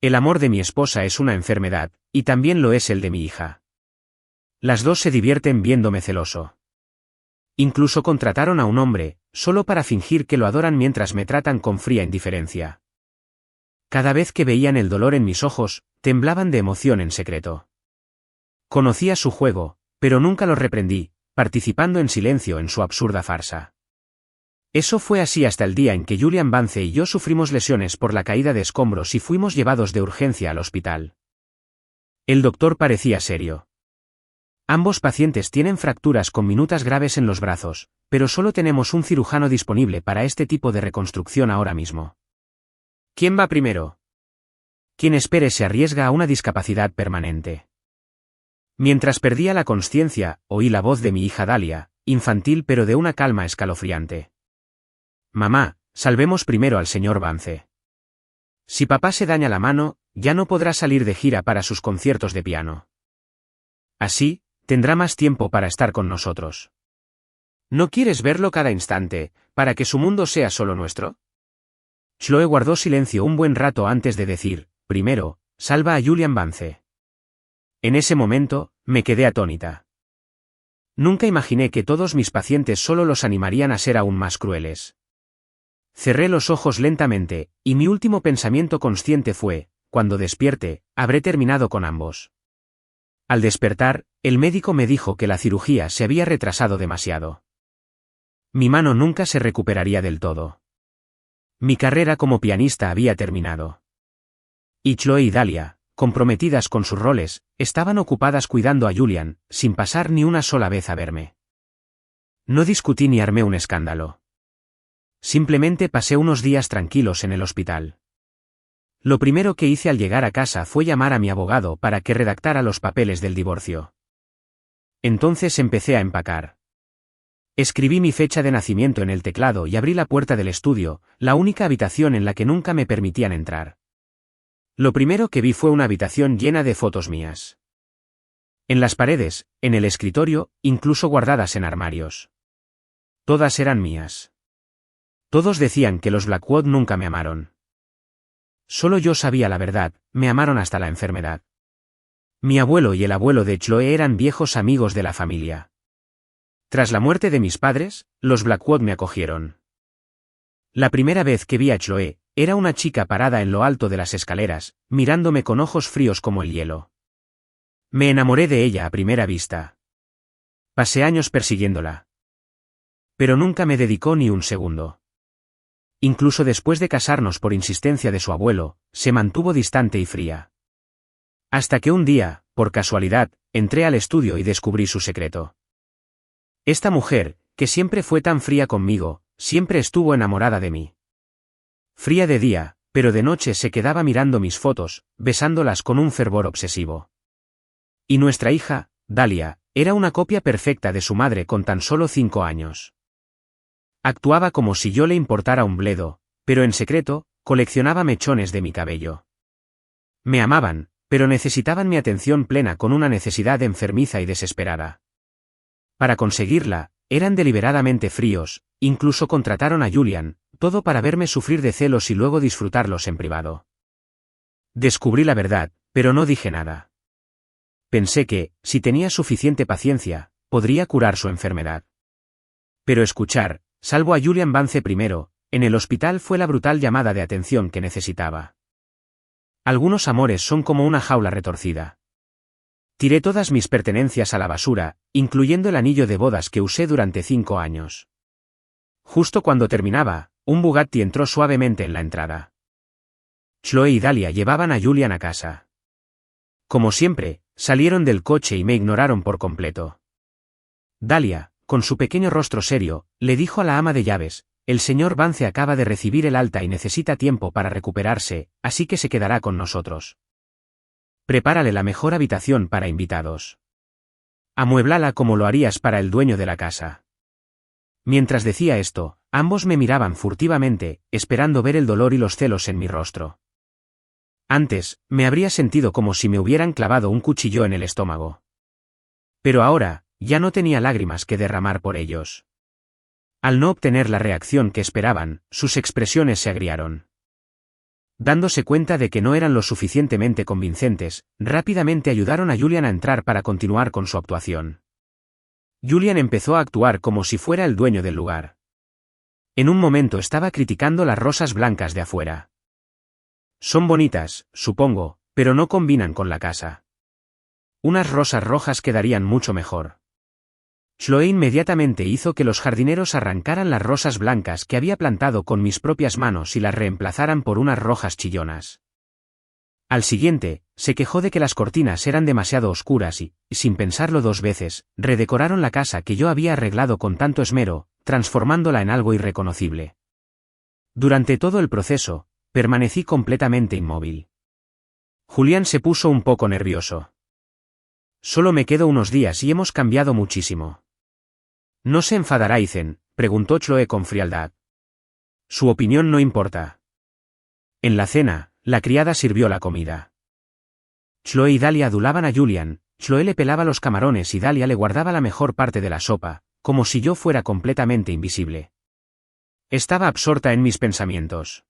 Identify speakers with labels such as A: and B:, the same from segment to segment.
A: El amor de mi esposa es una enfermedad, y también lo es el de mi hija. Las dos se divierten viéndome celoso. Incluso contrataron a un hombre, solo para fingir que lo adoran mientras me tratan con fría indiferencia. Cada vez que veían el dolor en mis ojos, temblaban de emoción en secreto. Conocía su juego, pero nunca los reprendí, participando en silencio en su absurda farsa. Eso fue así hasta el día en que Julian Vance y yo sufrimos lesiones por la caída de escombros y fuimos llevados de urgencia al hospital. El doctor parecía serio. Ambos pacientes tienen fracturas con minutas graves en los brazos, pero solo tenemos un cirujano disponible para este tipo de reconstrucción ahora mismo. ¿Quién va primero? Quien espere se arriesga a una discapacidad permanente. Mientras perdía la consciencia, oí la voz de mi hija Dalia, infantil pero de una calma escalofriante. Mamá, salvemos primero al señor Vance. Si papá se daña la mano, ya no podrá salir de gira para sus conciertos de piano. Así, tendrá más tiempo para estar con nosotros. ¿No quieres verlo cada instante, para que su mundo sea solo nuestro? Chloe guardó silencio un buen rato antes de decir, primero, salva a Julian Vance. En ese momento, me quedé atónita. Nunca imaginé que todos mis pacientes solo los animarían a ser aún más crueles. Cerré los ojos lentamente, y mi último pensamiento consciente fue, cuando despierte, habré terminado con ambos. Al despertar, el médico me dijo que la cirugía se había retrasado demasiado. Mi mano nunca se recuperaría del todo. Mi carrera como pianista había terminado. Y Chloe y Dalia, comprometidas con sus roles, estaban ocupadas cuidando a Julian, sin pasar ni una sola vez a verme. No discutí ni armé un escándalo. Simplemente pasé unos días tranquilos en el hospital. Lo primero que hice al llegar a casa fue llamar a mi abogado para que redactara los papeles del divorcio. Entonces empecé a empacar. Escribí mi fecha de nacimiento en el teclado y abrí la puerta del estudio, la única habitación en la que nunca me permitían entrar. Lo primero que vi fue una habitación llena de fotos mías. En las paredes, en el escritorio, incluso guardadas en armarios. Todas eran mías. Todos decían que los Blackwood nunca me amaron. Solo yo sabía la verdad, me amaron hasta la enfermedad. Mi abuelo y el abuelo de Chloe eran viejos amigos de la familia. Tras la muerte de mis padres, los Blackwood me acogieron. La primera vez que vi a Chloe, era una chica parada en lo alto de las escaleras, mirándome con ojos fríos como el hielo. Me enamoré de ella a primera vista. Pasé años persiguiéndola. Pero nunca me dedicó ni un segundo. Incluso después de casarnos por insistencia de su abuelo, se mantuvo distante y fría. Hasta que un día, por casualidad, entré al estudio y descubrí su secreto. Esta mujer, que siempre fue tan fría conmigo, siempre estuvo enamorada de mí. Fría de día, pero de noche se quedaba mirando mis fotos, besándolas con un fervor obsesivo. Y nuestra hija, Dalia, era una copia perfecta de su madre con tan solo 5 años. Actuaba como si yo le importara un bledo, pero en secreto, coleccionaba mechones de mi cabello. Me amaban, pero necesitaban mi atención plena con una necesidad enfermiza y desesperada. Para conseguirla, eran deliberadamente fríos, incluso contrataron a Julian, todo para verme sufrir de celos y luego disfrutarlos en privado. Descubrí la verdad, pero no dije nada. Pensé que, si tenía suficiente paciencia, podría curar su enfermedad. Pero escuchar, salvo a Julian Vance primero, en el hospital fue la brutal llamada de atención que necesitaba. Algunos amores son como una jaula retorcida. Tiré todas mis pertenencias a la basura, incluyendo el anillo de bodas que usé durante 5 años. Justo cuando terminaba, un Bugatti entró suavemente en la entrada. Chloe y Dalia llevaban a Julian a casa. Como siempre, salieron del coche y me ignoraron por completo. Dalia, con su pequeño rostro serio, le dijo a la ama de llaves, el señor Vance acaba de recibir el alta y necesita tiempo para recuperarse, así que se quedará con nosotros. Prepárale la mejor habitación para invitados. Amuéblala como lo harías para el dueño de la casa. Mientras decía esto, ambos me miraban furtivamente, esperando ver el dolor y los celos en mi rostro. Antes, me habría sentido como si me hubieran clavado un cuchillo en el estómago. Pero ahora, ya no tenía lágrimas que derramar por ellos. Al no obtener la reacción que esperaban, sus expresiones se agriaron. Dándose cuenta de que no eran lo suficientemente convincentes, rápidamente ayudaron a Julian a entrar para continuar con su actuación. Julian empezó a actuar como si fuera el dueño del lugar. En un momento estaba criticando las rosas blancas de afuera. Son bonitas, supongo, pero no combinan con la casa. Unas rosas rojas quedarían mucho mejor. Chloe inmediatamente hizo que los jardineros arrancaran las rosas blancas que había plantado con mis propias manos y las reemplazaran por unas rojas chillonas. Al siguiente, se quejó de que las cortinas eran demasiado oscuras y, sin pensarlo dos veces, redecoraron la casa que yo había arreglado con tanto esmero, transformándola en algo irreconocible. Durante todo el proceso, permanecí completamente inmóvil. Julián se puso un poco nervioso. Solo me quedo unos días y hemos cambiado muchísimo. ¿No se enfadará Ethan?, preguntó Chloe con frialdad. Su opinión no importa. En la cena, la criada sirvió la comida. Chloe y Dahlia adulaban a Julian, Chloe le pelaba los camarones y Dahlia le guardaba la mejor parte de la sopa, como si yo fuera completamente invisible. Estaba absorta en mis pensamientos.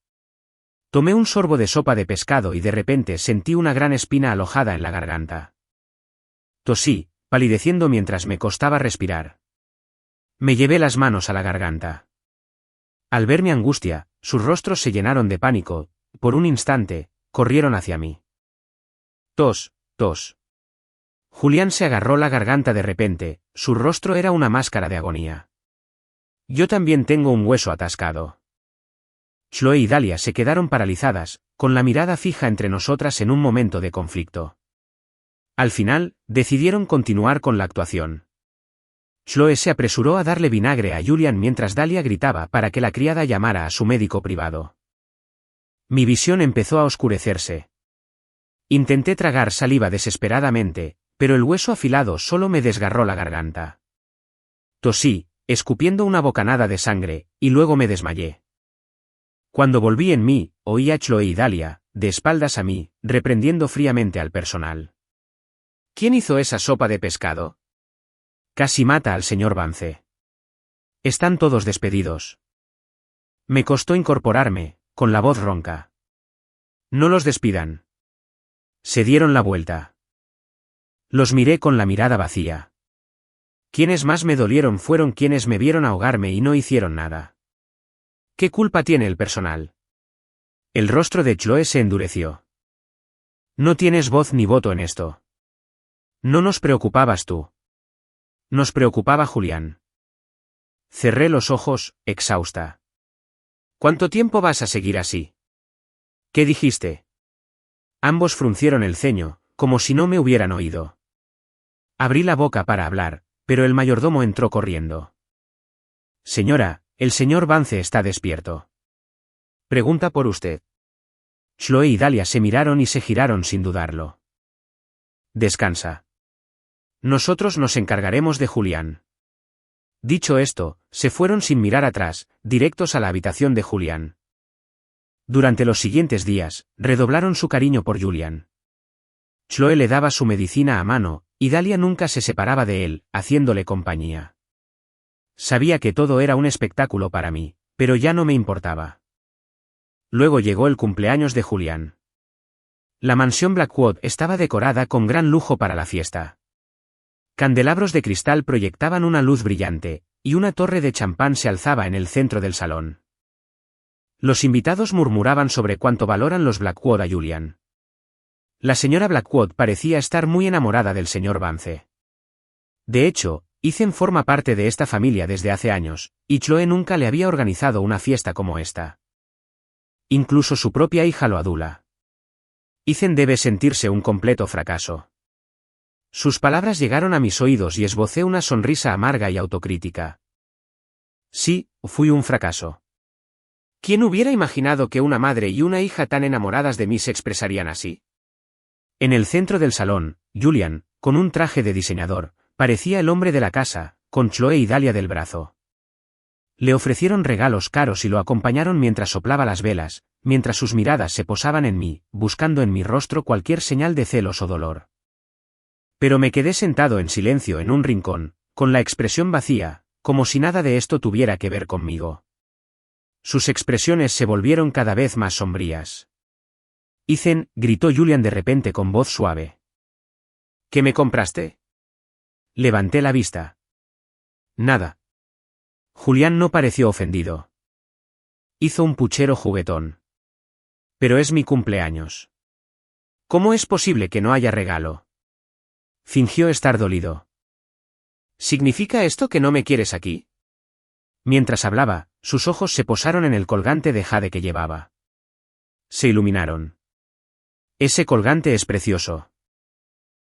A: Tomé un sorbo de sopa de pescado y de repente sentí una gran espina alojada en la garganta. Tosí, palideciendo mientras me costaba respirar. Me llevé las manos a la garganta. Al ver mi angustia, sus rostros se llenaron de pánico, por un instante, corrieron hacia mí. Tos, tos. Julián se agarró la garganta de repente, su rostro era una máscara de agonía. Yo también tengo un hueso atascado. Chloe y Dahlia se quedaron paralizadas, con la mirada fija entre nosotras en un momento de conflicto. Al final, decidieron continuar con la actuación. Chloe se apresuró a darle vinagre a Julian mientras Dahlia gritaba para que la criada llamara a su médico privado. Mi visión empezó a oscurecerse. Intenté tragar saliva desesperadamente, pero el hueso afilado solo me desgarró la garganta. Tosí, escupiendo una bocanada de sangre, y luego me desmayé. Cuando volví en mí, oí a Chloe y Dahlia, de espaldas a mí, reprendiendo fríamente al personal. ¿Quién hizo esa sopa de pescado? Casi mata al señor Vance. Están todos despedidos. Me costó incorporarme, con la voz ronca. No los despidan. Se dieron la vuelta. Los miré con la mirada vacía. Quienes más me dolieron fueron quienes me vieron ahogarme y no hicieron nada. ¿Qué culpa tiene el personal? El rostro de Chloe se endureció. No tienes voz ni voto en esto. No nos preocupabas tú. Nos preocupaba Julián. Cerré los ojos, exhausta. ¿Cuánto tiempo vas a seguir así? ¿Qué dijiste? Ambos fruncieron el ceño, como si no me hubieran oído. Abrí la boca para hablar, pero el mayordomo entró corriendo. Señora, el señor Vance está despierto. Pregunta por usted. Chloe y Dahlia se miraron y se giraron sin dudarlo. Descansa. Nosotros nos encargaremos de Julián. Dicho esto, se fueron sin mirar atrás, directos a la habitación de Julián. Durante los siguientes días, redoblaron su cariño por Julián. Chloe le daba su medicina a mano, y Dahlia nunca se separaba de él, haciéndole compañía. Sabía que todo era un espectáculo para mí, pero ya no me importaba. Luego llegó el cumpleaños de Julián. La mansión Blackwood estaba decorada con gran lujo para la fiesta. Candelabros de cristal proyectaban una luz brillante, y una torre de champán se alzaba en el centro del salón. Los invitados murmuraban sobre cuánto valoran los Blackwood a Julián. La señora Blackwood parecía estar muy enamorada del señor Vance. De hecho, Ethan forma parte de esta familia desde hace años, y Chloe nunca le había organizado una fiesta como esta. Incluso su propia hija lo adula. Ethan debe sentirse un completo fracaso. Sus palabras llegaron a mis oídos y esbocé una sonrisa amarga y autocrítica. Sí, fui un fracaso. ¿Quién hubiera imaginado que una madre y una hija tan enamoradas de mí se expresarían así? En el centro del salón, Julián, con un traje de diseñador, parecía el hombre de la casa, con Chloe y Dahlia del brazo. Le ofrecieron regalos caros y lo acompañaron mientras soplaba las velas, mientras sus miradas se posaban en mí, buscando en mi rostro cualquier señal de celos o dolor. Pero me quedé sentado en silencio en un rincón, con la expresión vacía, como si nada de esto tuviera que ver conmigo. Sus expresiones se volvieron cada vez más sombrías. Ethan, gritó Julian de repente con voz suave. ¿Qué me compraste? Levanté la vista. Nada. Julián no pareció ofendido. Hizo un puchero juguetón. Pero es mi cumpleaños. ¿Cómo es posible que no haya regalo? Fingió estar dolido. ¿Significa esto que no me quieres aquí? Mientras hablaba, sus ojos se posaron en el colgante de jade que llevaba. Se iluminaron. Ese colgante es precioso.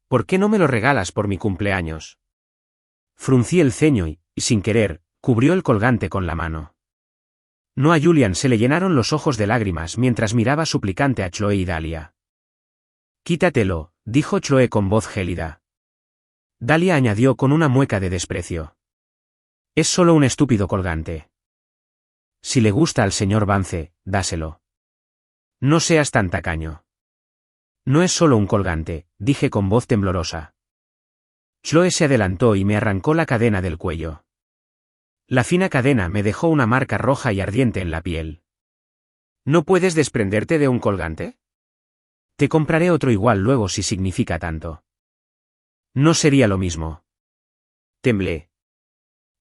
A: ¿Por qué no me lo regalas por mi cumpleaños? Fruncí el ceño y, sin querer, cubrió el colgante con la mano. No, a Julian se le llenaron los ojos de lágrimas mientras miraba suplicante a Chloe y Dahlia. Quítatelo, dijo Chloe con voz gélida. Dahlia añadió con una mueca de desprecio. Es solo un estúpido colgante. Si le gusta al señor Vance, dáselo. No seas tan tacaño. No es solo un colgante, dije con voz temblorosa. Chloe se adelantó y me arrancó la cadena del cuello. La fina cadena me dejó una marca roja y ardiente en la piel. ¿No puedes desprenderte de un colgante? Te compraré otro igual luego si significa tanto. No sería lo mismo. Temblé.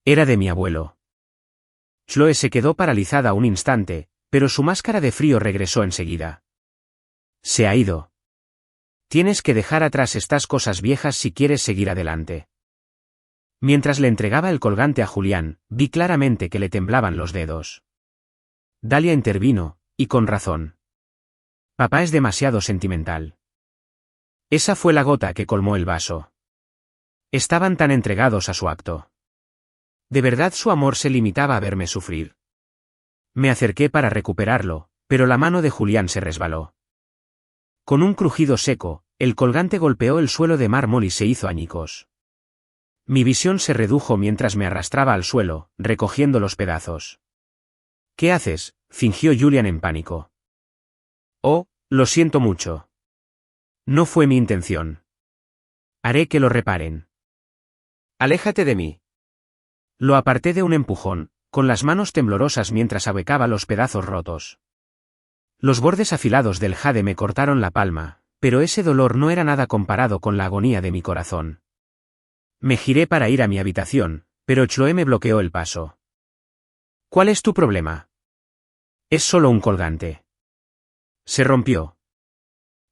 A: Era de mi abuelo. Chloe se quedó paralizada un instante, pero su máscara de frío regresó enseguida. Se ha ido. Tienes que dejar atrás estas cosas viejas si quieres seguir adelante. Mientras le entregaba el colgante a Julián, vi claramente que le temblaban los dedos. Dahlia intervino, y con razón. Papá es demasiado sentimental. Esa fue la gota que colmó el vaso. Estaban tan entregados a su acto. De verdad su amor se limitaba a verme sufrir. Me acerqué para recuperarlo, pero la mano de Julián se resbaló. Con un crujido seco, el colgante golpeó el suelo de mármol y se hizo añicos. Mi visión se redujo mientras me arrastraba al suelo, recogiendo los pedazos. ¿Qué haces?, fingió Julian en pánico. Oh, lo siento mucho. No fue mi intención. Haré que lo reparen. Aléjate de mí. Lo aparté de un empujón, con las manos temblorosas mientras ahuecaba los pedazos rotos. Los bordes afilados del jade me cortaron la palma, pero ese dolor no era nada comparado con la agonía de mi corazón. Me giré para ir a mi habitación, pero Chloe me bloqueó el paso. ¿Cuál es tu problema? Es solo un colgante. Se rompió.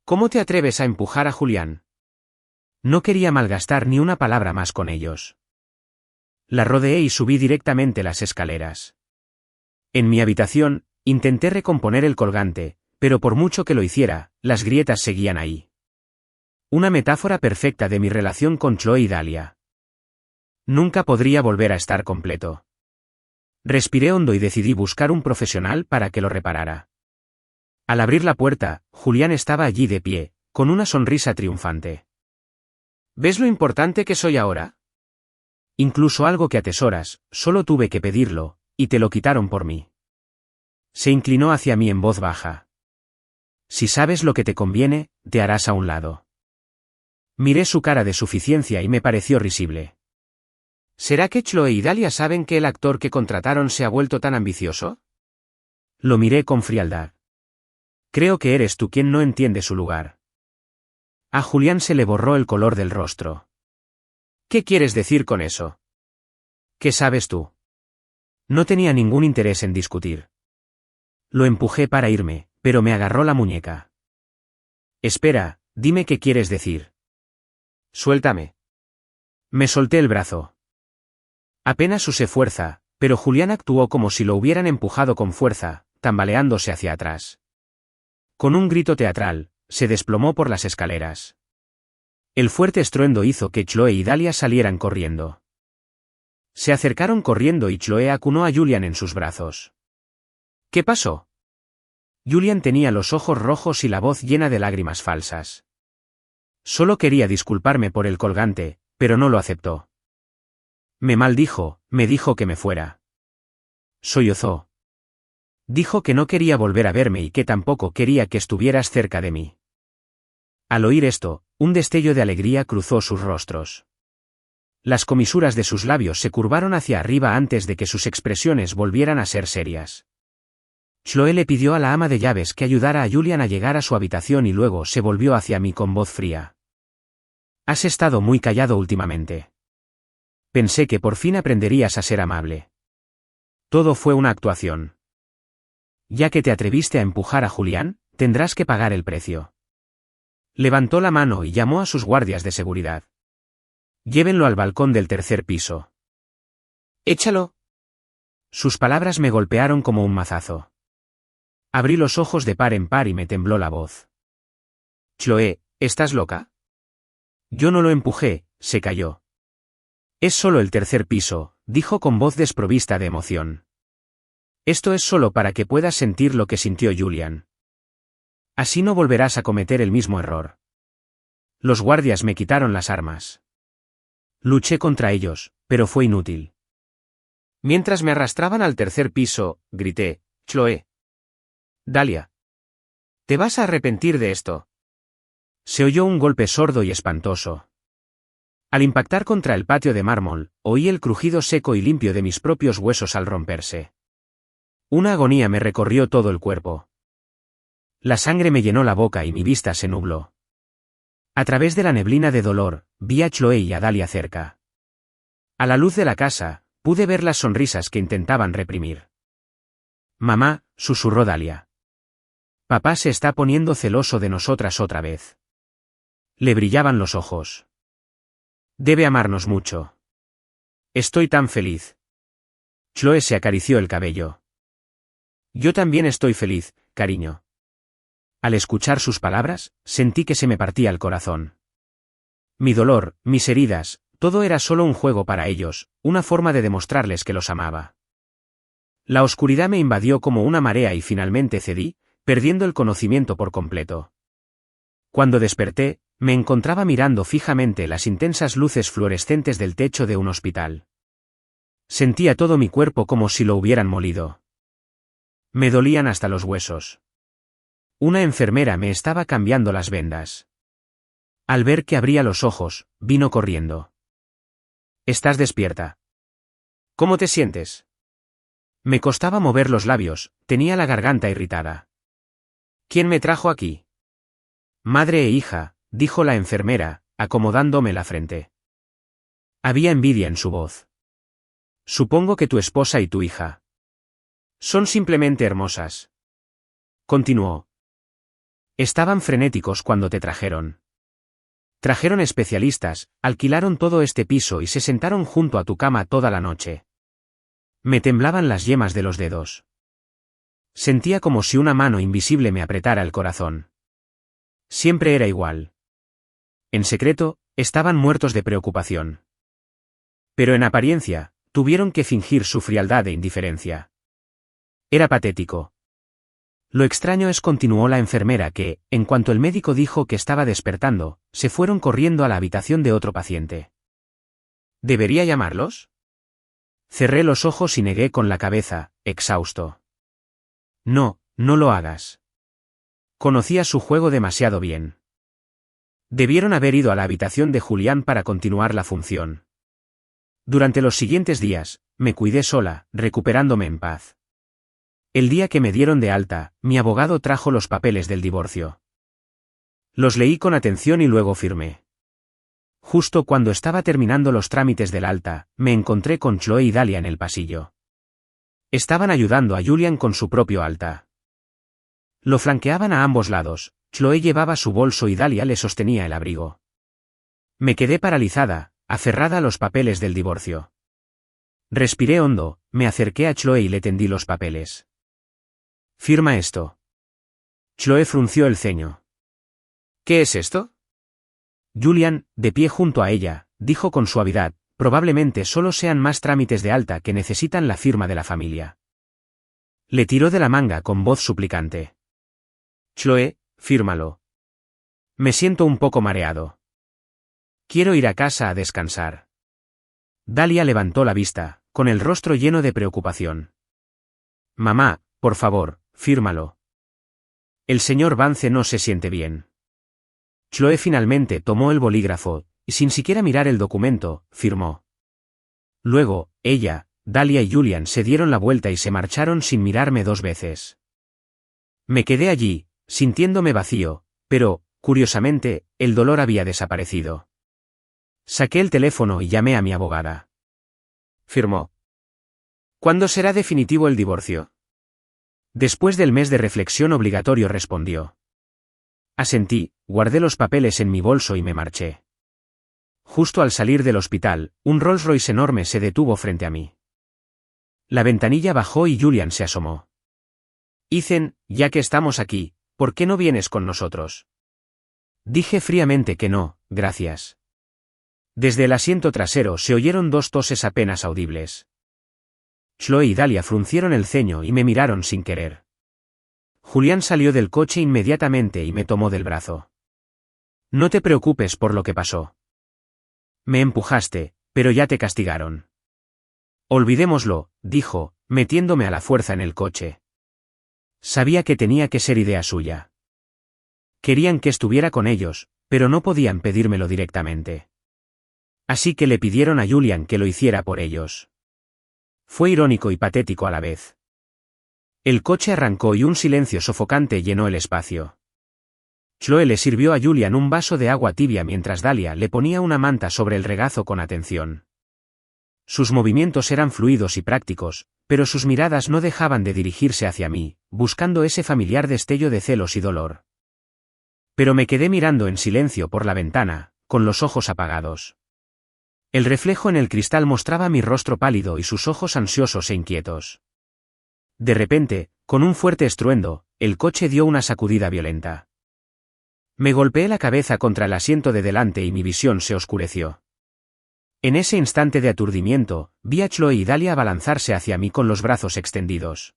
A: ¿Cómo te atreves a empujar a Julián? No quería malgastar ni una palabra más con ellos. La rodeé y subí directamente las escaleras. En mi habitación, intenté recomponer el colgante, pero por mucho que lo hiciera, las grietas seguían ahí. Una metáfora perfecta de mi relación con Chloe y Dahlia. Nunca podría volver a estar completo. Respiré hondo y decidí buscar un profesional para que lo reparara. Al abrir la puerta, Julián estaba allí de pie, con una sonrisa triunfante. ¿Ves lo importante que soy ahora? Incluso algo que atesoras, solo tuve que pedirlo, y te lo quitaron por mí. Se inclinó hacia mí en voz baja. Si sabes lo que te conviene, te harás a un lado. Miré su cara de suficiencia y me pareció risible. ¿Será que Chloe y Dahlia saben que el actor que contrataron se ha vuelto tan ambicioso? Lo miré con frialdad. Creo que eres tú quien no entiende su lugar. A Julián se le borró el color del rostro. ¿Qué quieres decir con eso? ¿Qué sabes tú? No tenía ningún interés en discutir. Lo empujé para irme, pero me agarró la muñeca. Espera, dime qué quieres decir. Suéltame. Me solté el brazo. Apenas usé fuerza, pero Julián actuó como si lo hubieran empujado con fuerza, tambaleándose hacia atrás. Con un grito teatral, se desplomó por las escaleras. El fuerte estruendo hizo que Chloe y Dahlia salieran corriendo. Se acercaron corriendo y Chloe acunó a Julian en sus brazos. ¿Qué pasó? Julian tenía los ojos rojos y la voz llena de lágrimas falsas. Solo quería disculparme por el colgante, pero no lo aceptó. Me maldijo, me dijo que me fuera. Sollozó. Dijo que no quería volver a verme y que tampoco quería que estuvieras cerca de mí. Al oír esto, un destello de alegría cruzó sus rostros. Las comisuras de sus labios se curvaron hacia arriba antes de que sus expresiones volvieran a ser serias. Chloe le pidió a la ama de llaves que ayudara a Julian a llegar a su habitación y luego se volvió hacia mí con voz fría. Has estado muy callado últimamente. Pensé que por fin aprenderías a ser amable. Todo fue una actuación. Ya que te atreviste a empujar a Julián, tendrás que pagar el precio. Levantó la mano y llamó a sus guardias de seguridad. Llévenlo al balcón del tercer piso. Échalo. Sus palabras me golpearon como un mazazo. Abrí los ojos de par en par y me tembló la voz. Chloe, ¿estás loca? Yo no lo empujé, se calló. Es solo el tercer piso, dijo con voz desprovista de emoción. Esto es solo para que puedas sentir lo que sintió Julian. Así no volverás a cometer el mismo error. Los guardias me quitaron las armas. Luché contra ellos, pero fue inútil. Mientras me arrastraban al tercer piso, grité, Chloe. Dalia. ¿Te vas a arrepentir de esto? Se oyó un golpe sordo y espantoso. Al impactar contra el patio de mármol, oí el crujido seco y limpio de mis propios huesos al romperse. Una agonía me recorrió todo el cuerpo. La sangre me llenó la boca y mi vista se nubló. A través de la neblina de dolor, vi a Chloe y a Dalia cerca. A la luz de la casa, pude ver las sonrisas que intentaban reprimir. Mamá, susurró Dalia. Papá se está poniendo celoso de nosotras otra vez. Le brillaban los ojos. Debe amarnos mucho. Estoy tan feliz. Chloe se acarició el cabello. Yo también estoy feliz, cariño. Al escuchar sus palabras, sentí que se me partía el corazón. Mi dolor, mis heridas, todo era solo un juego para ellos, una forma de demostrarles que los amaba. La oscuridad me invadió como una marea y finalmente cedí, perdiendo el conocimiento por completo. Cuando desperté, me encontraba mirando fijamente las intensas luces fluorescentes del techo de un hospital. Sentía todo mi cuerpo como si lo hubieran molido. Me dolían hasta los huesos. Una enfermera me estaba cambiando las vendas. Al ver que abría los ojos, vino corriendo. ¿Estás despierta? ¿Cómo te sientes? Me costaba mover los labios, tenía la garganta irritada. ¿Quién me trajo aquí? Madre e hija, dijo la enfermera, acomodándome la frente. Había envidia en su voz. Supongo que tu esposa y tu hija. Son simplemente hermosas. Continuó. Estaban frenéticos cuando te trajeron. Trajeron especialistas, alquilaron todo este piso y se sentaron junto a tu cama toda la noche. Me temblaban las yemas de los dedos. Sentía como si una mano invisible me apretara el corazón. Siempre era igual. En secreto, estaban muertos de preocupación. Pero en apariencia, tuvieron que fingir su frialdad e indiferencia. Era patético. Lo extraño es, continuó la enfermera, que, en cuanto el médico dijo que estaba despertando, se fueron corriendo a la habitación de otro paciente. ¿Debería llamarlos? Cerré los ojos y negué con la cabeza, exhausto. No, no lo hagas. Conocía su juego demasiado bien. Debieron haber ido a la habitación de Julián para continuar la función. Durante los siguientes días, me cuidé sola, recuperándome en paz. El día que me dieron de alta, mi abogado trajo los papeles del divorcio. Los leí con atención y luego firmé. Justo cuando estaba terminando los trámites del alta, me encontré con Chloe y Dalia en el pasillo. Estaban ayudando a Julian con su propio alta. Lo flanqueaban a ambos lados, Chloe llevaba su bolso y Dalia le sostenía el abrigo. Me quedé paralizada, aferrada a los papeles del divorcio. Respiré hondo, me acerqué a Chloe y le tendí los papeles. Firma esto. Chloe frunció el ceño. ¿Qué es esto? Julian, de pie junto a ella, dijo con suavidad, probablemente solo sean más trámites de alta que necesitan la firma de la familia. Le tiró de la manga con voz suplicante. Chloe, fírmalo. Me siento un poco mareado. Quiero ir a casa a descansar. Dalia levantó la vista, con el rostro lleno de preocupación. Mamá, por favor, fírmalo. El señor Vance no se siente bien. Chloe finalmente tomó el bolígrafo, y sin siquiera mirar el documento, firmó. Luego, ella, Dalia y Julian se dieron la vuelta y se marcharon sin mirarme dos veces. Me quedé allí, sintiéndome vacío, pero, curiosamente, el dolor había desaparecido. Saqué el teléfono y llamé a mi abogada. Firmó. ¿Cuándo será definitivo el divorcio? Después del mes de reflexión obligatorio respondió. Asentí, guardé los papeles en mi bolso y me marché. Justo al salir del hospital, un Rolls Royce enorme se detuvo frente a mí. La ventanilla bajó y Julian se asomó. Ethan, ya que estamos aquí, ¿por qué no vienes con nosotros? Dije fríamente que no, gracias. Desde el asiento trasero se oyeron dos toses apenas audibles. Chloe y Dahlia fruncieron el ceño y me miraron sin querer. Julián salió del coche inmediatamente y me tomó del brazo. No te preocupes por lo que pasó. Me empujaste, pero ya te castigaron. Olvidémoslo, dijo, metiéndome a la fuerza en el coche. Sabía que tenía que ser idea suya. Querían que estuviera con ellos, pero no podían pedírmelo directamente. Así que le pidieron a Julian que lo hiciera por ellos. Fue irónico y patético a la vez. El coche arrancó y un silencio sofocante llenó el espacio. Chloe le sirvió a Julian un vaso de agua tibia mientras Dahlia le ponía una manta sobre el regazo con atención. Sus movimientos eran fluidos y prácticos, pero sus miradas no dejaban de dirigirse hacia mí, buscando ese familiar destello de celos y dolor. Pero me quedé mirando en silencio por la ventana, con los ojos apagados. El reflejo en el cristal mostraba mi rostro pálido y sus ojos ansiosos e inquietos. De repente, con un fuerte estruendo, el coche dio una sacudida violenta. Me golpeé la cabeza contra el asiento de delante y mi visión se oscureció. En ese instante de aturdimiento, vi a Chloe y Dahlia abalanzarse hacia mí con los brazos extendidos.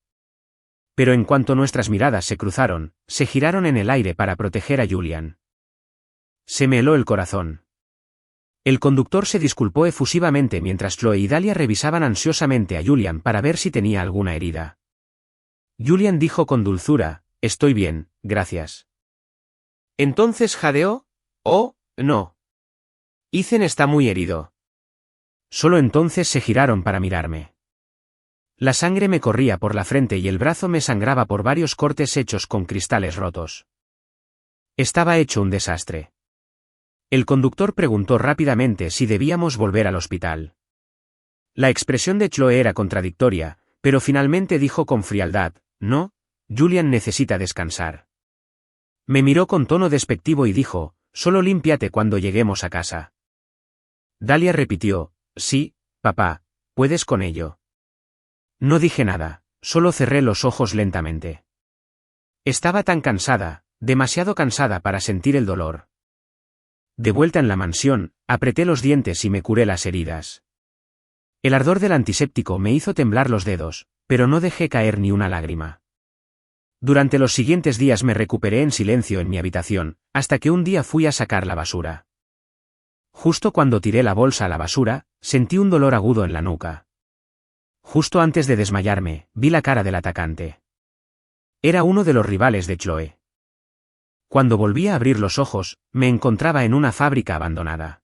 A: Pero en cuanto nuestras miradas se cruzaron, se giraron en el aire para proteger a Julian. Se me heló el corazón. El conductor se disculpó efusivamente mientras Chloe y Dahlia revisaban ansiosamente a Julian para ver si tenía alguna herida. Julian dijo con dulzura, estoy bien, gracias. ¿Entonces jadeó? Oh, no. Ethan está muy herido. Solo entonces se giraron para mirarme. La sangre me corría por la frente y el brazo me sangraba por varios cortes hechos con cristales rotos. Estaba hecho un desastre. El conductor preguntó rápidamente si debíamos volver al hospital. La expresión de Chloe era contradictoria, pero finalmente dijo con frialdad, no, Julian necesita descansar. Me miró con tono despectivo y dijo, solo límpiate cuando lleguemos a casa. Dahlia repitió, sí, papá, puedes con ello. No dije nada, solo cerré los ojos lentamente. Estaba tan cansada, demasiado cansada para sentir el dolor. De vuelta en la mansión, apreté los dientes y me curé las heridas. El ardor del antiséptico me hizo temblar los dedos, pero no dejé caer ni una lágrima. Durante los siguientes días me recuperé en silencio en mi habitación, hasta que un día fui a sacar la basura. Justo cuando tiré la bolsa a la basura, sentí un dolor agudo en la nuca. Justo antes de desmayarme, vi la cara del atacante. Era uno de los rivales de Chloe. Cuando volví a abrir los ojos, me encontraba en una fábrica abandonada.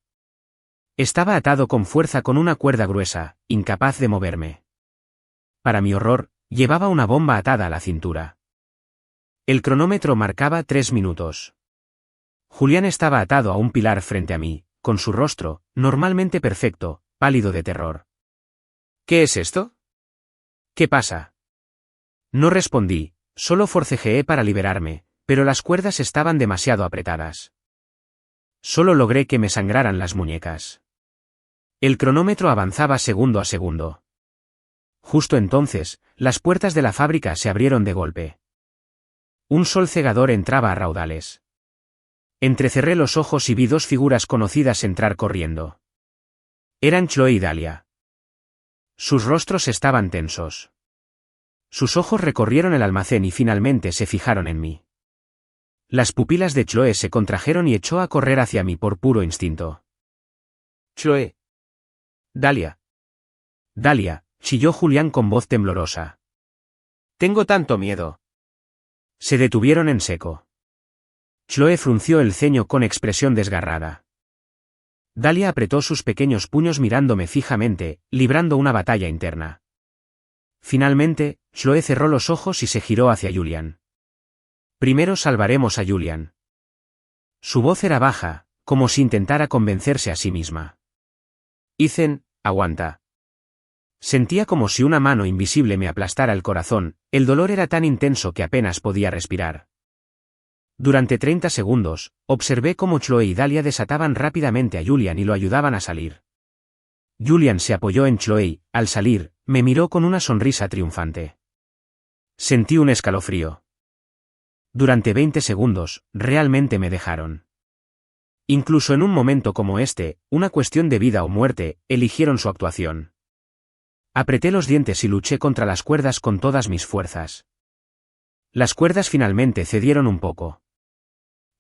A: Estaba atado con fuerza con una cuerda gruesa, incapaz de moverme. Para mi horror, llevaba una bomba atada a la cintura. El cronómetro marcaba 3 minutos. Julián estaba atado a un pilar frente a mí, con su rostro, normalmente perfecto, pálido de terror. ¿Qué es esto? ¿Qué pasa? No respondí, solo forcejeé para liberarme, pero las cuerdas estaban demasiado apretadas. Solo logré que me sangraran las muñecas. El cronómetro avanzaba segundo a segundo. Justo entonces, las puertas de la fábrica se abrieron de golpe. Un sol cegador entraba a raudales. Entrecerré los ojos y vi dos figuras conocidas entrar corriendo. Eran Chloe y Dahlia. Sus rostros estaban tensos. Sus ojos recorrieron el almacén y finalmente se fijaron en mí. Las pupilas de Chloe se contrajeron y echó a correr hacia mí por puro instinto. Chloe. Dahlia. Dahlia, chilló Julián con voz temblorosa. Tengo tanto miedo. Se detuvieron en seco. Chloe frunció el ceño con expresión desgarrada. Dahlia apretó sus pequeños puños mirándome fijamente, librando una batalla interna. Finalmente, Chloe cerró los ojos y se giró hacia Julián. Primero salvaremos a Julian. Su voz era baja, como si intentara convencerse a sí misma. Ethan, aguanta. Sentía como si una mano invisible me aplastara el corazón, el dolor era tan intenso que apenas podía respirar. Durante 30 segundos, observé cómo Chloe y Dahlia desataban rápidamente a Julian y lo ayudaban a salir. Julian se apoyó en Chloe, al salir, me miró con una sonrisa triunfante. Sentí un escalofrío. Durante 20 segundos, realmente me dejaron. Incluso en un momento como este, una cuestión de vida o muerte, eligieron su actuación. Apreté los dientes y luché contra las cuerdas con todas mis fuerzas. Las cuerdas finalmente cedieron un poco.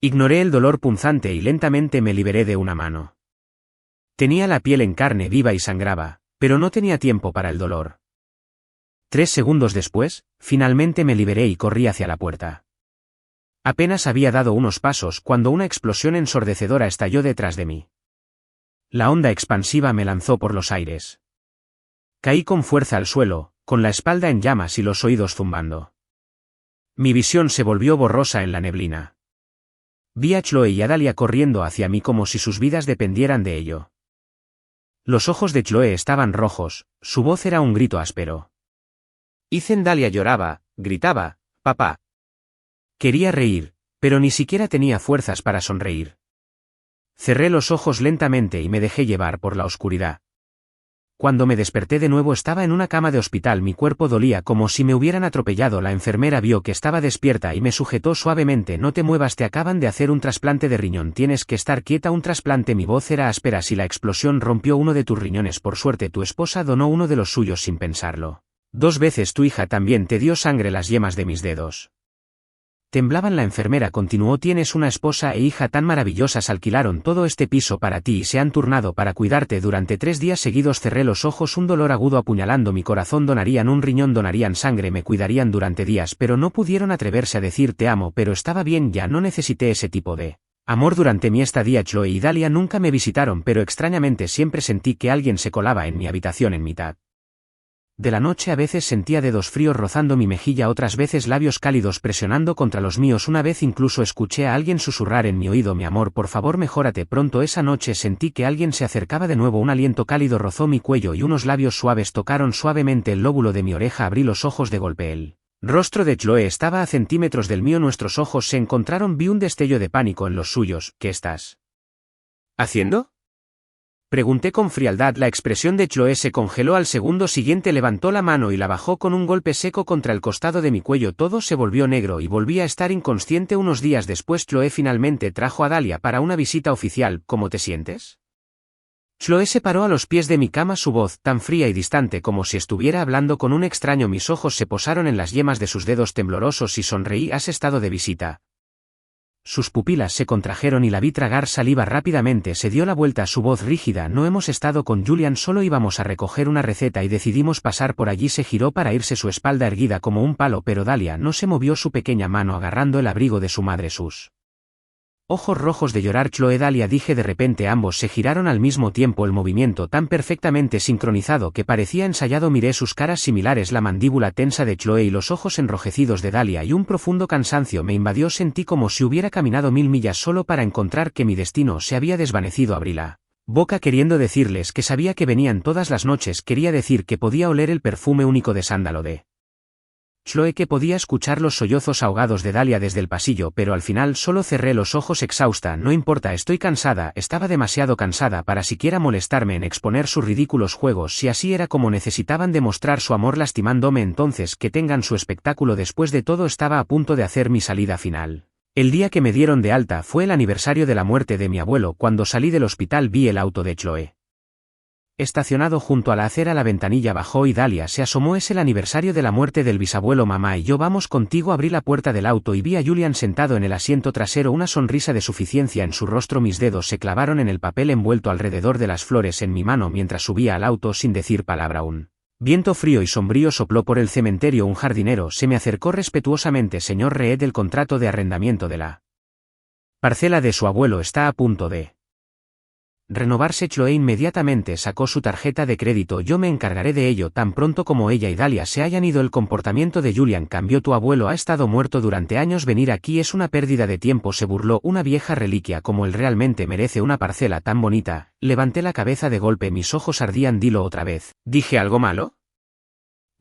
A: Ignoré el dolor punzante y lentamente me liberé de una mano. Tenía la piel en carne viva y sangraba, pero no tenía tiempo para el dolor. 3 segundos después, finalmente me liberé y corrí hacia la puerta. Apenas había dado unos pasos cuando una explosión ensordecedora estalló detrás de mí. La onda expansiva me lanzó por los aires. Caí con fuerza al suelo, con la espalda en llamas y los oídos zumbando. Mi visión se volvió borrosa en la neblina. Vi a Chloe y a Dahlia corriendo hacia mí como si sus vidas dependieran de ello. Los ojos de Chloe estaban rojos, su voz era un grito áspero. Dahlia lloraba, gritaba, «Papá». Quería reír, pero ni siquiera tenía fuerzas para sonreír. Cerré los ojos lentamente y me dejé llevar por la oscuridad. Cuando me desperté de nuevo estaba en una cama de hospital, mi cuerpo dolía como si me hubieran atropellado. La enfermera vio que estaba despierta y me sujetó suavemente. «No te muevas, te acaban de hacer un trasplante de riñón, tienes que estar quieta». «¿Un trasplante?». Mi voz era áspera. «Si la explosión rompió uno de tus riñones, por suerte tu esposa donó uno de los suyos sin pensarlo. 2 veces tu hija también te dio sangre las yemas de mis dedos». Temblaban. La enfermera continuó: «Tienes una esposa e hija tan maravillosas, alquilaron todo este piso para ti y se han turnado para cuidarte durante 3 días seguidos». Cerré los ojos, un dolor agudo apuñalando mi corazón. Donarían un riñón, donarían sangre, me cuidarían durante días, pero no pudieron atreverse a decir te amo. Pero estaba bien, ya no necesité ese tipo de amor durante mi estadía. Chloe y Dahlia nunca me visitaron, pero extrañamente siempre sentí que alguien se colaba en mi habitación en mitad de la noche. A veces sentía dedos fríos rozando mi mejilla, otras veces labios cálidos presionando contra los míos. Una vez incluso escuché a alguien susurrar en mi oído: «Mi amor, por favor, mejórate pronto». Esa noche sentí que alguien se acercaba de nuevo. Un aliento cálido rozó mi cuello y unos labios suaves tocaron suavemente el lóbulo de mi oreja. Abrí los ojos de golpe. El rostro de Chloe estaba a centímetros del mío. Nuestros ojos se encontraron. Vi un destello de pánico en los suyos. «¿Qué estás haciendo?», pregunté con frialdad. La expresión de Chloe se congeló. Al segundo siguiente levantó la mano y la bajó con un golpe seco contra el costado de mi cuello. Todo se volvió negro y volví a estar inconsciente. Unos días después Chloe finalmente trajo a Dahlia para una visita oficial. «¿Cómo te sientes?». Chloe se paró a los pies de mi cama, su voz tan fría y distante como si estuviera hablando con un extraño. Mis ojos se posaron en las yemas de sus dedos temblorosos y sonreí. «¿Has estado de visita?». Sus pupilas se contrajeron y la vi tragar saliva rápidamente. Se dio la vuelta, su voz rígida: «No hemos estado con Julian, solo íbamos a recoger una receta y decidimos pasar por allí». Se giró para irse, su espalda erguida como un palo, pero Dahlia no se movió, su pequeña mano agarrando el abrigo de su madre, sus ojos rojos de llorar. «Chloe, Dahlia», dije de repente. Ambos se giraron al mismo tiempo, el movimiento tan perfectamente sincronizado que parecía ensayado. Miré sus caras similares, la mandíbula tensa de Chloe y los ojos enrojecidos de Dahlia, y un profundo cansancio me invadió. Sentí como si hubiera caminado 1000 millas solo para encontrar que mi destino se había desvanecido. Abrí la boca queriendo decirles que sabía que venían todas las noches, quería decir que podía oler el perfume único de sándalo de Chloe, que podía escuchar los sollozos ahogados de Dahlia desde el pasillo, pero al final solo cerré los ojos exhausta. «No importa, estoy cansada». Estaba demasiado cansada para siquiera molestarme en exponer sus ridículos juegos. Si así era como necesitaban demostrar su amor lastimándome, entonces que tengan su espectáculo. Después de todo estaba a punto de hacer mi salida final. El día que me dieron de alta fue el aniversario de la muerte de mi abuelo. Cuando salí del hospital vi el auto de Chloe estacionado junto a la acera. La ventanilla bajó y Dahlia se asomó. «Es el aniversario de la muerte del bisabuelo. Mamá y yo vamos contigo». Abrí la puerta del auto y vi a Julian sentado en el asiento trasero, una sonrisa de suficiencia en su rostro. Mis dedos se clavaron en el papel envuelto alrededor de las flores en mi mano mientras subía al auto sin decir palabra. Un viento frío y sombrío sopló por el cementerio. Un jardinero se me acercó respetuosamente: «Señor Reed, el contrato de arrendamiento de la parcela de su abuelo está a punto de renovarse. Chloe inmediatamente sacó su tarjeta de crédito. Yo me encargaré de ello tan pronto como ella y Dahlia se hayan ido. El comportamiento de Julian cambió. Tu abuelo ha estado muerto durante años. Venir aquí es una pérdida de tiempo, se burló. Una vieja reliquia como él realmente merece una parcela tan bonita. Levanté la cabeza de golpe, mis ojos ardían. Dilo otra vez. ¿Dije algo malo?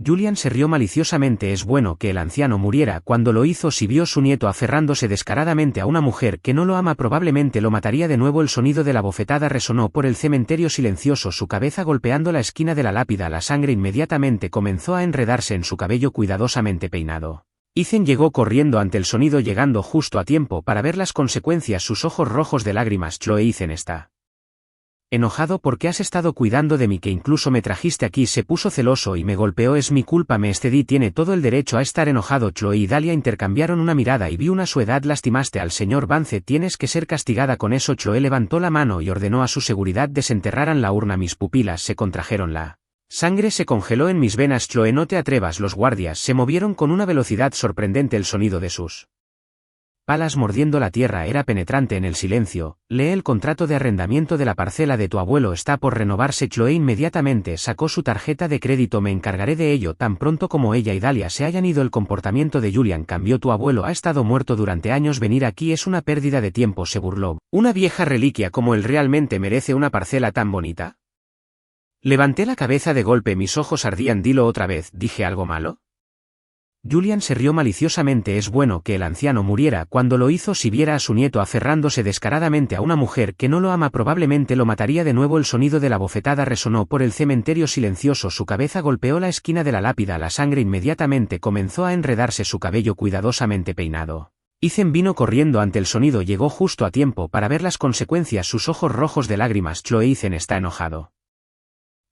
A: Julian se rió maliciosamente. Es bueno que el anciano muriera. Cuando lo hizo, si vio su nieto aferrándose descaradamente a una mujer que no lo ama, probablemente lo mataría de nuevo. El sonido de la bofetada resonó por el cementerio silencioso, su cabeza golpeando la esquina de la lápida. La sangre inmediatamente comenzó a enredarse en su cabello cuidadosamente peinado. Ethan llegó corriendo ante el sonido, llegando justo a tiempo para ver las consecuencias, sus ojos rojos de lágrimas. Chloe, Ethan está enojado porque has estado cuidando de mí, que incluso me trajiste aquí. Se puso celoso y me golpeó. Es mi culpa, me excedí. Tiene todo el derecho a estar enojado. Chloe y Dahlia intercambiaron una mirada y vio una su edad. Lastimaste al señor Vance, tienes que ser castigada con eso. Chloe levantó la mano y ordenó a su seguridad desenterraran la urna. Mis pupilas se contrajeron, la sangre se congeló en mis venas. Chloe, no te atrevas. Los guardias se movieron con una velocidad sorprendente. El sonido de sus palas mordiendo la tierra era penetrante en el silencio. Lee el contrato de arrendamiento de la parcela de tu abuelo está por renovarse. Chloe inmediatamente sacó su tarjeta de crédito. Me encargaré de ello tan pronto como ella y Dahlia se hayan ido. El comportamiento de Julian cambió. Tu abuelo ha estado muerto durante años. Venir aquí es una pérdida de tiempo, se burló. Una vieja reliquia como él realmente merece una parcela tan bonita. Levanté la cabeza de golpe, mis ojos ardían. Dilo otra vez. ¿Dije algo malo? Julian se rió maliciosamente. Es bueno que el anciano muriera. Cuando lo hizo, si viera a su nieto aferrándose descaradamente a una mujer que no lo ama, probablemente lo mataría de nuevo. El sonido de la bofetada resonó por el cementerio silencioso, su cabeza golpeó la esquina de la lápida. La sangre inmediatamente comenzó a enredarse, su cabello cuidadosamente peinado. Ethan vino corriendo ante el sonido, llegó justo a tiempo para ver las consecuencias, sus ojos rojos de lágrimas. Chloe, Ethan está enojado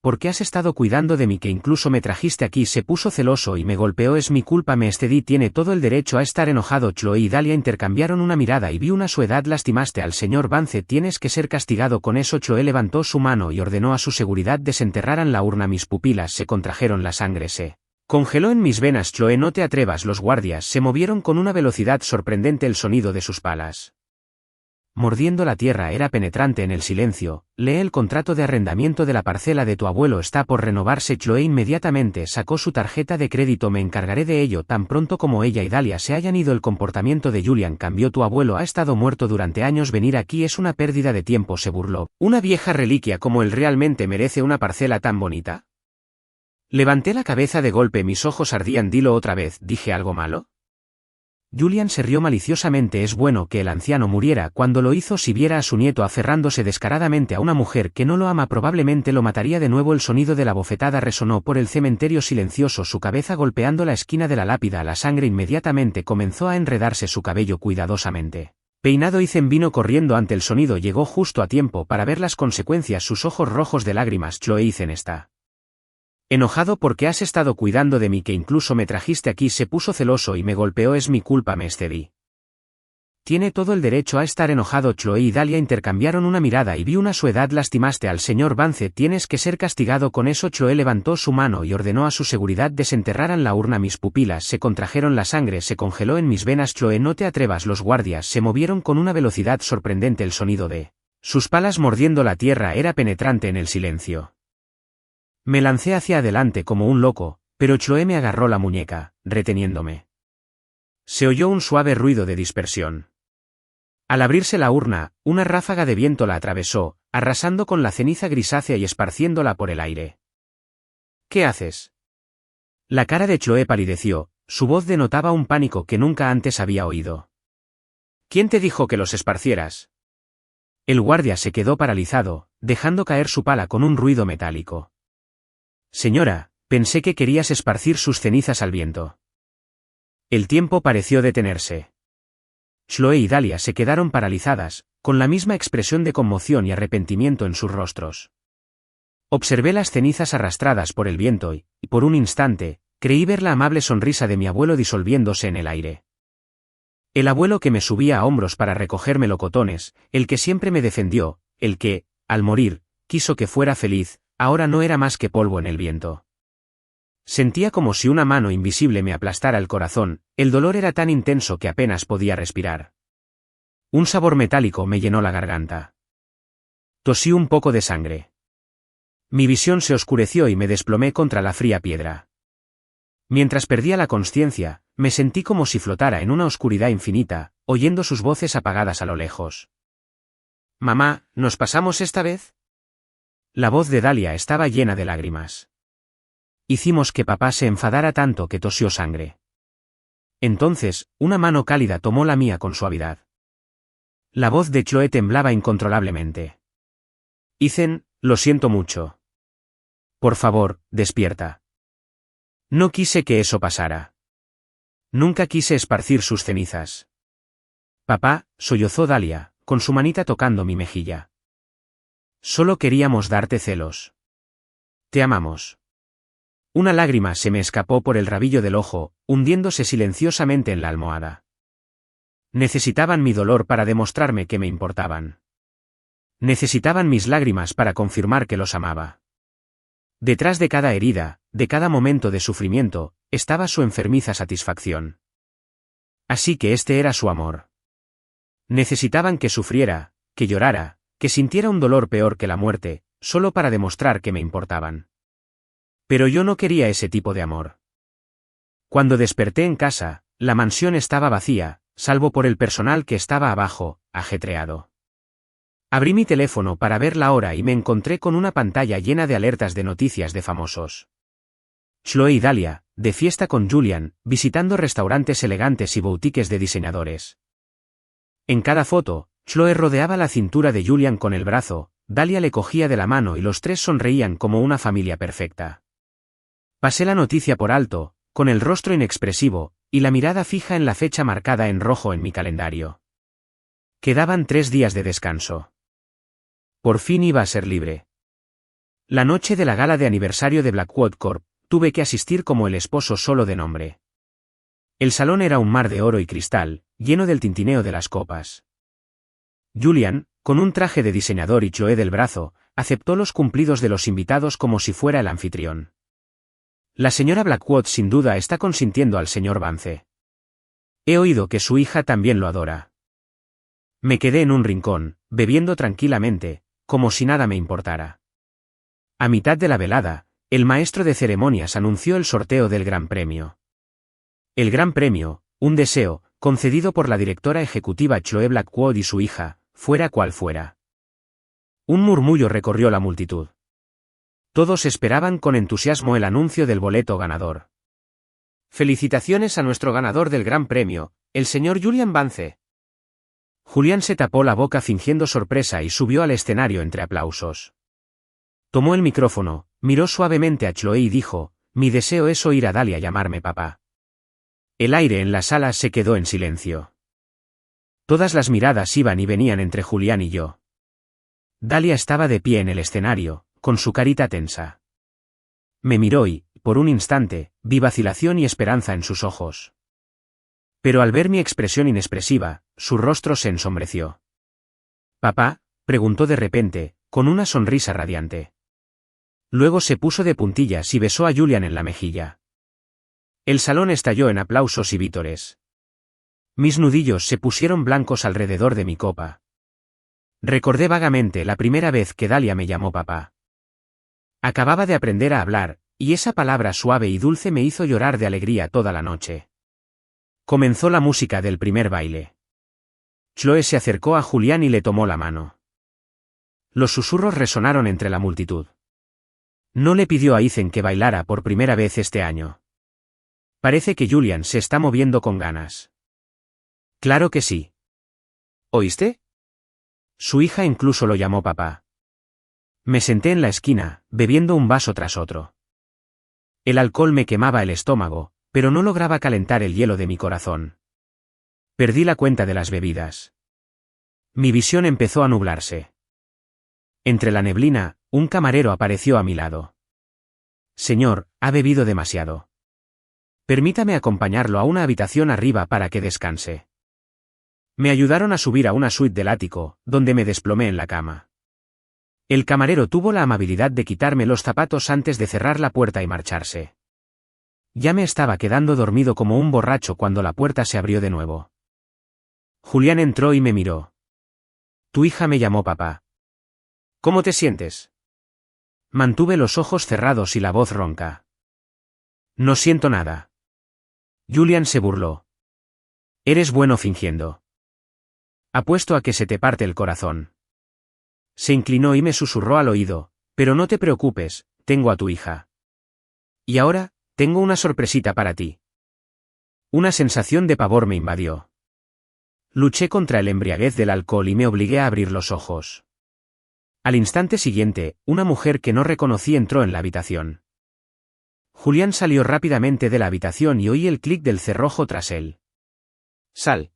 A: porque has estado cuidando de mí, que incluso me trajiste aquí. Se puso celoso y me golpeó. Es mi culpa, me excedí. Tiene todo el derecho a estar enojado. Chloe y Dahlia intercambiaron una mirada y vio una su edad. Lastimaste al señor Vance, tienes que ser castigado con eso. Chloe levantó su mano y ordenó a su seguridad desenterraran la urna. Mis pupilas se contrajeron, la sangre se congeló en mis venas. Chloe, no te atrevas. Los guardias se movieron con una velocidad sorprendente. El sonido de sus palas mordiendo la tierra era penetrante en el silencio. Lee el contrato de arrendamiento de la parcela de tu abuelo está por renovarse. Chloe inmediatamente sacó su tarjeta de crédito. Me encargaré de ello tan pronto como ella y Dahlia se hayan ido. El comportamiento de Julian cambió. Tu abuelo ha estado muerto durante años. Venir aquí es una pérdida de tiempo, se burló. Una vieja reliquia como él realmente merece una parcela tan bonita. Levanté la cabeza de golpe, mis ojos ardían. Dilo otra vez. ¿Dije algo malo? Julian se rió maliciosamente. Es bueno que el anciano muriera. Cuando lo hizo, si viera a su nieto aferrándose descaradamente a una mujer que no lo ama, probablemente lo mataría de nuevo. El sonido de la bofetada resonó por el cementerio silencioso, su cabeza golpeando la esquina de la lápida. La sangre inmediatamente comenzó a enredarse, su cabello cuidadosamente peinado. Ethan vino corriendo ante el sonido, llegó justo a tiempo para ver las consecuencias, sus ojos rojos de lágrimas. Chloe, Ethan está enojado porque has estado cuidando de mí, que incluso me trajiste aquí. Se puso celoso y me golpeó. Es mi culpa, me excedí. Tiene todo el derecho a estar enojado. Chloe y Dahlia intercambiaron una mirada y vio una su edad. Lastimaste al señor Vance, tienes que ser castigado con eso. Chloe levantó su mano y ordenó a su seguridad desenterraran la urna. Mis pupilas se contrajeron, la sangre se congeló en mis venas. Chloe, no te atrevas. Los guardias se movieron con una velocidad sorprendente. El sonido de sus palas mordiendo la tierra era penetrante en el silencio. Me lancé hacia adelante como un loco, pero Chloe me agarró la muñeca, reteniéndome. Se oyó un suave ruido de dispersión. Al abrirse la urna, una ráfaga de viento la atravesó, arrasando con la ceniza grisácea y esparciéndola por el aire. ¿Qué haces? La cara de Chloe palideció, su voz denotaba un pánico que nunca antes había oído. ¿Quién te dijo que los esparcieras? El guardia se quedó paralizado, dejando caer su pala con un ruido metálico. Señora, pensé que querías esparcir sus cenizas al viento. El tiempo pareció detenerse. Chloe y Dahlia se quedaron paralizadas, con la misma expresión de conmoción y arrepentimiento en sus rostros. Observé las cenizas arrastradas por el viento y, por un instante, creí ver la amable sonrisa de mi abuelo disolviéndose en el aire. El abuelo que me subía a hombros para recoger melocotones, el que siempre me defendió, el que, al morir, quiso que fuera feliz, ahora no era más que polvo en el viento. Sentía como si una mano invisible me aplastara el corazón, el dolor era tan intenso que apenas podía respirar. Un sabor metálico me llenó la garganta. Tosí un poco de sangre. Mi visión se oscureció y me desplomé contra la fría piedra. Mientras perdía la consciencia, me sentí como si flotara en una oscuridad infinita, oyendo sus voces apagadas a lo lejos. «Mamá, ¿nos pasamos esta vez?» La voz de Dalia estaba llena de lágrimas. Hicimos que papá se enfadara tanto que tosió sangre. Entonces, una mano cálida tomó la mía con suavidad. La voz de Chloe temblaba incontrolablemente. Ethan, lo siento mucho. Por favor, despierta. No quise que eso pasara. Nunca quise esparcir sus cenizas. Papá, sollozó Dalia, con su manita tocando mi mejilla. Solo queríamos darte celos. Te amamos. Una lágrima se me escapó por el rabillo del ojo, hundiéndose silenciosamente en la almohada. Necesitaban mi dolor para demostrarme que me importaban. Necesitaban mis lágrimas para confirmar que los amaba. Detrás de cada herida, de cada momento de sufrimiento, estaba su enfermiza satisfacción. Así que este era su amor. Necesitaban que sufriera, que llorara, que sintiera un dolor peor que la muerte, solo para demostrar que me importaban. Pero yo no quería ese tipo de amor. Cuando desperté en casa, la mansión estaba vacía, salvo por el personal que estaba abajo, ajetreado. Abrí mi teléfono para ver la hora y me encontré con una pantalla llena de alertas de noticias de famosos. Chloe y Dalia, de fiesta con Julian, visitando restaurantes elegantes y boutiques de diseñadores. En cada foto, Chloe rodeaba la cintura de Julian con el brazo, Dalia le cogía de la mano y los tres sonreían como una familia perfecta. Pasé la noticia por alto, con el rostro inexpresivo, y la mirada fija en la fecha marcada en rojo en mi calendario. Quedaban 3 días de descanso. Por fin iba a ser libre. La noche de la gala de aniversario de Blackwood Corp, tuve que asistir como el esposo solo de nombre. El salón era un mar de oro y cristal, lleno del tintineo de las copas. Julian, con un traje de diseñador y Chloe del brazo, aceptó los cumplidos de los invitados como si fuera el anfitrión. La señora Blackwood sin duda está consintiendo al señor Vance. He oído que su hija también lo adora. Me quedé en un rincón, bebiendo tranquilamente, como si nada me importara. A mitad de la velada, el maestro de ceremonias anunció el sorteo del Gran Premio. El Gran Premio, un deseo, concedido por la directora ejecutiva Chloe Blackwood y su hija, fuera cual fuera. Un murmullo recorrió la multitud. Todos esperaban con entusiasmo el anuncio del boleto ganador. «Felicitaciones a nuestro ganador del Gran Premio, el señor Julian Vance». Julián se tapó la boca fingiendo sorpresa y subió al escenario entre aplausos. Tomó el micrófono, miró suavemente a Chloe y dijo, «Mi deseo es oír a Dalia llamarme papá». El aire en la sala se quedó en silencio. Todas las miradas iban y venían entre Julián y yo. Dalia estaba de pie en el escenario, con su carita tensa. Me miró y, por un instante, vi vacilación y esperanza en sus ojos. Pero al ver mi expresión inexpresiva, su rostro se ensombreció. «¿Papá?», preguntó de repente, con una sonrisa radiante. Luego se puso de puntillas y besó a Julian en la mejilla. El salón estalló en aplausos y vítores. Mis nudillos se pusieron blancos alrededor de mi copa. Recordé vagamente la primera vez que Dalia me llamó papá. Acababa de aprender a hablar, y esa palabra suave y dulce me hizo llorar de alegría toda la noche. Comenzó la música del primer baile. Chloe se acercó a Julián y le tomó la mano. Los susurros resonaron entre la multitud. No le pidió a Ethan que bailara por primera vez este año. Parece que Julian se está moviendo con ganas. Claro que sí. ¿Oíste? Su hija incluso lo llamó papá. Me senté en la esquina, bebiendo un vaso tras otro. El alcohol me quemaba el estómago, pero no lograba calentar el hielo de mi corazón. Perdí la cuenta de las bebidas. Mi visión empezó a nublarse. Entre la neblina, un camarero apareció a mi lado. Señor, ha bebido demasiado. Permítame acompañarlo a una habitación arriba para que descanse. Me ayudaron a subir a una suite del ático, donde me desplomé en la cama. El camarero tuvo la amabilidad de quitarme los zapatos antes de cerrar la puerta y marcharse. Ya me estaba quedando dormido como un borracho cuando la puerta se abrió de nuevo. Julián entró y me miró. Tu hija me llamó papá. ¿Cómo te sientes? Mantuve los ojos cerrados y la voz ronca. No siento nada. Julian se burló. Eres bueno fingiendo. Apuesto a que se te parte el corazón. Se inclinó y me susurró al oído, pero no te preocupes, tengo a tu hija. Y ahora, tengo una sorpresita para ti. Una sensación de pavor me invadió. Luché contra el embriaguez del alcohol y me obligué a abrir los ojos. Al instante siguiente, una mujer que no reconocí entró en la habitación. Julián salió rápidamente de la habitación y oí el clic del cerrojo tras él. Sal.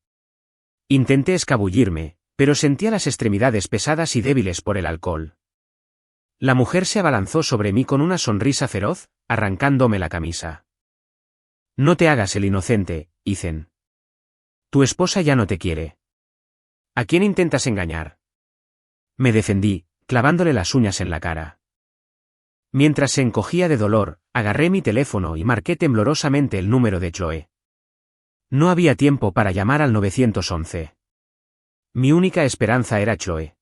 A: Intenté escabullirme, pero sentía las extremidades pesadas y débiles por el alcohol. La mujer se abalanzó sobre mí con una sonrisa feroz, arrancándome la camisa. No te hagas el inocente, Ethan. Tu esposa ya no te quiere. ¿A quién intentas engañar? Me defendí, clavándole las uñas en la cara. Mientras se encogía de dolor, agarré mi teléfono y marqué temblorosamente el número de Chloe. No había tiempo para llamar al 911. Mi única esperanza era Chloe.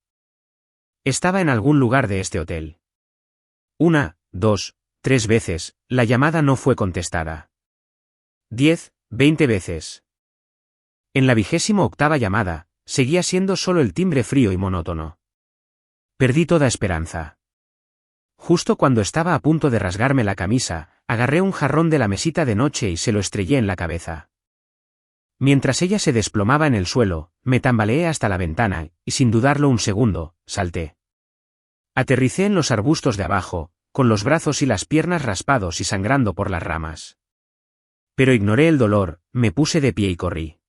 A: Estaba en algún lugar de este hotel. 1, 2, 3 veces, la llamada no fue contestada. 10, 20 veces. En la 28ª llamada, seguía siendo solo el timbre frío y monótono. Perdí toda esperanza. Justo cuando estaba a punto de rasgarme la camisa, agarré un jarrón de la mesita de noche y se lo estrellé en la cabeza. Mientras ella se desplomaba en el suelo, me tambaleé hasta la ventana, y sin dudarlo un segundo, salté. Aterricé en los arbustos de abajo, con los brazos y las piernas raspados y sangrando por las ramas. Pero ignoré el dolor, me puse de pie y corrí.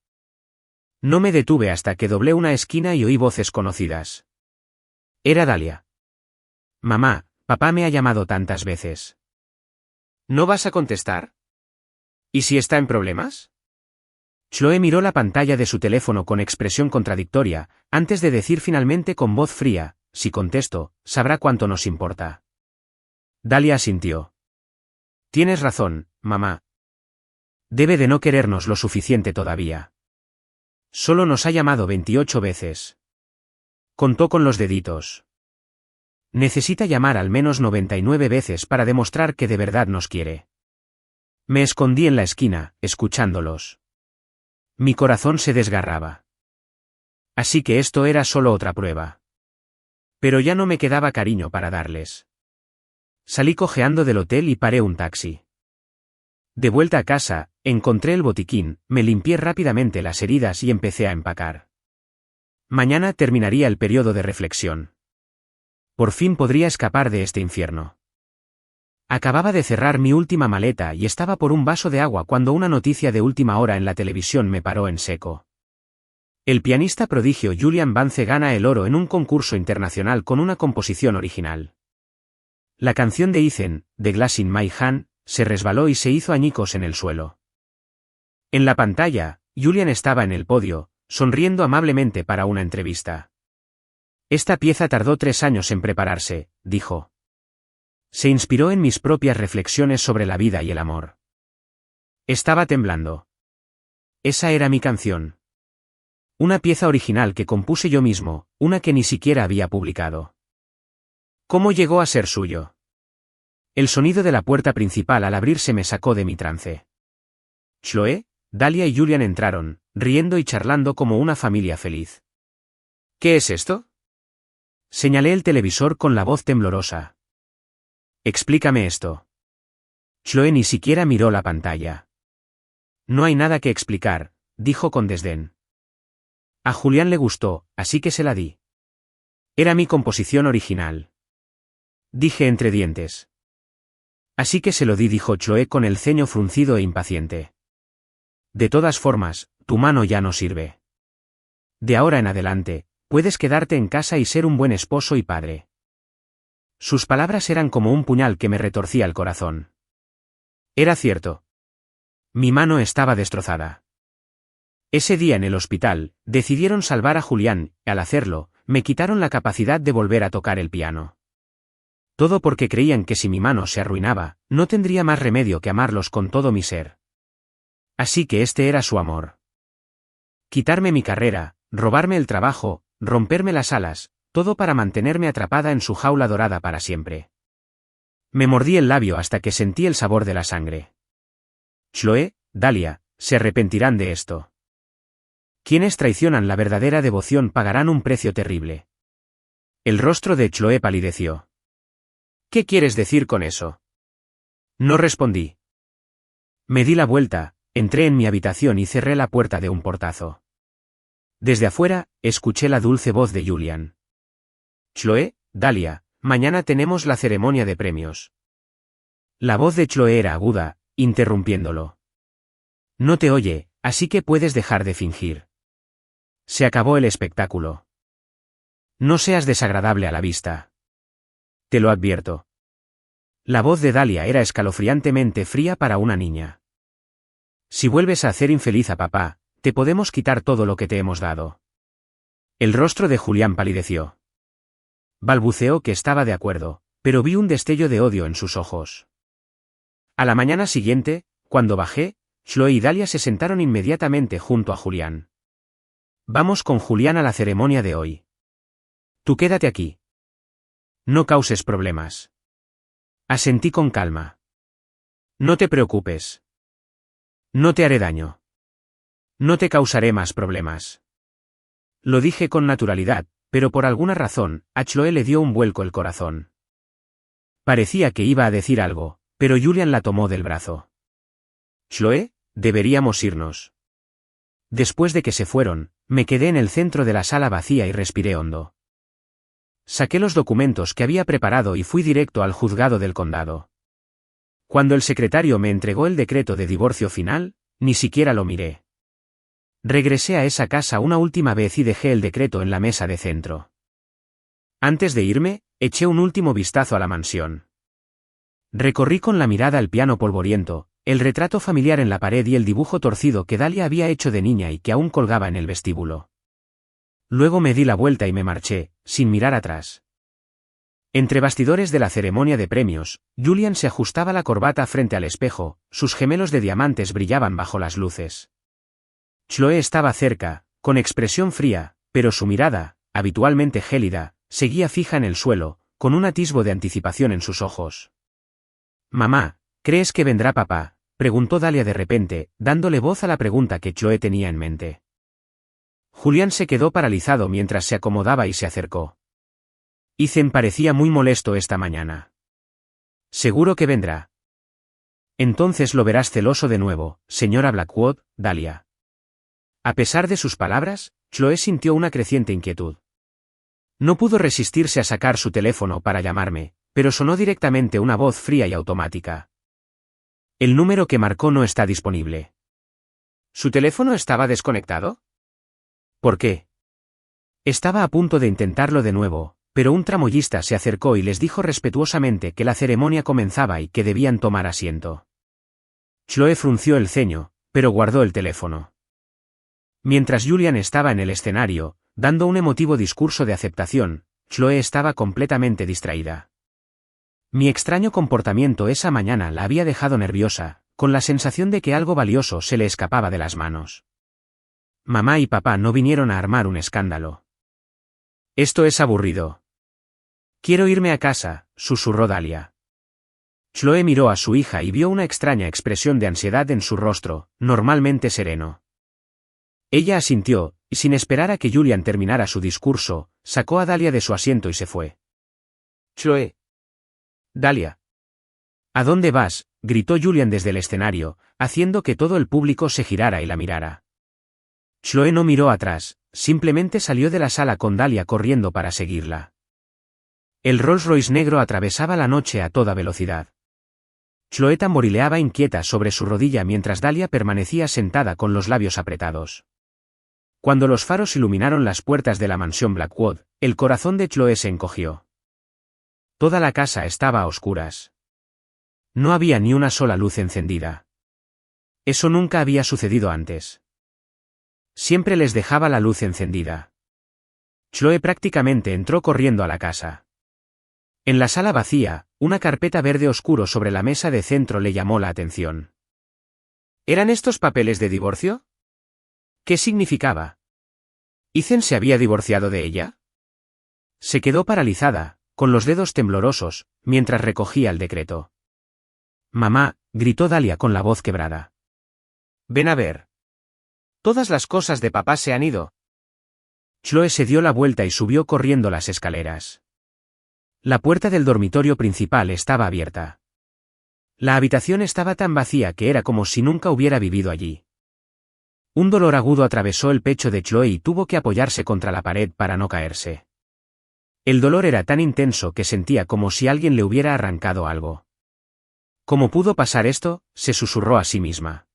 A: No me detuve hasta que doblé una esquina y oí voces conocidas. Era Dalia. Mamá, papá me ha llamado tantas veces. ¿No vas a contestar? ¿Y si está en problemas? Chloe miró la pantalla de su teléfono con expresión contradictoria, antes de decir finalmente con voz fría, si contesto, sabrá cuánto nos importa. Dalia asintió. Tienes razón, mamá. Debe de no querernos lo suficiente todavía. Solo nos ha llamado 28 veces. Contó con los deditos. Necesita llamar al menos 99 veces para demostrar que de verdad nos quiere. Me escondí en la esquina, escuchándolos. Mi corazón se desgarraba. Así que esto era solo otra prueba. Pero ya no me quedaba cariño para darles. Salí cojeando del hotel y paré un taxi. De vuelta a casa, encontré el botiquín, me limpié rápidamente las heridas y empecé a empacar. Mañana terminaría el periodo de reflexión. Por fin podría escapar de este infierno. Acababa de cerrar mi última maleta y estaba por un vaso de agua cuando una noticia de última hora en la televisión me paró en seco. El pianista prodigio Julian Vance gana el oro en un concurso internacional con una composición original. La canción de Ethan, The Glass in My Hand, se resbaló y se hizo añicos en el suelo. En la pantalla, Julian estaba en el podio, sonriendo amablemente para una entrevista. Esta pieza tardó 3 años en prepararse, dijo. Se inspiró en mis propias reflexiones sobre la vida y el amor. Estaba temblando. Esa era mi canción. Una pieza original que compuse yo mismo, una que ni siquiera había publicado. ¿Cómo llegó a ser suyo? El sonido de la puerta principal al abrirse me sacó de mi trance. Chloe, Dalia y Julian entraron, riendo y charlando como una familia feliz. ¿Qué es esto? Señalé el televisor con la voz temblorosa. Explícame esto. Chloe ni siquiera miró la pantalla. No hay nada que explicar, dijo con desdén. A Julián le gustó, así que se la di. Era mi composición original. Dije entre dientes. Así que se lo di, dijo Chloe con el ceño fruncido e impaciente. De todas formas, tu mano ya no sirve. De ahora en adelante, puedes quedarte en casa y ser un buen esposo y padre. Sus palabras eran como un puñal que me retorcía el corazón. Era cierto. Mi mano estaba destrozada. Ese día en el hospital, decidieron salvar a Julián, y al hacerlo, me quitaron la capacidad de volver a tocar el piano. Todo porque creían que si mi mano se arruinaba, no tendría más remedio que amarlos con todo mi ser. Así que este era su amor. Quitarme mi carrera, robarme el trabajo, romperme las alas, todo para mantenerme atrapada en su jaula dorada para siempre. Me mordí el labio hasta que sentí el sabor de la sangre. Chloe, Dahlia, se arrepentirán de esto. Quienes traicionan la verdadera devoción pagarán un precio terrible. El rostro de Chloe palideció. ¿Qué quieres decir con eso? No respondí. Me di la vuelta, entré en mi habitación y cerré la puerta de un portazo. Desde afuera, escuché la dulce voz de Julian. Chloe, Dahlia, mañana tenemos la ceremonia de premios. La voz de Chloe era aguda, interrumpiéndolo. No te oye, así que puedes dejar de fingir. Se acabó el espectáculo. No seas desagradable a la vista. Te lo advierto. La voz de Dahlia era escalofriantemente fría para una niña. Si vuelves a hacer infeliz a papá, te podemos quitar todo lo que te hemos dado. El rostro de Julián palideció. Balbuceó que estaba de acuerdo, pero vi un destello de odio en sus ojos. A la mañana siguiente, cuando bajé, Chloe y Dahlia se sentaron inmediatamente junto a Julián. Vamos con Julián a la ceremonia de hoy. Tú quédate aquí. No causes problemas. Asentí con calma. No te preocupes. No te haré daño. No te causaré más problemas. Lo dije con naturalidad, pero por alguna razón, a Chloe le dio un vuelco el corazón. Parecía que iba a decir algo, pero Julián la tomó del brazo. Chloe, deberíamos irnos. Después de que se fueron, me quedé en el centro de la sala vacía y respiré hondo. Saqué los documentos que había preparado y fui directo al juzgado del condado. Cuando el secretario me entregó el decreto de divorcio final, ni siquiera lo miré. Regresé a esa casa una última vez y dejé el decreto en la mesa de centro. Antes de irme, eché un último vistazo a la mansión. Recorrí con la mirada el piano polvoriento, el retrato familiar en la pared y el dibujo torcido que Dahlia había hecho de niña y que aún colgaba en el vestíbulo. Luego me di la vuelta y me marché, sin mirar atrás. Entre bastidores de la ceremonia de premios, Julian se ajustaba la corbata frente al espejo, sus gemelos de diamantes brillaban bajo las luces. Chloe estaba cerca, con expresión fría, pero su mirada, habitualmente gélida, seguía fija en el suelo, con un atisbo de anticipación en sus ojos. «Mamá, ¿crees que vendrá papá?», preguntó Dahlia de repente, dándole voz a la pregunta que Chloe tenía en mente. Julián se quedó paralizado mientras se acomodaba y se acercó. Ethan parecía muy molesto esta mañana. «Seguro que vendrá». «Entonces lo verás celoso de nuevo, señora Blackwood, Dahlia». A pesar de sus palabras, Chloe sintió una creciente inquietud. No pudo resistirse a sacar su teléfono para llamarme, pero sonó directamente una voz fría y automática. «El número que marcó no está disponible». ¿Su teléfono estaba desconectado? ¿Por qué? Estaba a punto de intentarlo de nuevo, pero un tramoyista se acercó y les dijo respetuosamente que la ceremonia comenzaba y que debían tomar asiento. Chloe frunció el ceño, pero guardó el teléfono. Mientras Julian estaba en el escenario, dando un emotivo discurso de aceptación, Chloe estaba completamente distraída. Mi extraño comportamiento esa mañana la había dejado nerviosa, con la sensación de que algo valioso se le escapaba de las manos. Mamá y papá no vinieron a armar un escándalo. Esto es aburrido. Quiero irme a casa, susurró Dahlia. Chloe miró a su hija y vio una extraña expresión de ansiedad en su rostro, normalmente sereno. Ella asintió, y sin esperar a que Julian terminara su discurso, sacó a Dahlia de su asiento y se fue. Chloe. Dahlia. ¿A dónde vas?, gritó Julian desde el escenario, haciendo que todo el público se girara y la mirara. Chloe no miró atrás, simplemente salió de la sala con Dahlia corriendo para seguirla. El Rolls Royce negro atravesaba la noche a toda velocidad. Chloe tamborileaba inquieta sobre su rodilla mientras Dahlia permanecía sentada con los labios apretados. Cuando los faros iluminaron las puertas de la mansión Blackwood, el corazón de Chloe se encogió. Toda la casa estaba a oscuras. No había ni una sola luz encendida. Eso nunca había sucedido antes. Siempre les dejaba la luz encendida. Chloe prácticamente entró corriendo a la casa. En la sala vacía, una carpeta verde oscuro sobre la mesa de centro le llamó la atención. ¿Eran estos papeles de divorcio? ¿Qué significaba? ¿Ethan se había divorciado de ella? Se quedó paralizada, con los dedos temblorosos, mientras recogía el decreto. «Mamá», gritó Dahlia con la voz quebrada. «Ven a ver. Todas las cosas de papá se han ido». Chloe se dio la vuelta y subió corriendo las escaleras. La puerta del dormitorio principal estaba abierta. La habitación estaba tan vacía que era como si nunca hubiera vivido allí. Un dolor agudo atravesó el pecho de Chloe y tuvo que apoyarse contra la pared para no caerse. El dolor era tan intenso que sentía como si alguien le hubiera arrancado algo. ¿Cómo pudo pasar esto?, se susurró a sí misma.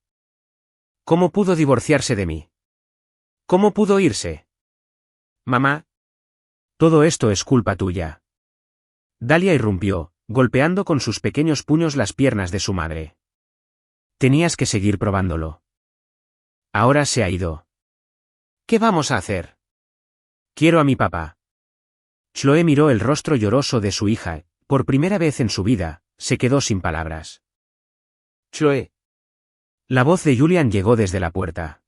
A: ¿Cómo pudo divorciarse de mí? ¿Cómo pudo irse? Mamá. Todo esto es culpa tuya. Dahlia irrumpió, golpeando con sus pequeños puños las piernas de su madre. Tenías que seguir probándolo. Ahora se ha ido. ¿Qué vamos a hacer? Quiero a mi papá. Chloe miró el rostro lloroso de su hija, por primera vez en su vida, se quedó sin palabras. Chloe. La voz de Julian llegó desde la puerta.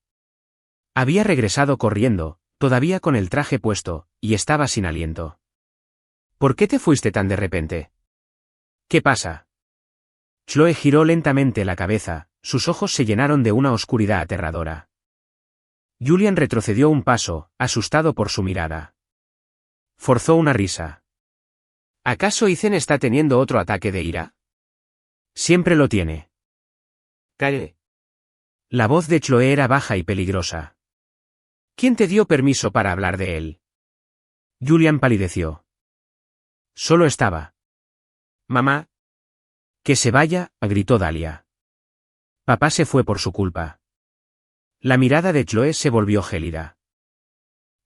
A: Había regresado corriendo, todavía con el traje puesto, y estaba sin aliento. ¿Por qué te fuiste tan de repente? ¿Qué pasa? Chloe giró lentamente la cabeza, sus ojos se llenaron de una oscuridad aterradora. Julian retrocedió un paso, asustado por su mirada. Forzó una risa. ¿Acaso Ethan está teniendo otro ataque de ira? Siempre lo tiene. Calle. La voz de Chloe era baja y peligrosa. ¿Quién te dio permiso para hablar de él? Julian palideció. Solo estaba. Mamá. Que se vaya, gritó Dahlia. Papá se fue por su culpa. La mirada de Chloe se volvió gélida.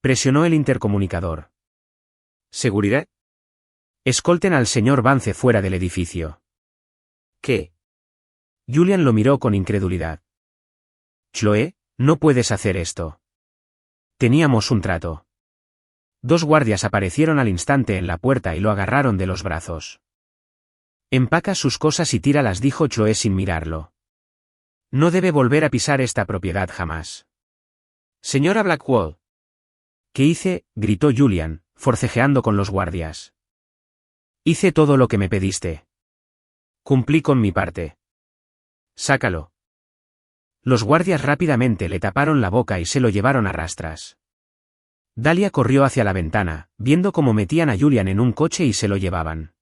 A: Presionó el intercomunicador. ¿Seguridad? Escolten al señor Vance fuera del edificio. ¿Qué? Julian lo miró con incredulidad. Chloe, no puedes hacer esto. Teníamos un trato. Dos guardias aparecieron al instante en la puerta y lo agarraron de los brazos. Empaca sus cosas y tíralas, dijo Chloe sin mirarlo. No debe volver a pisar esta propiedad jamás. Señora Blackwell. ¿Qué hice?, gritó Julian, forcejeando con los guardias. Hice todo lo que me pediste. Cumplí con mi parte. Sácalo. Los guardias rápidamente le taparon la boca y se lo llevaron a rastras. Dahlia corrió hacia la ventana, viendo cómo metían a Julian en un coche y se lo llevaban.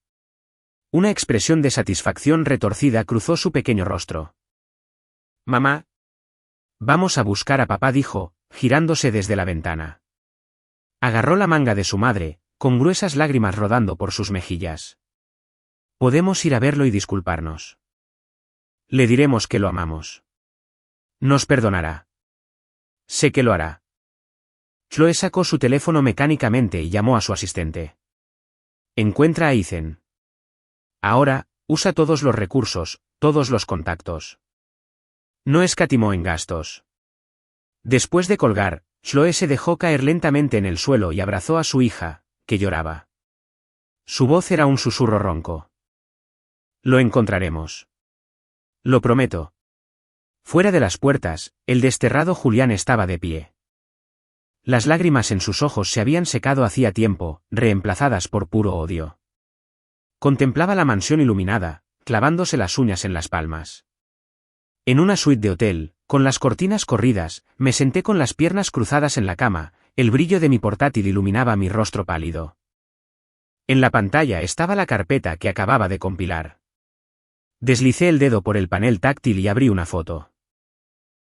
A: Una expresión de satisfacción retorcida cruzó su pequeño rostro. Mamá. Vamos a buscar a papá, dijo, girándose desde la ventana. Agarró la manga de su madre, con gruesas lágrimas rodando por sus mejillas. Podemos ir a verlo y disculparnos. Le diremos que lo amamos. Nos perdonará. Sé que lo hará. Chloe sacó su teléfono mecánicamente y llamó a su asistente. Encuentra a Ethan. Ahora, usa todos los recursos, todos los contactos. No escatimó en gastos. Después de colgar, Chloe se dejó caer lentamente en el suelo y abrazó a su hija, que lloraba. Su voz era un susurro ronco. Lo encontraremos. Lo prometo. Fuera de las puertas, el desterrado Julián estaba de pie. Las lágrimas en sus ojos se habían secado hacía tiempo, reemplazadas por puro odio. Contemplaba la mansión iluminada, clavándose las uñas en las palmas. En una suite de hotel, con las cortinas corridas, me senté con las piernas cruzadas en la cama, el brillo de mi portátil iluminaba mi rostro pálido. En la pantalla estaba la carpeta que acababa de compilar. Deslicé el dedo por el panel táctil y abrí una foto.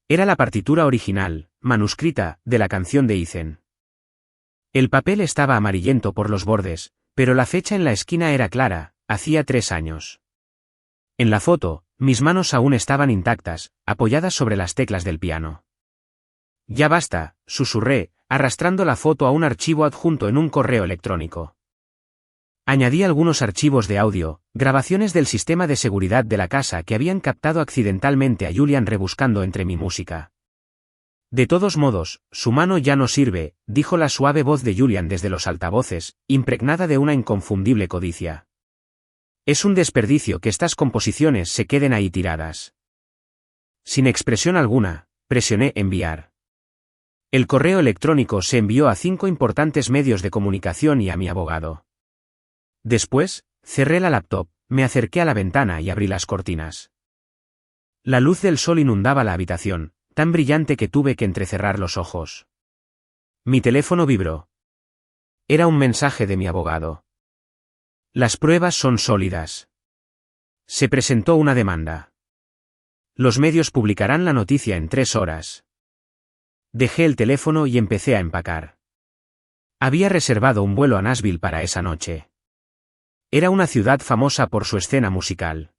A: Era la partitura original, manuscrita, de la canción de Ethan. El papel estaba amarillento por los bordes, pero la fecha en la esquina era clara, hacía 3 años. En la foto, mis manos aún estaban intactas, apoyadas sobre las teclas del piano. Ya basta, susurré, arrastrando la foto a un archivo adjunto en un correo electrónico. Añadí algunos archivos de audio, grabaciones del sistema de seguridad de la casa que habían captado accidentalmente a Julian rebuscando entre mi música. De todos modos, su mano ya no sirve, dijo la suave voz de Julian desde los altavoces, impregnada de una inconfundible codicia. Es un desperdicio que estas composiciones se queden ahí tiradas. Sin expresión alguna, presioné enviar. El correo electrónico se envió a 5 importantes medios de comunicación y a mi abogado. Después, cerré la laptop, me acerqué a la ventana y abrí las cortinas. La luz del sol inundaba la habitación, tan brillante que tuve que entrecerrar los ojos. Mi teléfono vibró. Era un mensaje de mi abogado. Las pruebas son sólidas. Se presentó una demanda. Los medios publicarán la noticia en 3 horas. Dejé el teléfono y empecé a empacar. Había reservado un vuelo a Nashville para esa noche. Era una ciudad famosa por su escena musical.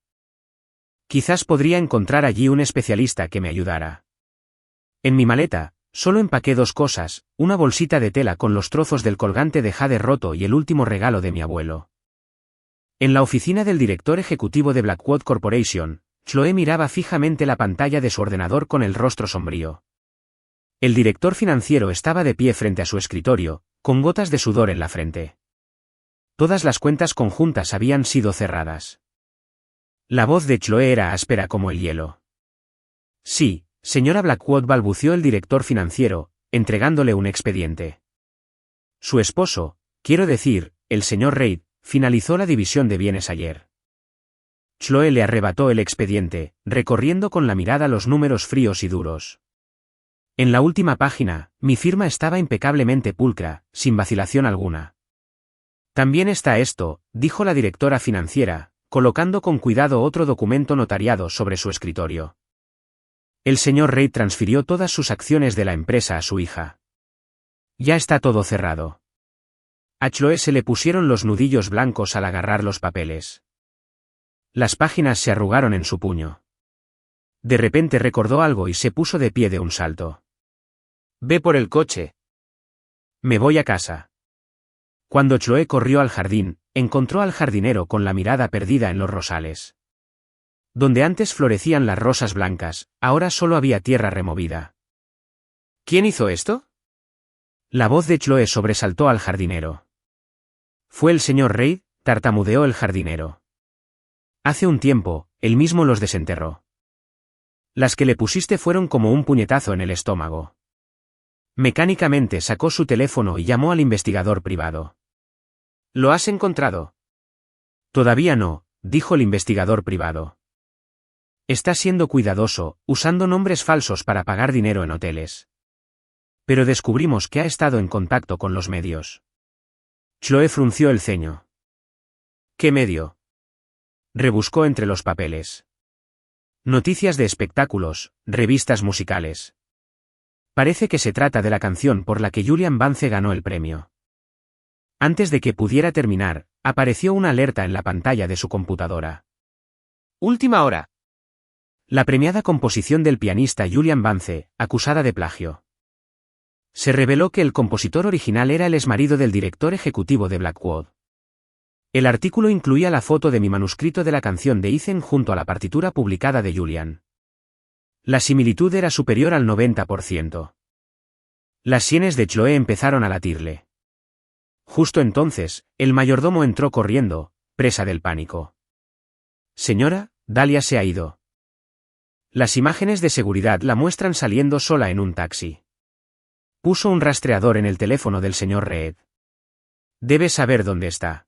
A: Quizás podría encontrar allí un especialista que me ayudara. En mi maleta, solo empaqué 2 cosas, una bolsita de tela con los trozos del colgante de jade roto y el último regalo de mi abuelo. En la oficina del director ejecutivo de Blackwood Corporation, Chloe miraba fijamente la pantalla de su ordenador con el rostro sombrío. El director financiero estaba de pie frente a su escritorio, con gotas de sudor en la frente. Todas las cuentas conjuntas habían sido cerradas. La voz de Chloe era áspera como el hielo. Sí, señora Blackwood, balbuceó el director financiero, entregándole un expediente. Su esposo, quiero decir, el señor Reid, finalizó la división de bienes ayer. Chloe le arrebató el expediente, recorriendo con la mirada los números fríos y duros. En la última página, mi firma estaba impecablemente pulcra, sin vacilación alguna. También está esto, dijo la directora financiera, colocando con cuidado otro documento notariado sobre su escritorio. El señor Reid transfirió todas sus acciones de la empresa a su hija. Ya está todo cerrado. A Chloe se le pusieron los nudillos blancos al agarrar los papeles. Las páginas se arrugaron en su puño. De repente recordó algo y se puso de pie de un salto. Ve por el coche. Me voy a casa. Cuando Chloe corrió al jardín, encontró al jardinero con la mirada perdida en los rosales. Donde antes florecían las rosas blancas, ahora solo había tierra removida. ¿Quién hizo esto? La voz de Chloe sobresaltó al jardinero. Fue el señor Reid, tartamudeó el jardinero. Hace un tiempo, él mismo los desenterró. Las que le pusiste fueron como un puñetazo en el estómago. Mecánicamente sacó su teléfono y llamó al investigador privado. ¿Lo has encontrado? Todavía no, dijo el investigador privado. Está siendo cuidadoso, usando nombres falsos para pagar dinero en hoteles. Pero descubrimos que ha estado en contacto con los medios. Chloe frunció el ceño. ¿Qué medio? Rebuscó entre los papeles. Noticias de espectáculos, revistas musicales. Parece que se trata de la canción por la que Julian Vance ganó el premio. Antes de que pudiera terminar, apareció una alerta en la pantalla de su computadora. Última hora. La premiada composición del pianista Julian Vance, acusada de plagio. Se reveló que el compositor original era el exmarido del director ejecutivo de Blackwood. El artículo incluía la foto de mi manuscrito de la canción de Ethan junto a la partitura publicada de Julian. La similitud era superior al 90%. Las sienes de Chloe empezaron a latirle. Justo entonces, el mayordomo entró corriendo, presa del pánico. Señora, Dahlia se ha ido. Las imágenes de seguridad la muestran saliendo sola en un taxi. Puso un rastreador en el teléfono del señor Reed. Debe saber dónde está.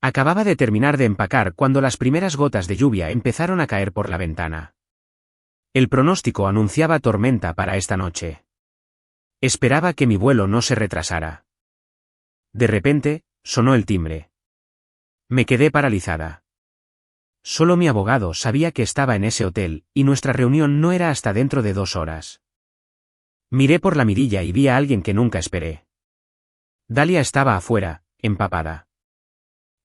A: Acababa de terminar de empacar cuando las primeras gotas de lluvia empezaron a caer por la ventana. El pronóstico anunciaba tormenta para esta noche. Esperaba que mi vuelo no se retrasara. De repente, sonó el timbre. Me quedé paralizada. Solo mi abogado sabía que estaba en ese hotel, y nuestra reunión no era hasta dentro de 2 horas. Miré por la mirilla y vi a alguien que nunca esperé. Dahlia estaba afuera, empapada.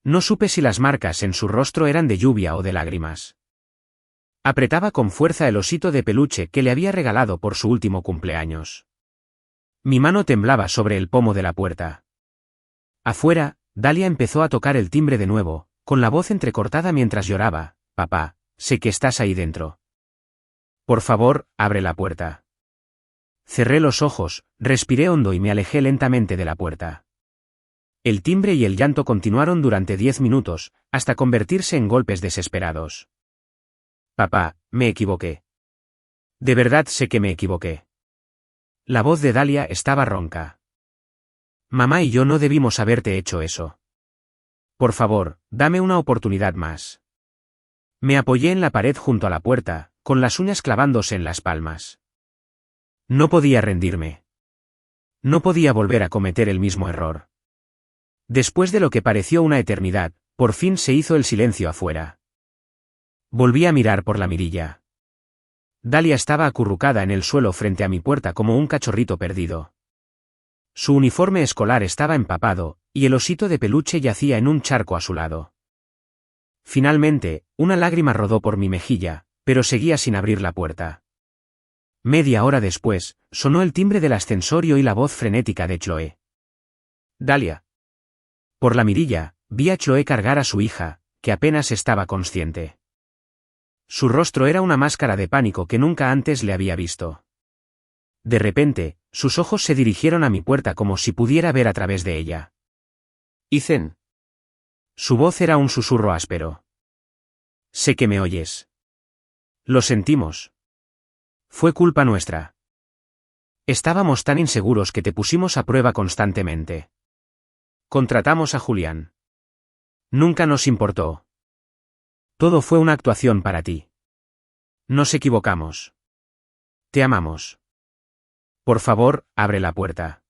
A: No supe si las marcas en su rostro eran de lluvia o de lágrimas. Apretaba con fuerza el osito de peluche que le había regalado por su último cumpleaños. Mi mano temblaba sobre el pomo de la puerta. Afuera, Dahlia empezó a tocar el timbre de nuevo, con la voz entrecortada mientras lloraba. Papá, sé que estás ahí dentro. Por favor, abre la puerta. Cerré los ojos, respiré hondo y me alejé lentamente de la puerta. El timbre y el llanto continuaron durante 10 minutos, hasta convertirse en golpes desesperados. Papá, me equivoqué. De verdad sé que me equivoqué. La voz de Dalia estaba ronca. Mamá y yo no debimos haberte hecho eso. Por favor, dame una oportunidad más. Me apoyé en la pared junto a la puerta, con las uñas clavándose en las palmas. No podía rendirme. No podía volver a cometer el mismo error. Después de lo que pareció una eternidad, por fin se hizo el silencio afuera. Volví a mirar por la mirilla. Dalia estaba acurrucada en el suelo frente a mi puerta como un cachorrito perdido. Su uniforme escolar estaba empapado, y el osito de peluche yacía en un charco a su lado. Finalmente, una lágrima rodó por mi mejilla, pero seguía sin abrir la puerta. Media hora después, sonó el timbre del ascensor y oí la voz frenética de Chloe. Dalia. Por la mirilla, vi a Chloe cargar a su hija, que apenas estaba consciente. Su rostro era una máscara de pánico que nunca antes le había visto. De repente, sus ojos se dirigieron a mi puerta como si pudiera ver a través de ella. Ethan. Su voz era un susurro áspero. Sé que me oyes. Lo sentimos. Fue culpa nuestra. Estábamos tan inseguros que te pusimos a prueba constantemente. Contratamos a Julián. Nunca nos importó. Todo fue una actuación para ti. Nos equivocamos. Te amamos. Por favor, abre la puerta.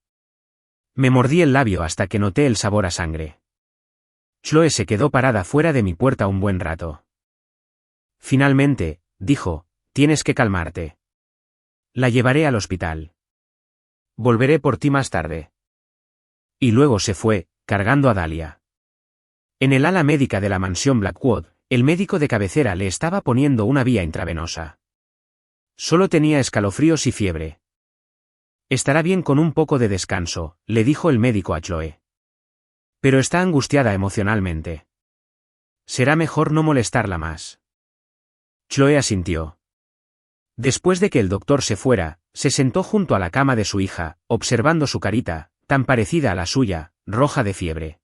A: Me mordí el labio hasta que noté el sabor a sangre. Chloe se quedó parada fuera de mi puerta un buen rato. Finalmente, dijo, tienes que calmarte. La llevaré al hospital. Volveré por ti más tarde. Y luego se fue, cargando a Dalia. En el ala médica de la mansión Blackwood, el médico de cabecera le estaba poniendo una vía intravenosa. Solo tenía escalofríos y fiebre. Estará bien con un poco de descanso, le dijo el médico a Chloe. Pero está angustiada emocionalmente. Será mejor no molestarla más. Chloe asintió. Después de que el doctor se fuera, se sentó junto a la cama de su hija, observando su carita, tan parecida a la suya, roja de fiebre.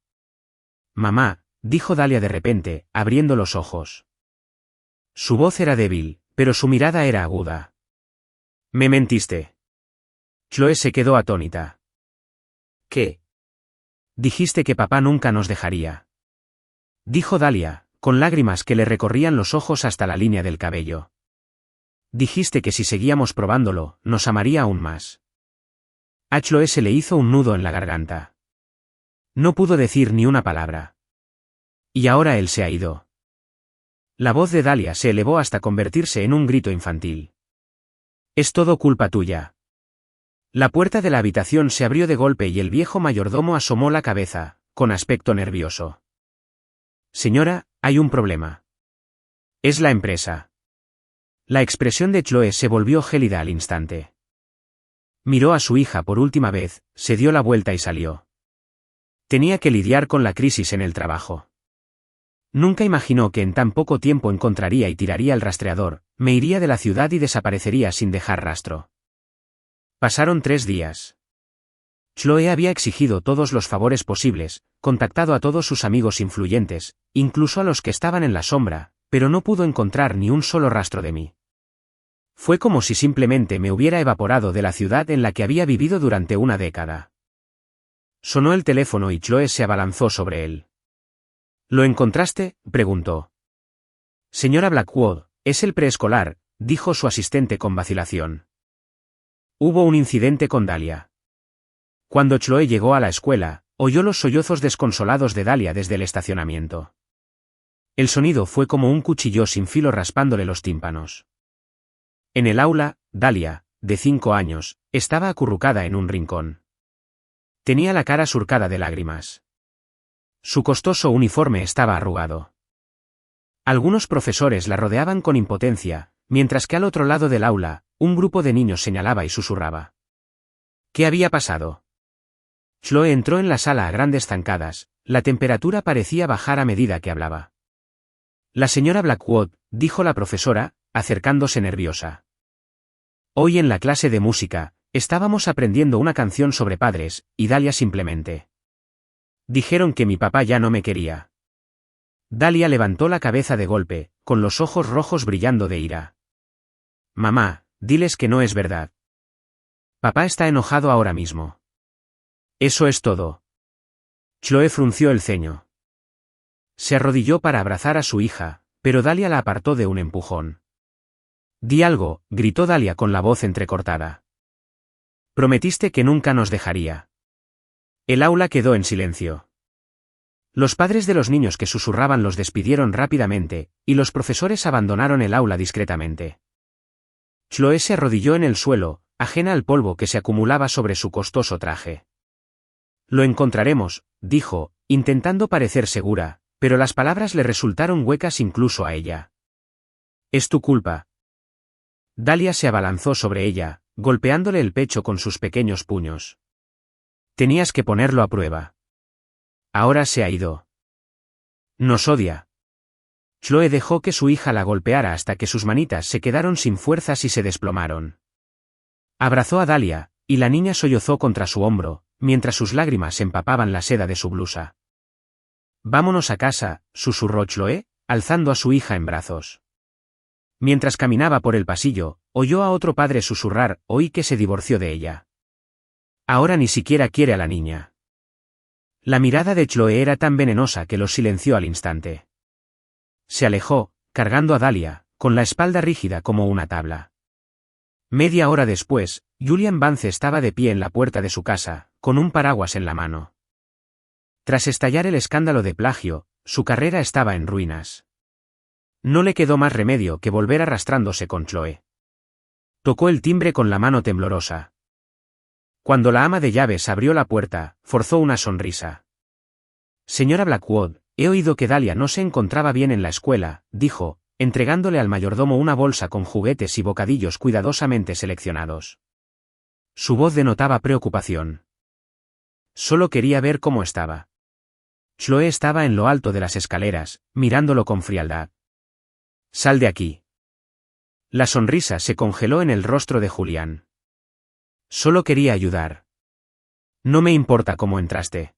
A: Mamá, dijo Dalia de repente, abriendo los ojos. Su voz era débil, pero su mirada era aguda. Me mentiste. Chloe se quedó atónita. ¿Qué? Dijiste que papá nunca nos dejaría. Dijo Dalia, con lágrimas que le recorrían los ojos hasta la línea del cabello. Dijiste que si seguíamos probándolo, nos amaría aún más. A Chloe se le hizo un nudo en la garganta. No pudo decir ni una palabra. Y ahora él se ha ido. La voz de Dalia se elevó hasta convertirse en un grito infantil. Es todo culpa tuya. La puerta de la habitación se abrió de golpe y el viejo mayordomo asomó la cabeza, con aspecto nervioso. Señora, hay un problema. Es la empresa. La expresión de Chloe se volvió gélida al instante. Miró a su hija por última vez, se dio la vuelta y salió. Tenía que lidiar con la crisis en el trabajo. Nunca imaginó que en tan poco tiempo encontraría y tiraría el rastreador, me iría de la ciudad y desaparecería sin dejar rastro. Pasaron 3 días. Chloe había exigido todos los favores posibles, contactado a todos sus amigos influyentes, incluso a los que estaban en la sombra, pero no pudo encontrar ni un solo rastro de mí. Fue como si simplemente me hubiera evaporado de la ciudad en la que había vivido durante una década. Sonó el teléfono y Chloe se abalanzó sobre él. ¿Lo encontraste?, preguntó. Señora Blackwood, es el preescolar, dijo su asistente con vacilación. Hubo un incidente con Dalia. Cuando Chloe llegó a la escuela, oyó los sollozos desconsolados de Dalia desde el estacionamiento. El sonido fue como un cuchillo sin filo raspándole los tímpanos. En el aula, Dalia, de 5 años, estaba acurrucada en un rincón. Tenía la cara surcada de lágrimas. Su costoso uniforme estaba arrugado. Algunos profesores la rodeaban con impotencia, mientras que al otro lado del aula, un grupo de niños señalaba y susurraba. ¿Qué había pasado? Chloe entró en la sala a grandes zancadas, la temperatura parecía bajar a medida que hablaba. La señora Blackwood, dijo la profesora, acercándose nerviosa. Hoy en la clase de música, estábamos aprendiendo una canción sobre padres, y Dalia simplemente. Dijeron que mi papá ya no me quería. Dalia levantó la cabeza de golpe, con los ojos rojos brillando de ira. Mamá, diles que no es verdad. Papá está enojado ahora mismo. Eso es todo. Chloe frunció el ceño. Se arrodilló para abrazar a su hija, pero Dalia la apartó de un empujón. Di algo, gritó Dalia con la voz entrecortada. Prometiste que nunca nos dejaría. El aula quedó en silencio. Los padres de los niños que susurraban los despidieron rápidamente, y los profesores abandonaron el aula discretamente. Chloe se arrodilló en el suelo, ajena al polvo que se acumulaba sobre su costoso traje. Lo encontraremos, dijo, intentando parecer segura, pero las palabras le resultaron huecas incluso a ella. Es tu culpa. Dalia se abalanzó sobre ella, golpeándole el pecho con sus pequeños puños. Tenías que ponerlo a prueba. Ahora se ha ido. Nos odia. Chloe dejó que su hija la golpeara hasta que sus manitas se quedaron sin fuerzas y se desplomaron. Abrazó a Dalia, y la niña sollozó contra su hombro, mientras sus lágrimas empapaban la seda de su blusa. Vámonos a casa, susurró Chloe, alzando a su hija en brazos. Mientras caminaba por el pasillo, oyó a otro padre susurrar, oí que se divorció de ella. Ahora ni siquiera quiere a la niña. La mirada de Chloe era tan venenosa que los silenció al instante. Se alejó, cargando a Dalia, con la espalda rígida como una tabla. Media hora después, Julian Vance estaba de pie en la puerta de su casa, con un paraguas en la mano. Tras estallar el escándalo de plagio, su carrera estaba en ruinas. No le quedó más remedio que volver arrastrándose con Chloe. Tocó el timbre con la mano temblorosa. Cuando la ama de llaves abrió la puerta, forzó una sonrisa. Señora Blackwood, he oído que Dalia no se encontraba bien en la escuela, dijo, entregándole al mayordomo una bolsa con juguetes y bocadillos cuidadosamente seleccionados. Su voz denotaba preocupación. Solo quería ver cómo estaba. Chloe estaba en lo alto de las escaleras, mirándolo con frialdad. Sal de aquí. La sonrisa se congeló en el rostro de Julián. Solo quería ayudar. No me importa cómo entraste.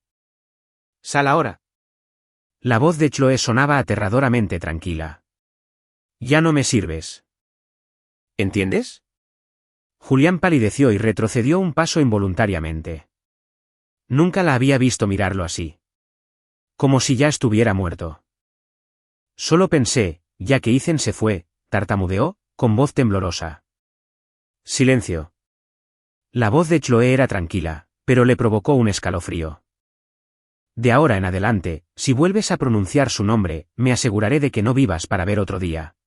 A: Sal ahora. La voz de Chloe sonaba aterradoramente tranquila. Ya no me sirves. ¿Entiendes? Julián palideció y retrocedió un paso involuntariamente. Nunca la había visto mirarlo así. Como si ya estuviera muerto. Solo pensé, ya que Ethan se fue, tartamudeó, con voz temblorosa. Silencio. La voz de Chloe era tranquila, pero le provocó un escalofrío. De ahora en adelante, si vuelves a pronunciar su nombre, me aseguraré de que no vivas para ver otro día.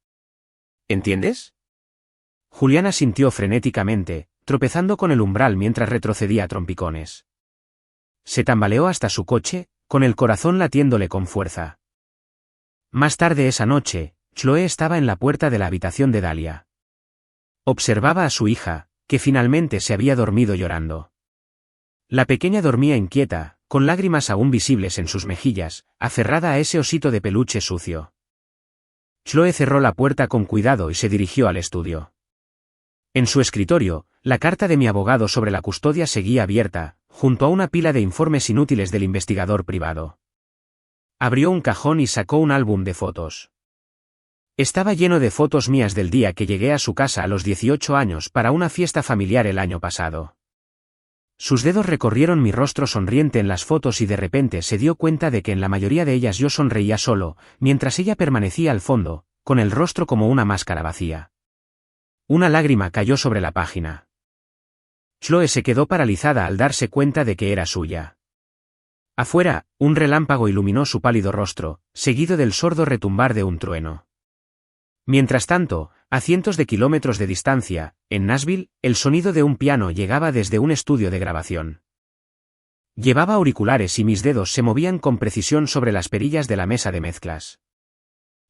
A: ¿Entiendes? Julián asintió frenéticamente, tropezando con el umbral mientras retrocedía a trompicones. Se tambaleó hasta su coche, con el corazón latiéndole con fuerza. Más tarde esa noche, Chloe estaba en la puerta de la habitación de Dalia. Observaba a su hija, que finalmente se había dormido llorando. La pequeña dormía inquieta, con lágrimas aún visibles en sus mejillas, aferrada a ese osito de peluche sucio. Chloe cerró la puerta con cuidado y se dirigió al estudio. En su escritorio, la carta de mi abogado sobre la custodia seguía abierta, junto a una pila de informes inútiles del investigador privado. Abrió un cajón y sacó un álbum de fotos. Estaba lleno de fotos mías del día que llegué a su casa a los 18 años para una fiesta familiar el año pasado. Sus dedos recorrieron mi rostro sonriente en las fotos y de repente se dio cuenta de que en la mayoría de ellas yo sonreía solo, mientras ella permanecía al fondo, con el rostro como una máscara vacía. Una lágrima cayó sobre la página. Chloe se quedó paralizada al darse cuenta de que era suya. Afuera, un relámpago iluminó su pálido rostro, seguido del sordo retumbar de un trueno. Mientras tanto, a cientos de kilómetros de distancia, en Nashville, el sonido de un piano llegaba desde un estudio de grabación. Llevaba auriculares y mis dedos se movían con precisión sobre las perillas de la mesa de mezclas.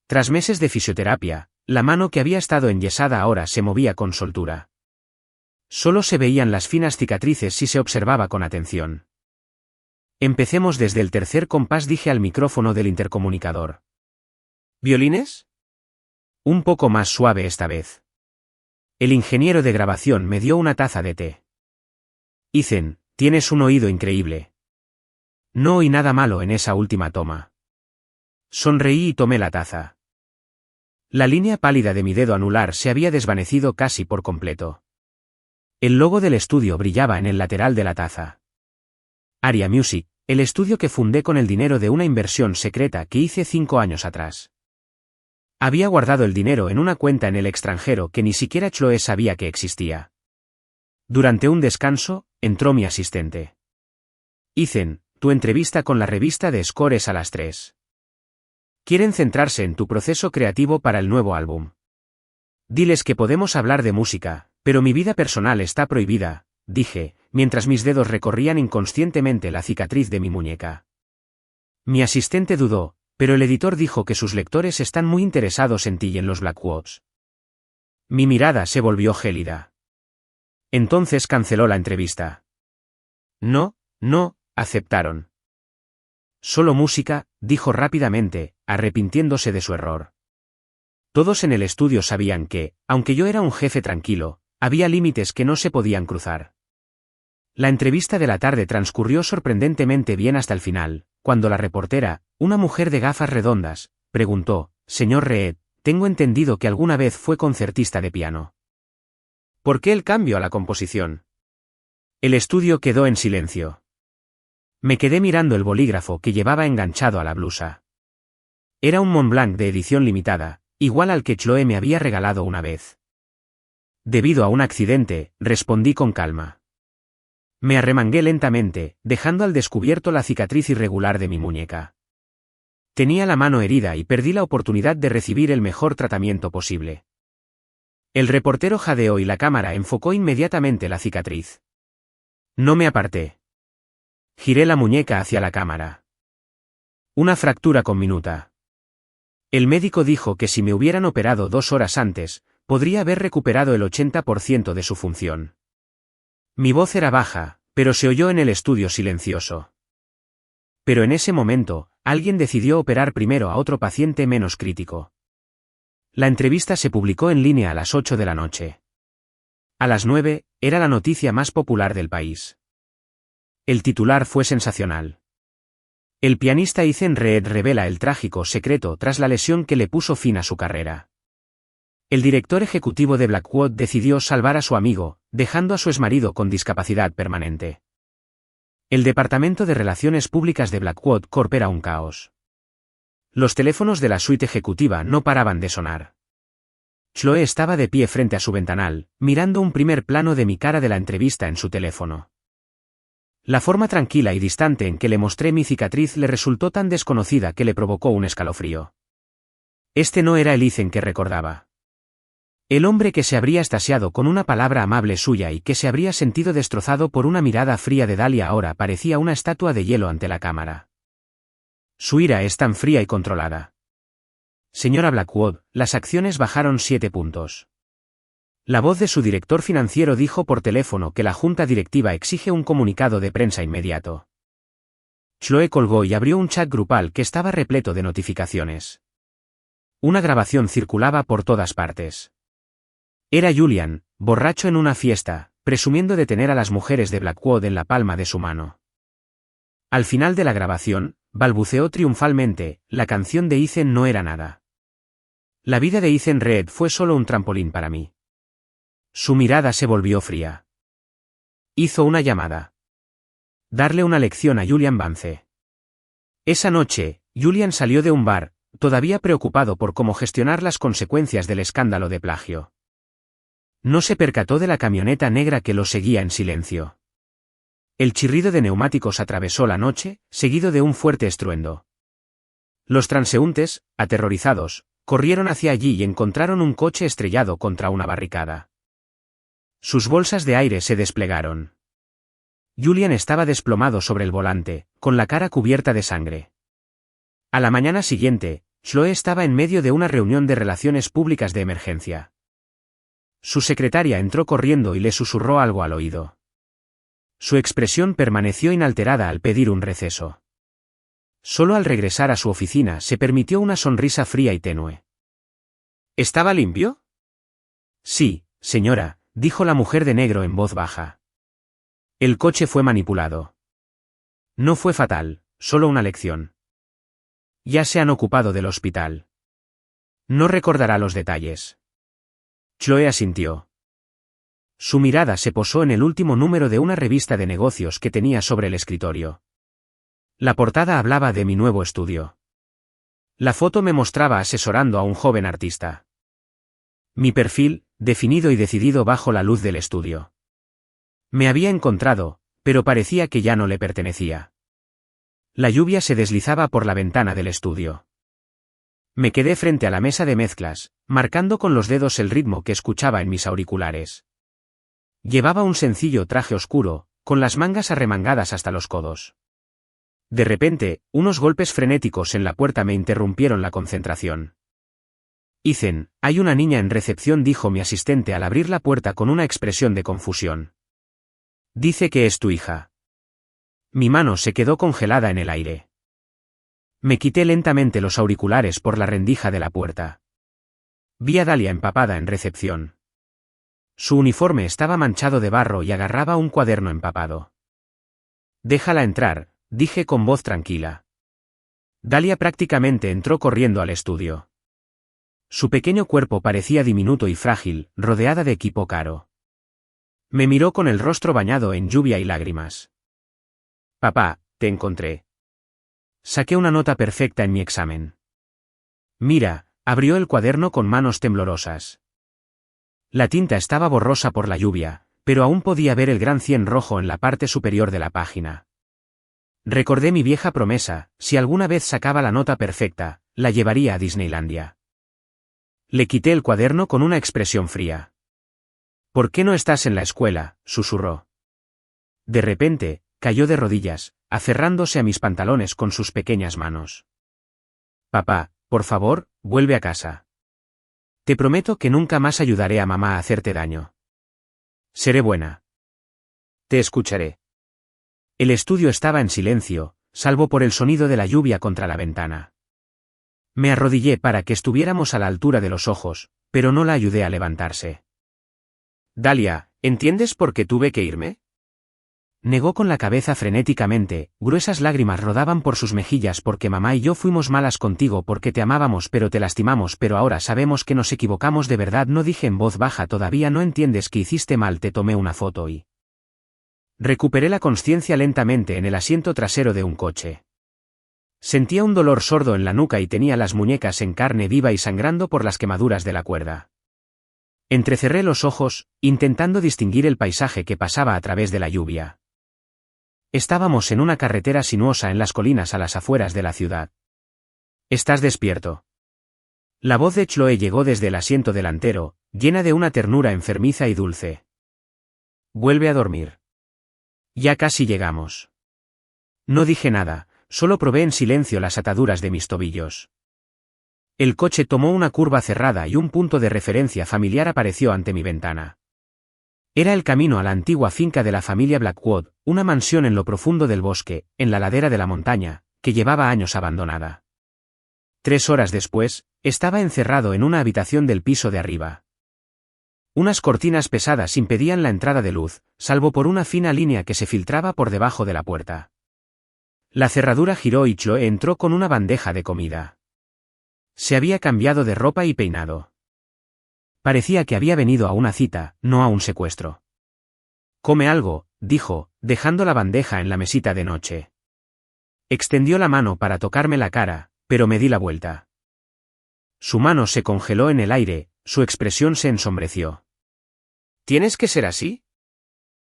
A: Tras meses de fisioterapia, la mano que había estado enyesada ahora se movía con soltura. Solo se veían las finas cicatrices si se observaba con atención. Empecemos desde el tercer compás, dije al micrófono del intercomunicador. ¿Violines? Un poco más suave esta vez. El ingeniero de grabación me dio una taza de té. Ethan, tienes un oído increíble. No oí nada malo en esa última toma. Sonreí y tomé la taza. La línea pálida de mi dedo anular se había desvanecido casi por completo. El logo del estudio brillaba en el lateral de la taza. Aria Music, el estudio que fundé con el dinero de una inversión secreta que hice 5 años atrás. Había guardado el dinero en una cuenta en el extranjero que ni siquiera Chloe sabía que existía. Durante un descanso, entró mi asistente. Ethan, tu entrevista con la revista de Score es a las 3. Quieren centrarse en tu proceso creativo para el nuevo álbum. Diles que podemos hablar de música, pero mi vida personal está prohibida, dije, mientras mis dedos recorrían inconscientemente la cicatriz de mi muñeca. Mi asistente dudó, pero el editor dijo que sus lectores están muy interesados en ti y en los Blackwoods. Mi mirada se volvió gélida. Entonces canceló la entrevista. No, aceptaron. Solo música, dijo rápidamente, arrepintiéndose de su error. Todos en el estudio sabían que, aunque yo era un jefe tranquilo, había límites que no se podían cruzar. La entrevista de la tarde transcurrió sorprendentemente bien hasta el final, cuando la reportera, una mujer de gafas redondas, preguntó, «Señor Reed, tengo entendido que alguna vez fue concertista de piano. ¿Por qué el cambio a la composición?» El estudio quedó en silencio. Me quedé mirando el bolígrafo que llevaba enganchado a la blusa. Era un Montblanc de edición limitada, igual al que Chloe me había regalado una vez. Debido a un accidente, respondí con calma. Me arremangué lentamente, dejando al descubierto la cicatriz irregular de mi muñeca. Tenía la mano herida y perdí la oportunidad de recibir el mejor tratamiento posible. El reportero jadeó y la cámara enfocó inmediatamente la cicatriz. No me aparté. Giré la muñeca hacia la cámara. Una fractura conminuta. El médico dijo que si me hubieran operado 2 horas antes, podría haber recuperado el 80% de su función. Mi voz era baja, pero se oyó en el estudio silencioso. Pero en ese momento, alguien decidió operar primero a otro paciente menos crítico. La entrevista se publicó en línea a las 8 de la noche. A las 9, era la noticia más popular del país. El titular fue sensacional. El pianista Ethan Reed revela el trágico secreto tras la lesión que le puso fin a su carrera. El director ejecutivo de Blackwood decidió salvar a su amigo, dejando a su exmarido con discapacidad permanente. El Departamento de Relaciones Públicas de Blackwood Corp era un caos. Los teléfonos de la suite ejecutiva no paraban de sonar. Chloe estaba de pie frente a su ventanal, mirando un primer plano de mi cara de la entrevista en su teléfono. La forma tranquila y distante en que le mostré mi cicatriz le resultó tan desconocida que le provocó un escalofrío. Este no era el Ethan que recordaba. El hombre que se habría extasiado con una palabra amable suya y que se habría sentido destrozado por una mirada fría de Dahlia ahora parecía una estatua de hielo ante la cámara. Su ira es tan fría y controlada. Señora Blackwood, las acciones bajaron 7 puntos. La voz de su director financiero dijo por teléfono que la junta directiva exige un comunicado de prensa inmediato. Chloe colgó y abrió un chat grupal que estaba repleto de notificaciones. Una grabación circulaba por todas partes. Era Julian, borracho en una fiesta, presumiendo de tener a las mujeres de Blackwood en la palma de su mano. Al final de la grabación, balbuceó triunfalmente, la canción de Ethan no era nada. La vida de Ethan Reed fue solo un trampolín para mí. Su mirada se volvió fría. Hizo una llamada. Darle una lección a Julian Vance. Esa noche, Julian salió de un bar, todavía preocupado por cómo gestionar las consecuencias del escándalo de plagio. No se percató de la camioneta negra que lo seguía en silencio. El chirrido de neumáticos atravesó la noche, seguido de un fuerte estruendo. Los transeúntes, aterrorizados, corrieron hacia allí y encontraron un coche estrellado contra una barricada. Sus bolsas de aire se desplegaron. Julian estaba desplomado sobre el volante, con la cara cubierta de sangre. A la mañana siguiente, Chloe estaba en medio de una reunión de relaciones públicas de emergencia. Su secretaria entró corriendo y le susurró algo al oído. Su expresión permaneció inalterada al pedir un receso. Solo al regresar a su oficina se permitió una sonrisa fría y tenue. ¿Estaba limpio? Sí, señora, dijo la mujer de negro en voz baja. El coche fue manipulado. No fue fatal, solo una lección. Ya se han ocupado del hospital. No recordará los detalles. Chloe asintió. Su mirada se posó en el último número de una revista de negocios que tenía sobre el escritorio. La portada hablaba de mi nuevo estudio. La foto me mostraba asesorando a un joven artista. Mi perfil, definido y decidido bajo la luz del estudio. Me había encontrado, pero parecía que ya no le pertenecía. La lluvia se deslizaba por la ventana del estudio. Me quedé frente a la mesa de mezclas, marcando con los dedos el ritmo que escuchaba en mis auriculares. Llevaba un sencillo traje oscuro, con las mangas arremangadas hasta los codos. De repente, unos golpes frenéticos en la puerta me interrumpieron la concentración. Ethan, hay una niña en recepción, dijo mi asistente al abrir la puerta con una expresión de confusión. Dice que es tu hija. Mi mano se quedó congelada en el aire. Me quité lentamente los auriculares por la rendija de la puerta. Vi a Dalia empapada en recepción. Su uniforme estaba manchado de barro y agarraba un cuaderno empapado. Déjala entrar, dije con voz tranquila. Dalia prácticamente entró corriendo al estudio. Su pequeño cuerpo parecía diminuto y frágil, rodeada de equipo caro. Me miró con el rostro bañado en lluvia y lágrimas. Papá, te encontré. Saqué una nota perfecta en mi examen. Mira, abrió el cuaderno con manos temblorosas. La tinta estaba borrosa por la lluvia, pero aún podía ver el gran 100 rojo en la parte superior de la página. Recordé mi vieja promesa: si alguna vez sacaba la nota perfecta, la llevaría a Disneylandia. Le quité el cuaderno con una expresión fría. ¿Por qué no estás en la escuela?, susurró. De repente, cayó de rodillas, aferrándose a mis pantalones con sus pequeñas manos. Papá, por favor, vuelve a casa. Te prometo que nunca más ayudaré a mamá a hacerte daño. Seré buena. Te escucharé. El estudio estaba en silencio, salvo por el sonido de la lluvia contra la ventana. Me arrodillé para que estuviéramos a la altura de los ojos, pero no la ayudé a levantarse. Dalia, ¿entiendes por qué tuve que irme? Negó con la cabeza frenéticamente, gruesas lágrimas rodaban por sus mejillas porque mamá y yo fuimos malas contigo porque te amábamos pero te lastimamos pero ahora sabemos que nos equivocamos de verdad, no dije en voz baja, todavía no entiendes que hiciste mal, te tomé una foto y... Recuperé la consciencia lentamente en el asiento trasero de un coche. Sentía un dolor sordo en la nuca y tenía las muñecas en carne viva y sangrando por las quemaduras de la cuerda. Entrecerré los ojos, intentando distinguir el paisaje que pasaba a través de la lluvia. Estábamos en una carretera sinuosa en las colinas a las afueras de la ciudad. ¿Estás despierto? La voz de Chloe llegó desde el asiento delantero, llena de una ternura enfermiza y dulce. Vuelve a dormir. Ya casi llegamos. No dije nada, solo probé en silencio las ataduras de mis tobillos. El coche tomó una curva cerrada y un punto de referencia familiar apareció ante mi ventana. Era el camino a la antigua finca de la familia Blackwood, una mansión en lo profundo del bosque, en la ladera de la montaña, que llevaba años abandonada. 3 horas después, estaba encerrado en una habitación del piso de arriba. Unas cortinas pesadas impedían la entrada de luz, salvo por una fina línea que se filtraba por debajo de la puerta. La cerradura giró y Chloe entró con una bandeja de comida. Se había cambiado de ropa y peinado. Parecía que había venido a una cita, no a un secuestro. Come algo, dijo, dejando la bandeja en la mesita de noche. Extendió la mano para tocarme la cara, pero me di la vuelta. Su mano se congeló en el aire, su expresión se ensombreció. ¿Tienes que ser así?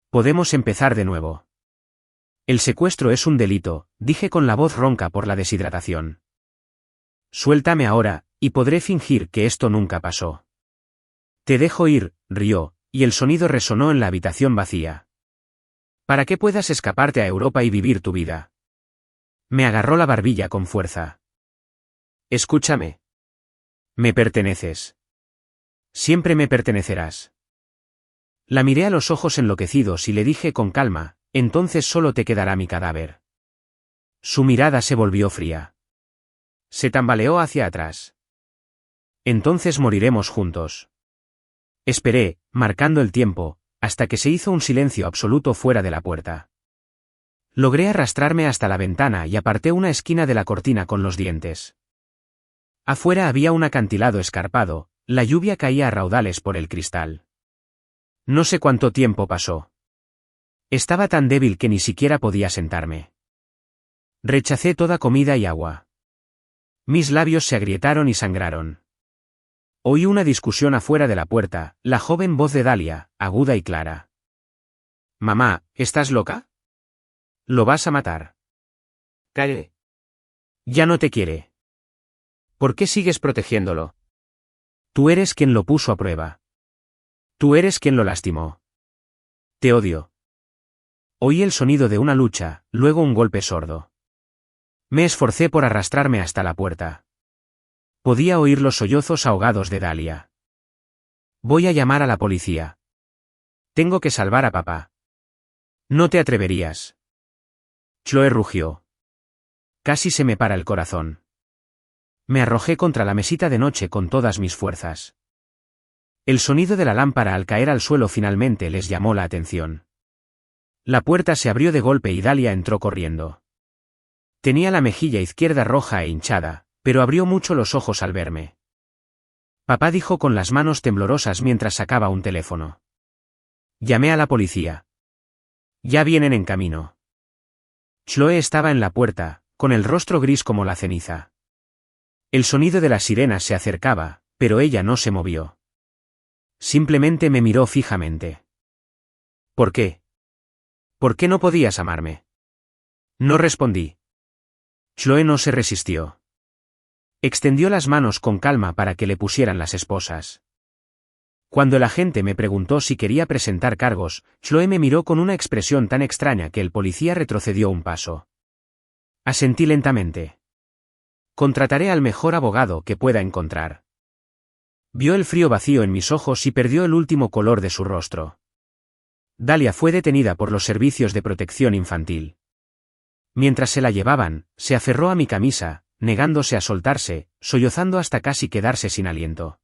A: Podemos empezar de nuevo. El secuestro es un delito, dije con la voz ronca por la deshidratación. Suéltame ahora, y podré fingir que esto nunca pasó. Te dejo ir, rió, y el sonido resonó en la habitación vacía. Para que puedas escaparte a Europa y vivir tu vida. Me agarró la barbilla con fuerza. Escúchame. Me perteneces. Siempre me pertenecerás. La miré a los ojos enloquecidos y le dije con calma, entonces solo te quedará mi cadáver. Su mirada se volvió fría. Se tambaleó hacia atrás. Entonces moriremos juntos. Esperé, marcando el tiempo, hasta que se hizo un silencio absoluto fuera de la puerta. Logré arrastrarme hasta la ventana y aparté una esquina de la cortina con los dientes. Afuera había un acantilado escarpado, la lluvia caía a raudales por el cristal. No sé cuánto tiempo pasó. Estaba tan débil que ni siquiera podía sentarme. Rechacé toda comida y agua. Mis labios se agrietaron y sangraron. Oí una discusión afuera de la puerta, la joven voz de Dalia, aguda y clara. «Mamá, ¿estás loca? ¿Lo vas a matar?» «Calle. Ya no te quiere. ¿Por qué sigues protegiéndolo? Tú eres quien lo puso a prueba. Tú eres quien lo lastimó. Te odio». Oí el sonido de una lucha, luego un golpe sordo. Me esforcé por arrastrarme hasta la puerta. Podía oír los sollozos ahogados de Dalia. «Voy a llamar a la policía. Tengo que salvar a papá». «No te atreverías». Chloe rugió. Casi se me para el corazón. Me arrojé contra la mesita de noche con todas mis fuerzas. El sonido de la lámpara al caer al suelo finalmente les llamó la atención. La puerta se abrió de golpe y Dalia entró corriendo. Tenía la mejilla izquierda roja e hinchada, pero abrió mucho los ojos al verme. Papá dijo con las manos temblorosas mientras sacaba un teléfono. Llamé a la policía. Ya vienen en camino. Chloe estaba en la puerta, con el rostro gris como la ceniza. El sonido de las sirenas se acercaba, pero ella no se movió. Simplemente me miró fijamente. ¿Por qué? ¿Por qué no podías amarme? No respondí. Chloe no se resistió. Extendió las manos con calma para que le pusieran las esposas. Cuando el agente me preguntó si quería presentar cargos, Chloe me miró con una expresión tan extraña que el policía retrocedió un paso. Asentí lentamente. Contrataré al mejor abogado que pueda encontrar. Vio el frío vacío en mis ojos y perdió el último color de su rostro. Dalia fue detenida por los servicios de protección infantil. Mientras se la llevaban, se aferró a mi camisa, negándose a soltarse, sollozando hasta casi quedarse sin aliento.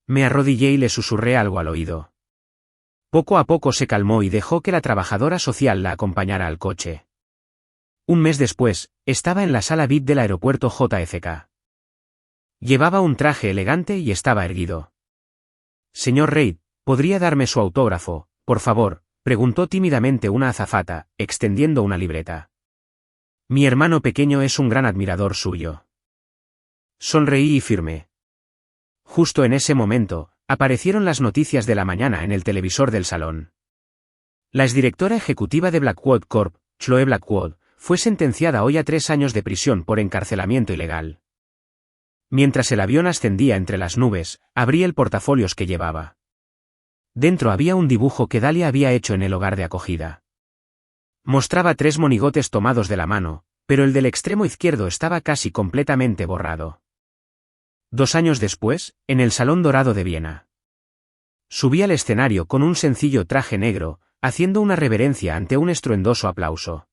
A: Me arrodillé y le susurré algo al oído. Poco a poco se calmó y dejó que la trabajadora social la acompañara al coche. Un mes después, estaba en la sala VIP del aeropuerto JFK. Llevaba un traje elegante y estaba erguido. «Señor Reid, ¿podría darme su autógrafo, por favor?», preguntó tímidamente una azafata, extendiendo una libreta. «Mi hermano pequeño es un gran admirador suyo». Sonreí y firmé. Justo en ese momento, aparecieron las noticias de la mañana en el televisor del salón. La exdirectora ejecutiva de Blackwood Corp, Chloe Blackwood, fue sentenciada hoy a 3 años de prisión por encarcelamiento ilegal. Mientras el avión ascendía entre las nubes, abrí el portafolios que llevaba. Dentro había un dibujo que Dalia había hecho en el hogar de acogida. Mostraba 3 monigotes tomados de la mano, pero el del extremo izquierdo estaba casi completamente borrado. 2 años después, en el Salón Dorado de Viena. Subí al escenario con un sencillo traje negro, haciendo una reverencia ante un estruendoso aplauso.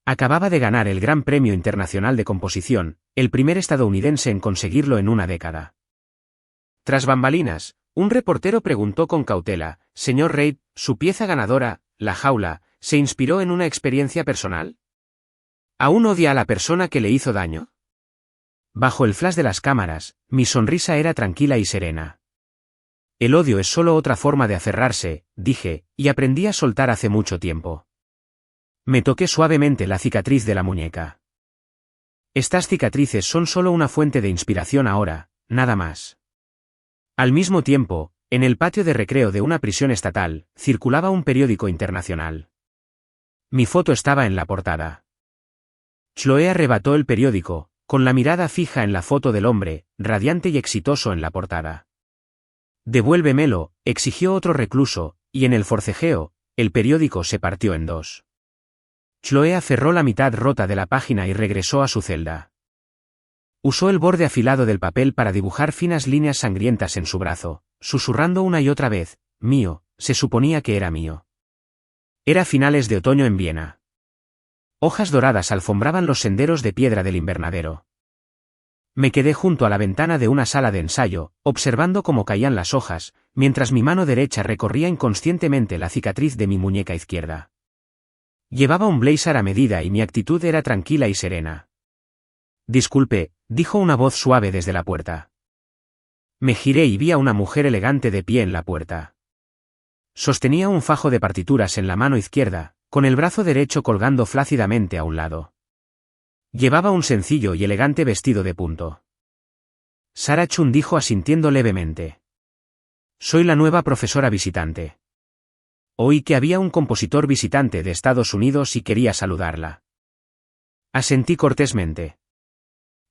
A: Acababa de ganar el Gran Premio Internacional de Composición, el primer estadounidense en conseguirlo en una década. Tras bambalinas, un reportero preguntó con cautela: «Señor Reid, ¿su pieza ganadora, La Jaula, se inspiró en una experiencia personal? ¿Aún odia a la persona que le hizo daño?». Bajo el flash de las cámaras, mi sonrisa era tranquila y serena. «El odio es solo otra forma de aferrarse», dije, y aprendí a soltar hace mucho tiempo. Me toqué suavemente la cicatriz de la muñeca. «Estas cicatrices son solo una fuente de inspiración ahora, nada más». Al mismo tiempo, en el patio de recreo de una prisión estatal, circulaba un periódico internacional. Mi foto estaba en la portada. Chloe arrebató el periódico, con la mirada fija en la foto del hombre, radiante y exitoso en la portada. «Devuélvemelo», exigió otro recluso, y en el forcejeo, el periódico se partió en 2. Chloe aferró la mitad rota de la página y regresó a su celda. Usó el borde afilado del papel para dibujar finas líneas sangrientas en su brazo, susurrando una y otra vez: «Mío», se suponía que era mío. Era finales de otoño en Viena. Hojas doradas alfombraban los senderos de piedra del invernadero. Me quedé junto a la ventana de una sala de ensayo, observando cómo caían las hojas, mientras mi mano derecha recorría inconscientemente la cicatriz de mi muñeca izquierda. Llevaba un blazer a medida y mi actitud era tranquila y serena. «Disculpe», dijo una voz suave desde la puerta. Me giré y vi a una mujer elegante de pie en la puerta. Sostenía un fajo de partituras en la mano izquierda, con el brazo derecho colgando flácidamente a un lado. Llevaba un sencillo y elegante vestido de punto. Sarah Chun dijo asintiendo levemente. Soy la nueva profesora visitante. Oí que había un compositor visitante de Estados Unidos y quería saludarla. Asentí cortésmente.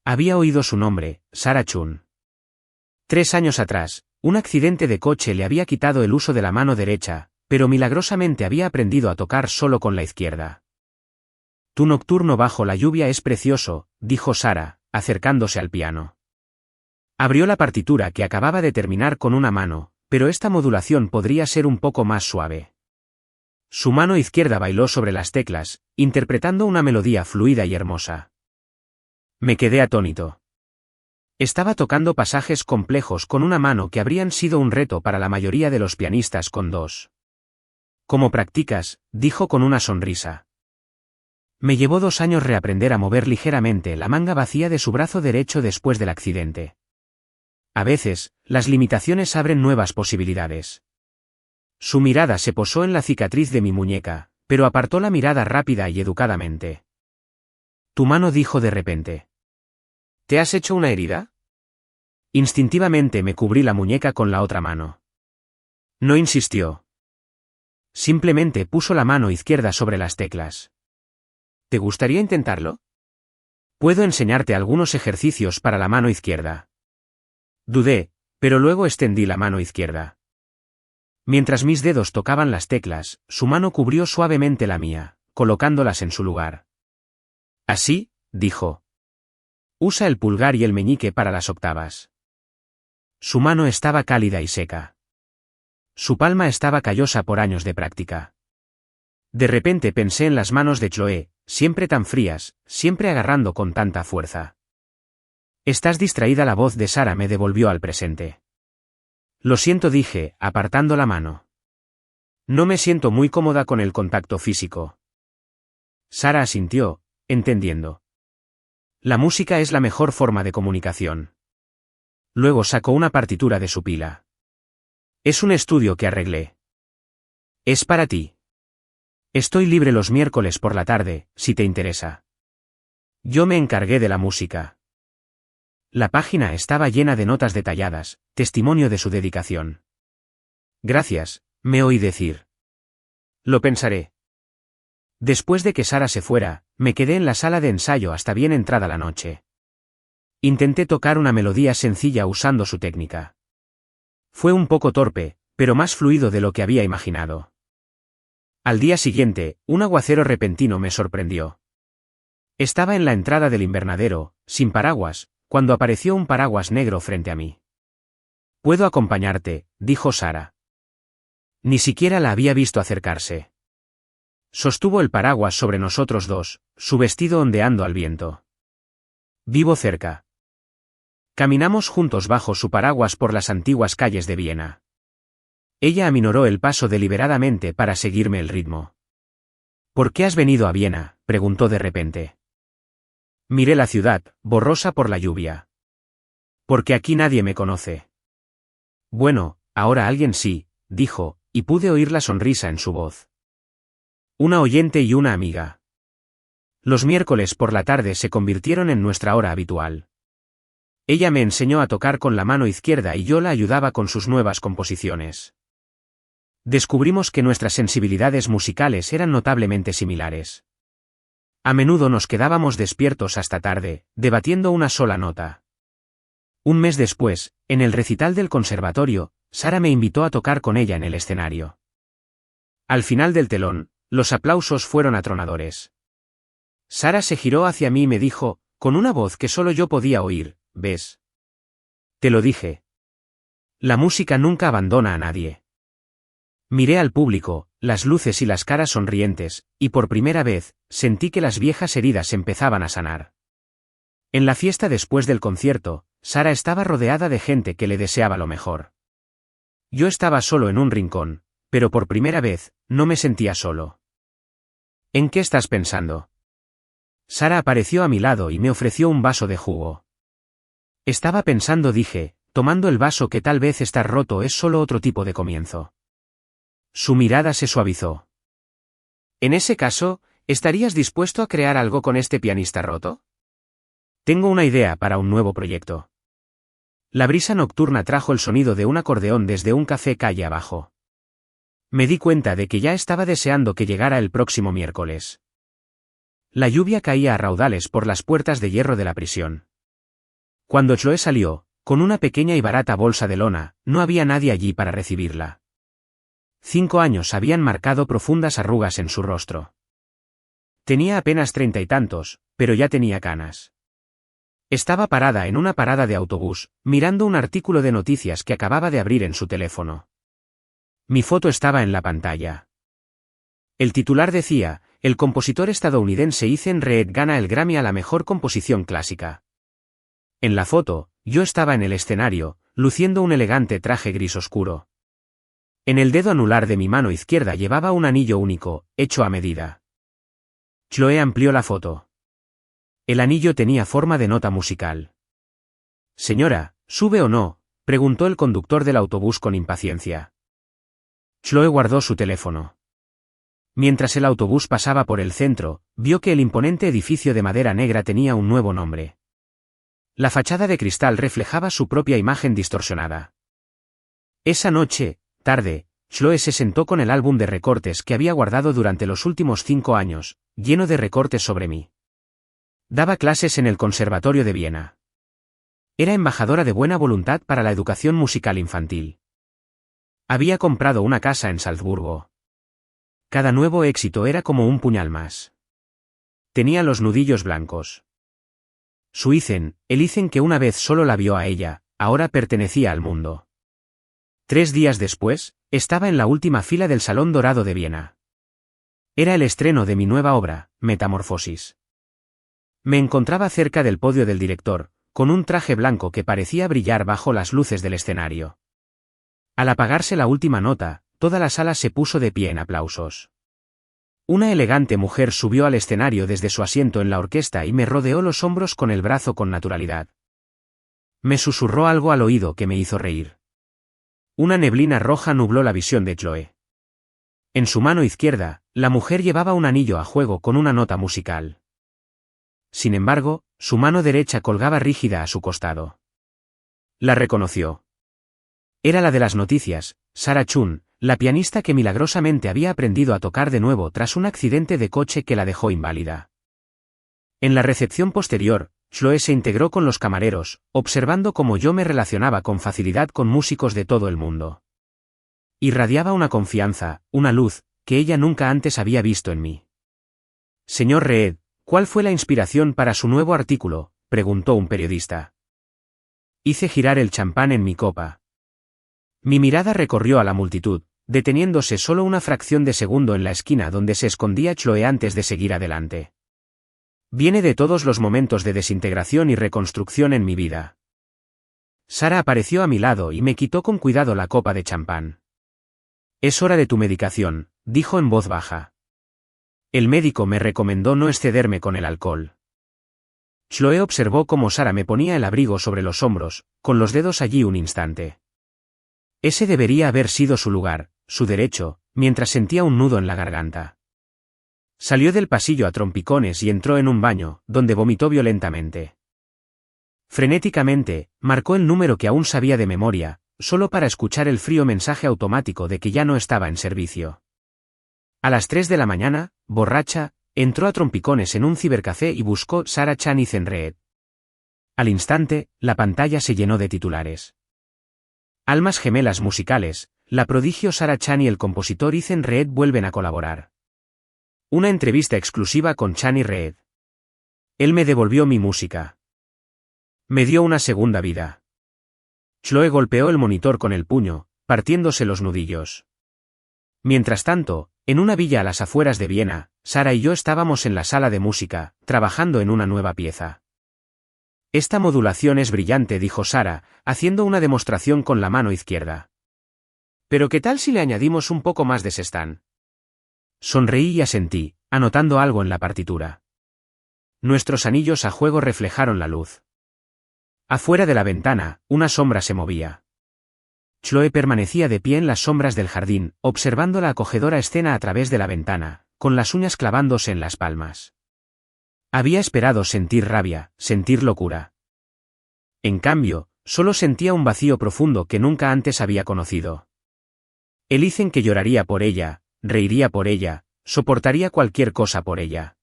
A: Había oído su nombre, Sarah Chun. 3 años atrás, un accidente de coche le había quitado el uso de la mano derecha, pero milagrosamente había aprendido a tocar solo con la izquierda. Tu nocturno bajo la lluvia es precioso, dijo Sarah, acercándose al piano. Abrió la partitura que acababa de terminar con una mano, pero esta modulación podría ser un poco más suave. Su mano izquierda bailó sobre las teclas, interpretando una melodía fluida y hermosa. Me quedé atónito. Estaba tocando pasajes complejos con una mano que habrían sido un reto para la mayoría de los pianistas con dos. ¿Cómo practicas?, dijo con una sonrisa. Me llevó 2 años reaprender a mover ligeramente la manga vacía de su brazo derecho después del accidente. A veces, las limitaciones abren nuevas posibilidades. Su mirada se posó en la cicatriz de mi muñeca, pero apartó la mirada rápida y educadamente. Tu mano, dijo de repente. ¿Te has hecho una herida? Instintivamente me cubrí la muñeca con la otra mano. No insistió. Simplemente puso la mano izquierda sobre las teclas. ¿Te gustaría intentarlo? Puedo enseñarte algunos ejercicios para la mano izquierda. Dudé, pero luego extendí la mano izquierda. Mientras mis dedos tocaban las teclas, su mano cubrió suavemente la mía, colocándolas en su lugar. Así, dijo. Usa el pulgar y el meñique para las octavas. Su mano estaba cálida y seca. Su palma estaba callosa por años de práctica. De repente pensé en las manos de Chloe, siempre tan frías, siempre agarrando con tanta fuerza. Estás distraída, la voz de Sarah me devolvió al presente. Lo siento, dije, apartando la mano. No me siento muy cómoda con el contacto físico. Sarah asintió, entendiendo. La música es la mejor forma de comunicación. Luego sacó una partitura de su pila. Es un estudio que arreglé. Es para ti. Estoy libre los miércoles por la tarde, si te interesa. Yo me encargué de la música. La página estaba llena de notas detalladas, testimonio de su dedicación. Gracias, me oí decir. Lo pensaré. Después de que Sarah se fuera, me quedé en la sala de ensayo hasta bien entrada la noche. Intenté tocar una melodía sencilla usando su técnica. Fue un poco torpe, pero más fluido de lo que había imaginado. Al día siguiente, un aguacero repentino me sorprendió. Estaba en la entrada del invernadero, sin paraguas, cuando apareció un paraguas negro frente a mí. «Puedo acompañarte», dijo Sarah. Ni siquiera la había visto acercarse. Sostuvo el paraguas sobre nosotros dos, su vestido ondeando al viento. Vivo cerca. Caminamos juntos bajo su paraguas por las antiguas calles de Viena. Ella aminoró el paso deliberadamente para seguirme el ritmo. ¿Por qué has venido a Viena?, preguntó de repente. Miré la ciudad, borrosa por la lluvia. Porque aquí nadie me conoce. Bueno, ahora alguien sí, dijo, y pude oír la sonrisa en su voz. Una oyente y una amiga. Los miércoles por la tarde se convirtieron en nuestra hora habitual. Ella me enseñó a tocar con la mano izquierda y yo la ayudaba con sus nuevas composiciones. Descubrimos que nuestras sensibilidades musicales eran notablemente similares. A menudo nos quedábamos despiertos hasta tarde, debatiendo una sola nota. Un mes después, en el recital del conservatorio, Sarah me invitó a tocar con ella en el escenario. Al final del telón, los aplausos fueron atronadores. Sarah se giró hacia mí y me dijo, con una voz que solo yo podía oír, ¿ves? Te lo dije. La música nunca abandona a nadie. Miré al público, las luces y las caras sonrientes, y por primera vez, sentí que las viejas heridas empezaban a sanar. En la fiesta después del concierto, Sarah estaba rodeada de gente que le deseaba lo mejor. Yo estaba solo en un rincón, pero por primera vez, no me sentía solo. ¿En qué estás pensando? Sarah apareció a mi lado y me ofreció un vaso de jugo. Estaba pensando, dije, tomando el vaso, que tal vez estar roto es solo otro tipo de comienzo. Su mirada se suavizó. En ese caso, ¿estarías dispuesto a crear algo con este pianista roto? Tengo una idea para un nuevo proyecto. La brisa nocturna trajo el sonido de un acordeón desde un café calle abajo. Me di cuenta de que ya estaba deseando que llegara el próximo miércoles. La lluvia caía a raudales por las puertas de hierro de la prisión. Cuando Chloe salió, con una pequeña y barata bolsa de lona, no había nadie allí para recibirla. 5 años habían marcado profundas arrugas en su rostro. Tenía apenas 30 y tantos, pero ya tenía canas. Estaba parada en una parada de autobús, mirando un artículo de noticias que acababa de abrir en su teléfono. Mi foto estaba en la pantalla. El titular decía: el compositor estadounidense Ethan Reed gana el Grammy a la mejor composición clásica. En la foto, yo estaba en el escenario, luciendo un elegante traje gris oscuro. En el dedo anular de mi mano izquierda llevaba un anillo único, hecho a medida. Chloe amplió la foto. El anillo tenía forma de nota musical. Señora, ¿sube o no?, preguntó el conductor del autobús con impaciencia. Chloe guardó su teléfono. Mientras el autobús pasaba por el centro, vio que el imponente edificio de madera negra tenía un nuevo nombre. La fachada de cristal reflejaba su propia imagen distorsionada. Esa noche, tarde, Chloe se sentó con el álbum de recortes que había guardado durante los últimos 5 años, lleno de recortes sobre mí. Daba clases en el Conservatorio de Viena. Era embajadora de buena voluntad para la educación musical infantil. Había comprado una casa en Salzburgo. Cada nuevo éxito era como un puñal más. Tenía los nudillos blancos. Su Ethan, el Ethan que una vez solo la vio a ella, ahora pertenecía al mundo. 3 días después, estaba en la última fila del Salón Dorado de Viena. Era el estreno de mi nueva obra, Metamorfosis. Me encontraba cerca del podio del director, con un traje blanco que parecía brillar bajo las luces del escenario. Al apagarse la última nota, toda la sala se puso de pie en aplausos. Una elegante mujer subió al escenario desde su asiento en la orquesta y me rodeó los hombros con el brazo con naturalidad. Me susurró algo al oído que me hizo reír. Una neblina roja nubló la visión de Chloe. En su mano izquierda, la mujer llevaba un anillo a juego con una nota musical. Sin embargo, su mano derecha colgaba rígida a su costado. La reconoció. Era la de las noticias, Sarah Chun, la pianista que milagrosamente había aprendido a tocar de nuevo tras un accidente de coche que la dejó inválida. En la recepción posterior, Chloe se integró con los camareros, observando cómo yo me relacionaba con facilidad con músicos de todo el mundo. Irradiaba una confianza, una luz, que ella nunca antes había visto en mí. Señor Reed, ¿cuál fue la inspiración para su nuevo artículo?, preguntó un periodista. Hice girar el champán en mi copa. Mi mirada recorrió a la multitud, deteniéndose solo una fracción de segundo en la esquina donde se escondía Chloe antes de seguir adelante. Viene de todos los momentos de desintegración y reconstrucción en mi vida. Sarah apareció a mi lado y me quitó con cuidado la copa de champán. Es hora de tu medicación, dijo en voz baja. El médico me recomendó no excederme con el alcohol. Chloe observó cómo Sarah me ponía el abrigo sobre los hombros, con los dedos allí un instante. Ese debería haber sido su lugar, su derecho, mientras sentía un nudo en la garganta. Salió del pasillo a trompicones y entró en un baño, donde vomitó violentamente. Frenéticamente, marcó el número que aún sabía de memoria, solo para escuchar el frío mensaje automático de que ya no estaba en servicio. A las 3 de la mañana, borracha, entró a trompicones en un cibercafé y buscó Sarah Chan y Ethan Reed. Al instante, la pantalla se llenó de titulares. Almas gemelas musicales, la prodigio Sarah Chan y el compositor Ethan Reed vuelven a colaborar. Una entrevista exclusiva con Chan y Reed. Él me devolvió mi música. Me dio una segunda vida. Chloe golpeó el monitor con el puño, partiéndose los nudillos. Mientras tanto, en una villa a las afueras de Viena, Sarah y yo estábamos en la sala de música, trabajando en una nueva pieza. Esta modulación es brillante, dijo Sarah, haciendo una demostración con la mano izquierda. Pero ¿qué tal si le añadimos un poco más de sestán? Sonreí y asentí, anotando algo en la partitura. Nuestros anillos a juego reflejaron la luz. Afuera de la ventana, una sombra se movía. Chloe permanecía de pie en las sombras del jardín, observando la acogedora escena a través de la ventana, con las uñas clavándose en las palmas. Había esperado sentir rabia, sentir locura. En cambio, solo sentía un vacío profundo que nunca antes había conocido. El Ethan que lloraría por ella, reiría por ella, soportaría cualquier cosa por ella.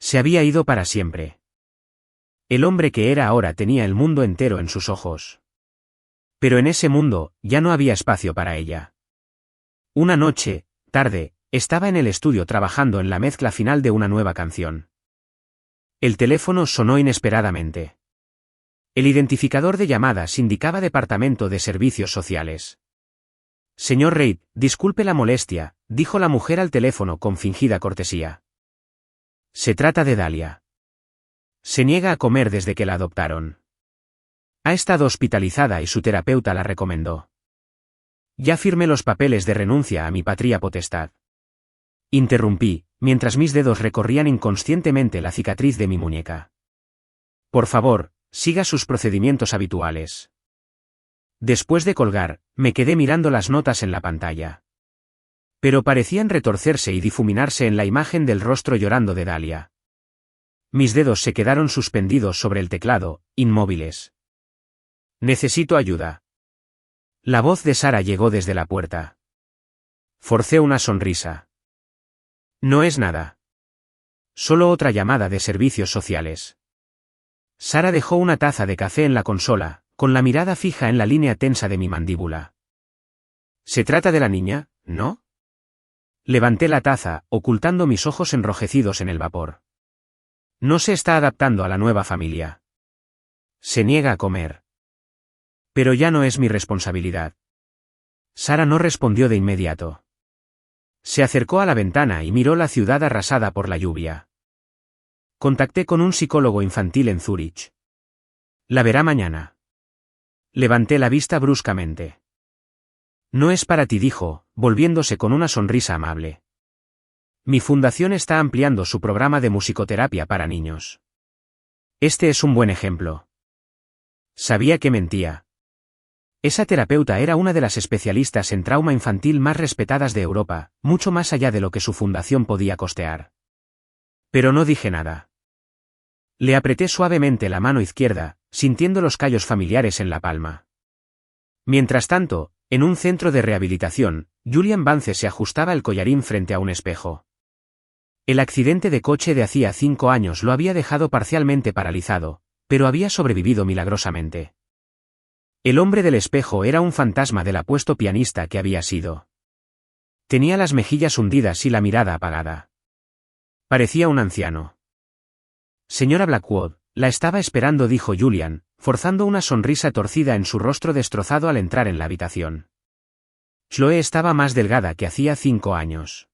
A: Se había ido para siempre. El hombre que era ahora tenía el mundo entero en sus ojos. Pero en ese mundo, ya no había espacio para ella. Una noche, tarde, estaba en el estudio trabajando en la mezcla final de una nueva canción. El teléfono sonó inesperadamente. El identificador de llamadas indicaba Departamento de Servicios Sociales. Señor Reid, disculpe la molestia, dijo la mujer al teléfono con fingida cortesía. Se trata de Dahlia. Se niega a comer desde que la adoptaron. Ha estado hospitalizada y su terapeuta la recomendó. Ya firmé los papeles de renuncia a mi patria potestad. Interrumpí, mientras mis dedos recorrían inconscientemente la cicatriz de mi muñeca. Por favor, siga sus procedimientos habituales. Después de colgar, me quedé mirando las notas en la pantalla. Pero parecían retorcerse y difuminarse en la imagen del rostro llorando de Dahlia. Mis dedos se quedaron suspendidos sobre el teclado, inmóviles. Necesito ayuda. La voz de Sara llegó desde la puerta. Forcé una sonrisa. No es nada. Solo otra llamada de servicios sociales. Sara dejó una taza de café en la consola, con la mirada fija en la línea tensa de mi mandíbula. ¿Se trata de la niña, no? Levanté la taza, ocultando mis ojos enrojecidos en el vapor. No se está adaptando a la nueva familia. Se niega a comer. Pero ya no es mi responsabilidad. Sara no respondió de inmediato. Se acercó a la ventana y miró la ciudad arrasada por la lluvia. Contacté con un psicólogo infantil en Zúrich. La verá mañana. Levanté la vista bruscamente. No es para ti, dijo, volviéndose con una sonrisa amable. Mi fundación está ampliando su programa de musicoterapia para niños. Este es un buen ejemplo. Sabía que mentía. Esa terapeuta era una de las especialistas en trauma infantil más respetadas de Europa, mucho más allá de lo que su fundación podía costear. Pero no dije nada. Le apreté suavemente la mano izquierda, sintiendo los callos familiares en la palma. Mientras tanto, en un centro de rehabilitación, Julian Vance se ajustaba el collarín frente a un espejo. El accidente de coche de hacía 5 años lo había dejado parcialmente paralizado, pero había sobrevivido milagrosamente. El hombre del espejo era un fantasma del apuesto pianista que había sido. Tenía las mejillas hundidas y la mirada apagada. Parecía un anciano. Señora Blackwood, la estaba esperando, dijo Julian, forzando una sonrisa torcida en su rostro destrozado al entrar en la habitación. Chloe estaba más delgada que hacía 5 años.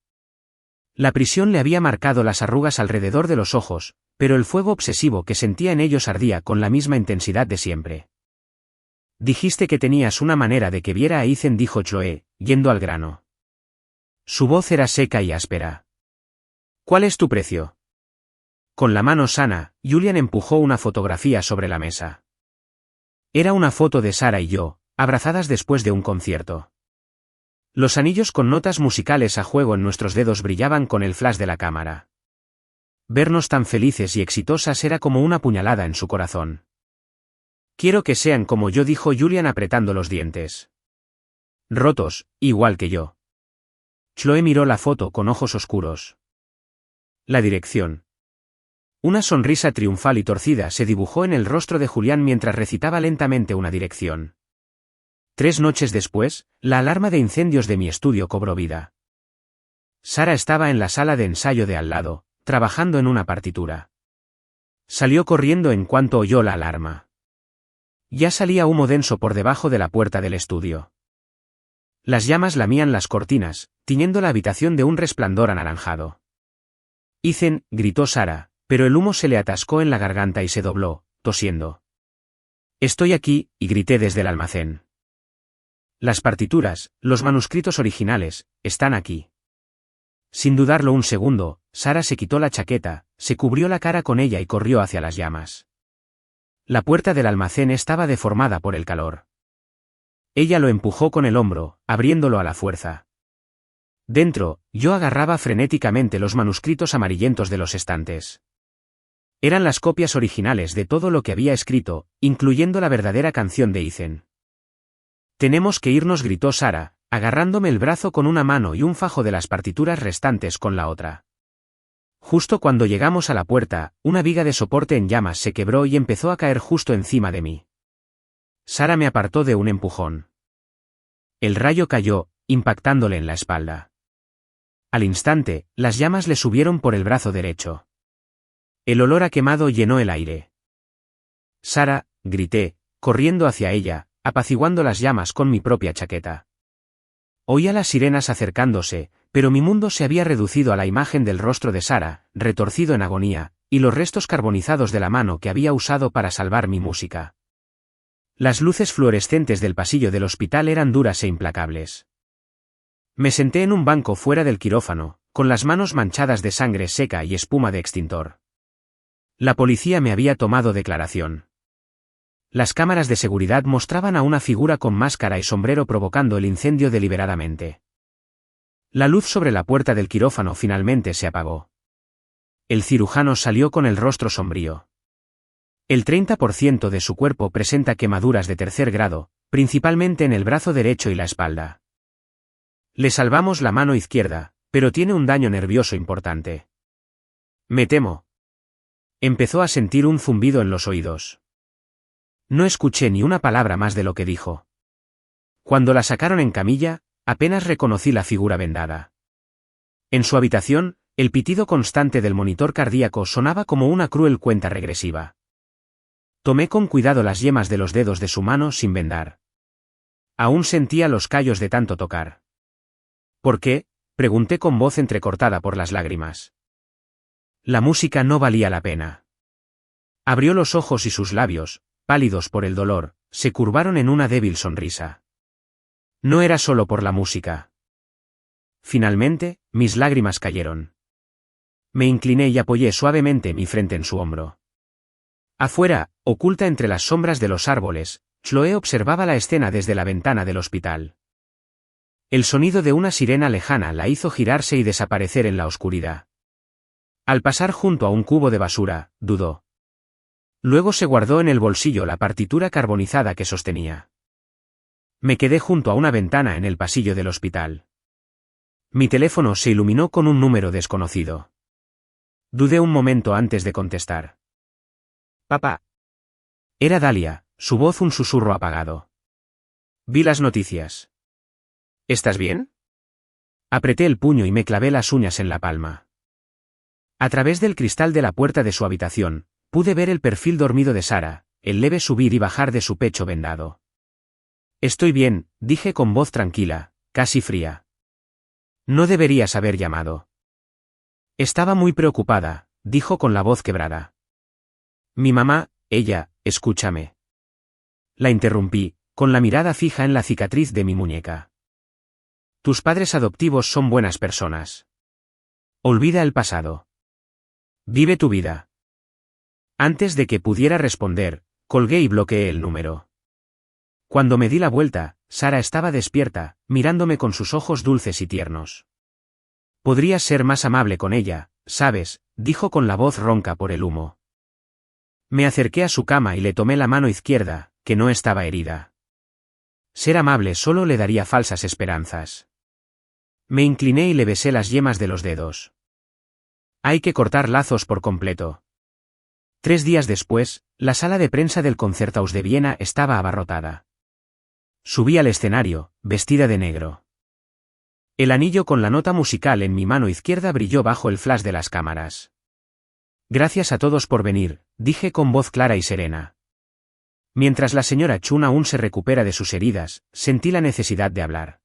A: La prisión le había marcado las arrugas alrededor de los ojos, pero el fuego obsesivo que sentía en ellos ardía con la misma intensidad de siempre. Dijiste que tenías una manera de que viera a Ethan, dijo Chloe, yendo al grano. Su voz era seca y áspera. ¿Cuál es tu precio? Con la mano sana, Julian empujó una fotografía sobre la mesa. Era una foto de Sara y yo, abrazadas después de un concierto. Los anillos con notas musicales a juego en nuestros dedos brillaban con el flash de la cámara. Vernos tan felices y exitosas era como una puñalada en su corazón. Quiero que sean como yo, dijo Julian apretando los dientes. Rotos, igual que yo. Chloe miró la foto con ojos oscuros. La dirección. Una sonrisa triunfal y torcida se dibujó en el rostro de Julián mientras recitaba lentamente una dirección. 3 noches después, la alarma de incendios de mi estudio cobró vida. Sara estaba en la sala de ensayo de al lado, trabajando en una partitura. Salió corriendo en cuanto oyó la alarma. Ya salía humo denso por debajo de la puerta del estudio. Las llamas lamían las cortinas, tiñendo la habitación de un resplandor anaranjado. Ethan, gritó Sara, pero el humo se le atascó en la garganta y se dobló, tosiendo. Estoy aquí, y grité desde el almacén. Las partituras, los manuscritos originales, están aquí. Sin dudarlo un segundo, Sara se quitó la chaqueta, se cubrió la cara con ella y corrió hacia las llamas. La puerta del almacén estaba deformada por el calor. Ella lo empujó con el hombro, abriéndolo a la fuerza. Dentro, yo agarraba frenéticamente los manuscritos amarillentos de los estantes. Eran las copias originales de todo lo que había escrito, incluyendo la verdadera canción de Ethan. «Tenemos que irnos», gritó Sara, agarrándome el brazo con una mano y un fajo de las partituras restantes con la otra. Justo cuando llegamos a la puerta, una viga de soporte en llamas se quebró y empezó a caer justo encima de mí. Sara me apartó de un empujón. El rayo cayó, impactándole en la espalda. Al instante, las llamas le subieron por el brazo derecho. El olor a quemado llenó el aire. «Sara», grité, corriendo hacia ella, apaciguando las llamas con mi propia chaqueta. Oía las sirenas acercándose, pero mi mundo se había reducido a la imagen del rostro de Sara, retorcido en agonía, y los restos carbonizados de la mano que había usado para salvar mi música. Las luces fluorescentes del pasillo del hospital eran duras e implacables. Me senté en un banco fuera del quirófano, con las manos manchadas de sangre seca y espuma de extintor. La policía me había tomado declaración. Las cámaras de seguridad mostraban a una figura con máscara y sombrero provocando el incendio deliberadamente. La luz sobre la puerta del quirófano finalmente se apagó. El cirujano salió con el rostro sombrío. El 30% de su cuerpo presenta quemaduras de tercer grado, principalmente en el brazo derecho y la espalda. Le salvamos la mano izquierda, pero tiene un daño nervioso importante. Me temo. Empezó a sentir un zumbido en los oídos. No escuché ni una palabra más de lo que dijo. Cuando la sacaron en camilla, apenas reconocí la figura vendada. En su habitación, el pitido constante del monitor cardíaco sonaba como una cruel cuenta regresiva. Tomé con cuidado las yemas de los dedos de su mano sin vendar. Aún sentía los callos de tanto tocar. ¿Por qué?, pregunté con voz entrecortada por las lágrimas. La música no valía la pena. Abrió los ojos y sus labios, pálidos por el dolor, se curvaron en una débil sonrisa. No era solo por la música. Finalmente, mis lágrimas cayeron. Me incliné y apoyé suavemente mi frente en su hombro. Afuera, oculta entre las sombras de los árboles, Chloe observaba la escena desde la ventana del hospital. El sonido de una sirena lejana la hizo girarse y desaparecer en la oscuridad. Al pasar junto a un cubo de basura, dudó. Luego se guardó en el bolsillo la partitura carbonizada que sostenía. Me quedé junto a una ventana en el pasillo del hospital. Mi teléfono se iluminó con un número desconocido. Dudé un momento antes de contestar. «Papá». Era Dalia, su voz un susurro apagado. Vi las noticias. «¿Estás bien?». Apreté el puño y me clavé las uñas en la palma. A través del cristal de la puerta de su habitación, pude ver el perfil dormido de Sara, el leve subir y bajar de su pecho vendado. «Estoy bien», dije con voz tranquila, casi fría. «No deberías haber llamado». «Estaba muy preocupada», dijo con la voz quebrada. «Mi mamá, ella, escúchame». La interrumpí, con la mirada fija en la cicatriz de mi muñeca. «Tus padres adoptivos son buenas personas. Olvida el pasado. Vive tu vida». Antes de que pudiera responder, colgué y bloqueé el número. Cuando me di la vuelta, Sara estaba despierta, mirándome con sus ojos dulces y tiernos. «Podrías ser más amable con ella, ¿sabes?», dijo con la voz ronca por el humo. Me acerqué a su cama y le tomé la mano izquierda, que no estaba herida. Ser amable solo le daría falsas esperanzas. Me incliné y le besé las yemas de los dedos. Hay que cortar lazos por completo. 3 días después, la sala de prensa del Concerthaus de Viena estaba abarrotada. Subí al escenario, vestida de negro. El anillo con la nota musical en mi mano izquierda brilló bajo el flash de las cámaras. «Gracias a todos por venir», dije con voz clara y serena. Mientras la señora Chun aún se recupera de sus heridas, sentí la necesidad de hablar.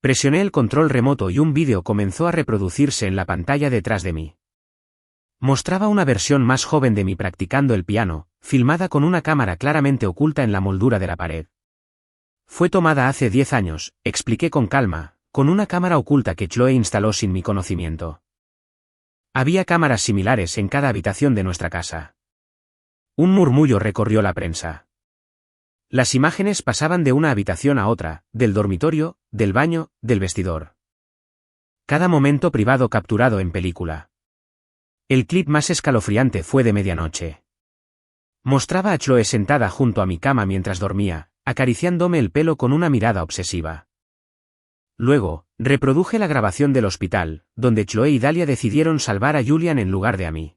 A: Presioné el control remoto y un vídeo comenzó a reproducirse en la pantalla detrás de mí. Mostraba una versión más joven de mí practicando el piano, filmada con una cámara claramente oculta en la moldura de la pared. «Fue tomada hace 10 años», expliqué con calma, con una cámara oculta que Chloe instaló sin mi conocimiento. Había cámaras similares en cada habitación de nuestra casa. Un murmullo recorrió la prensa. Las imágenes pasaban de una habitación a otra, del dormitorio, del baño, del vestidor. Cada momento privado capturado en película. El clip más escalofriante fue de medianoche. Mostraba a Chloe sentada junto a mi cama mientras dormía, acariciándome el pelo con una mirada obsesiva. Luego, reproduje la grabación del hospital, donde Chloe y Dahlia decidieron salvar a Julian en lugar de a mí.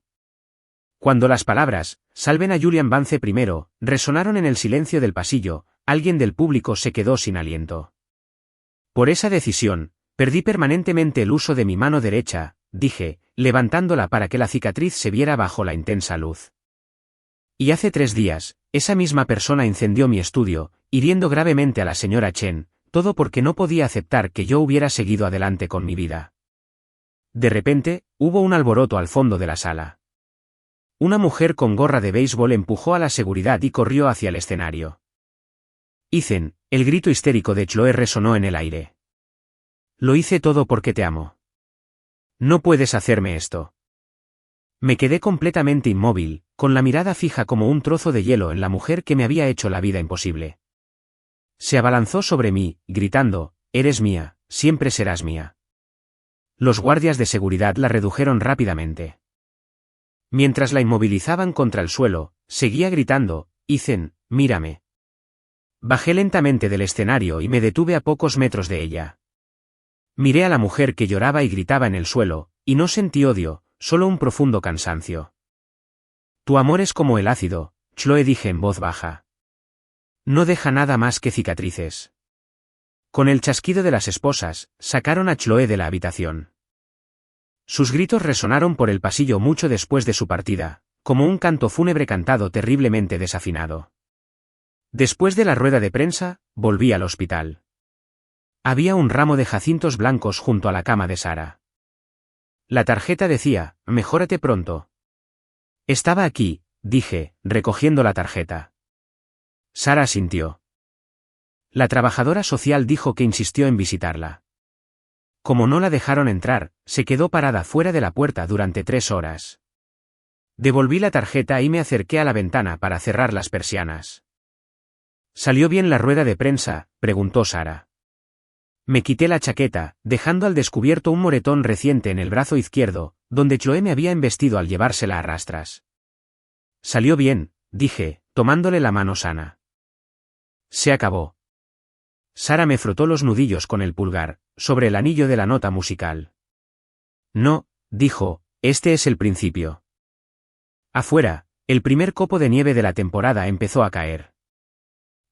A: Cuando las palabras, "salven a Julian Vance primero", resonaron en el silencio del pasillo, alguien del público se quedó sin aliento. Por esa decisión, perdí permanentemente el uso de mi mano derecha, dije, levantándola para que la cicatriz se viera bajo la intensa luz. Y hace 3 días, esa misma persona incendió mi estudio, hiriendo gravemente a la señora Chen, todo porque no podía aceptar que yo hubiera seguido adelante con mi vida. De repente, hubo un alboroto al fondo de la sala. Una mujer con gorra de béisbol empujó a la seguridad y corrió hacia el escenario. Ethan, el grito histérico de Chloe resonó en el aire. Lo hice todo porque te amo. No puedes hacerme esto. Me quedé completamente inmóvil, con la mirada fija como un trozo de hielo en la mujer que me había hecho la vida imposible. Se abalanzó sobre mí, gritando, "Eres mía, siempre serás mía". Los guardias de seguridad la redujeron rápidamente. Mientras la inmovilizaban contra el suelo, seguía gritando, "Ethan, mírame". Bajé lentamente del escenario y me detuve a pocos metros de ella. Miré a la mujer que lloraba y gritaba en el suelo, y no sentí odio, solo un profundo cansancio. Tu amor es como el ácido, Chloe, dije en voz baja. No deja nada más que cicatrices. Con el chasquido de las esposas, sacaron a Chloe de la habitación. Sus gritos resonaron por el pasillo mucho después de su partida, como un canto fúnebre cantado terriblemente desafinado. Después de la rueda de prensa, volví al hospital. Había un ramo de jacintos blancos junto a la cama de Sara. La tarjeta decía, "Mejórate pronto". Estaba aquí, dije, recogiendo la tarjeta. Sara asintió. La trabajadora social dijo que insistió en visitarla. Como no la dejaron entrar, se quedó parada fuera de la puerta durante 3 horas. Devolví la tarjeta y me acerqué a la ventana para cerrar las persianas. ¿Salió bien la rueda de prensa?, preguntó Sara. Me quité la chaqueta, dejando al descubierto un moretón reciente en el brazo izquierdo, donde Chloe me había embestido al llevársela a rastras. Salió bien, dije, tomándole la mano sana. Se acabó. Sara me frotó los nudillos con el pulgar, sobre el anillo de la nota musical. No, dijo, este es el principio. Afuera, el primer copo de nieve de la temporada empezó a caer.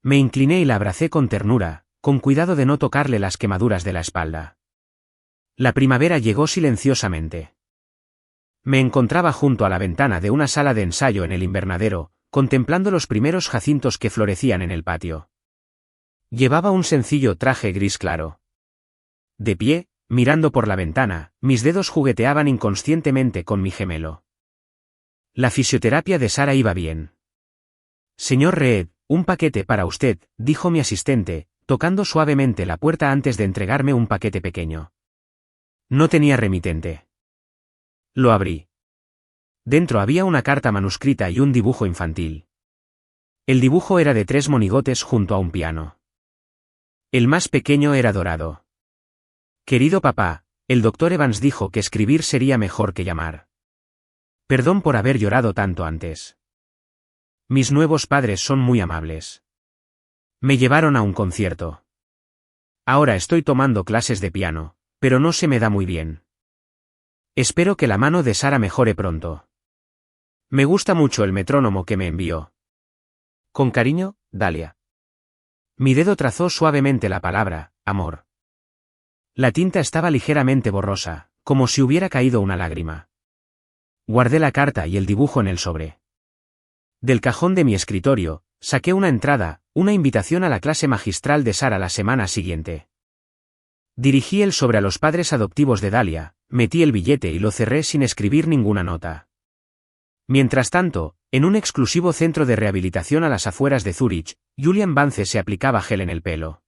A: Me incliné y la abracé con ternura, con cuidado de no tocarle las quemaduras de la espalda. La primavera llegó silenciosamente. Me encontraba junto a la ventana de una sala de ensayo en el invernadero, contemplando los primeros jacintos que florecían en el patio. Llevaba un sencillo traje gris claro. De pie, mirando por la ventana, mis dedos jugueteaban inconscientemente con mi gemelo. La fisioterapia de Sara iba bien. Señor Reed, un paquete para usted, dijo mi asistente, tocando suavemente la puerta antes de entregarme un paquete pequeño. No tenía remitente. Lo abrí. Dentro había una carta manuscrita y un dibujo infantil. El dibujo era de 3 monigotes junto a un piano. El más pequeño era dorado. Querido papá, el doctor Evans dijo que escribir sería mejor que llamar. Perdón por haber llorado tanto antes. Mis nuevos padres son muy amables. Me llevaron a un concierto. Ahora estoy tomando clases de piano, pero no se me da muy bien. Espero que la mano de Sara mejore pronto. Me gusta mucho el metrónomo que me envió. Con cariño, Dahlia. Mi dedo trazó suavemente la palabra, amor. La tinta estaba ligeramente borrosa, como si hubiera caído una lágrima. Guardé la carta y el dibujo en el sobre. Del cajón de mi escritorio, saqué una entrada, una invitación a la clase magistral de Sara la semana siguiente. Dirigí el sobre a los padres adoptivos de Dahlia, metí el billete y lo cerré sin escribir ninguna nota. Mientras tanto, en un exclusivo centro de rehabilitación a las afueras de Zúrich, Julian Vance se aplicaba gel en el pelo.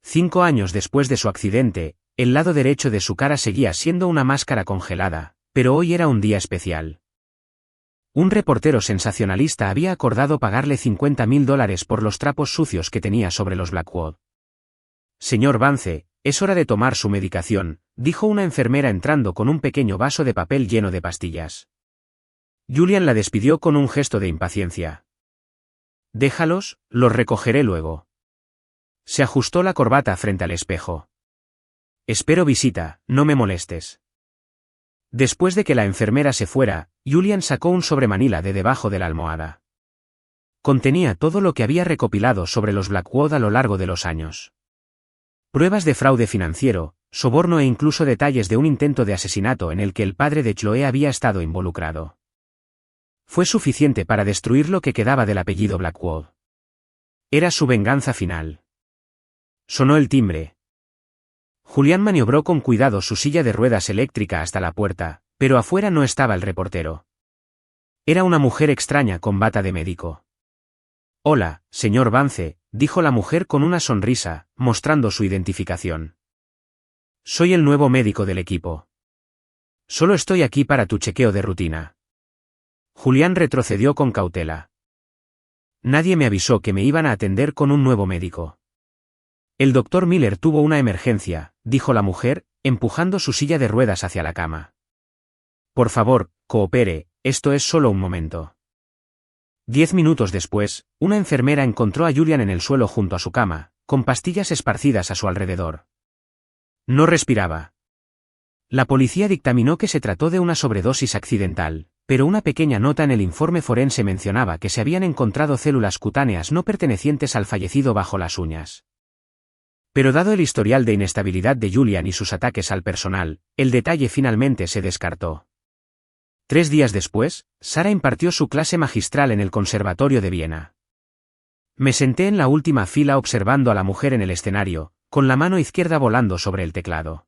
A: 5 años después de su accidente, el lado derecho de su cara seguía siendo una máscara congelada, pero hoy era un día especial. Un reportero sensacionalista había acordado pagarle $50.000 por los trapos sucios que tenía sobre los Blackwood. Señor Vance, es hora de tomar su medicación, dijo una enfermera entrando con un pequeño vaso de papel lleno de pastillas. Julian la despidió con un gesto de impaciencia. Déjalos, los recogeré luego. Se ajustó la corbata frente al espejo. Espero visita, no me molestes. Después de que la enfermera se fuera, Julian sacó un sobremanila de debajo de la almohada. Contenía todo lo que había recopilado sobre los Blackwood a lo largo de los años. Pruebas de fraude financiero, soborno e incluso detalles de un intento de asesinato en el que el padre de Chloe había estado involucrado. Fue suficiente para destruir lo que quedaba del apellido Blackwood. Era su venganza final. Sonó el timbre. Julián maniobró con cuidado su silla de ruedas eléctrica hasta la puerta, pero afuera no estaba el reportero. Era una mujer extraña con bata de médico. Hola, señor Vance, dijo la mujer con una sonrisa, mostrando su identificación. Soy el nuevo médico del equipo. Solo estoy aquí para tu chequeo de rutina. Julián retrocedió con cautela. Nadie me avisó que me iban a atender con un nuevo médico. El doctor Miller tuvo una emergencia, dijo la mujer, empujando su silla de ruedas hacia la cama. Por favor, coopere, esto es solo un momento. 10 minutos después, una enfermera encontró a Julian en el suelo junto a su cama, con pastillas esparcidas a su alrededor. No respiraba. La policía dictaminó que se trató de una sobredosis accidental, pero una pequeña nota en el informe forense mencionaba que se habían encontrado células cutáneas no pertenecientes al fallecido bajo las uñas. Pero dado el historial de inestabilidad de Julian y sus ataques al personal, el detalle finalmente se descartó. 3 días después, Sara impartió su clase magistral en el Conservatorio de Viena. Me senté en la última fila observando a la mujer en el escenario, con la mano izquierda volando sobre el teclado.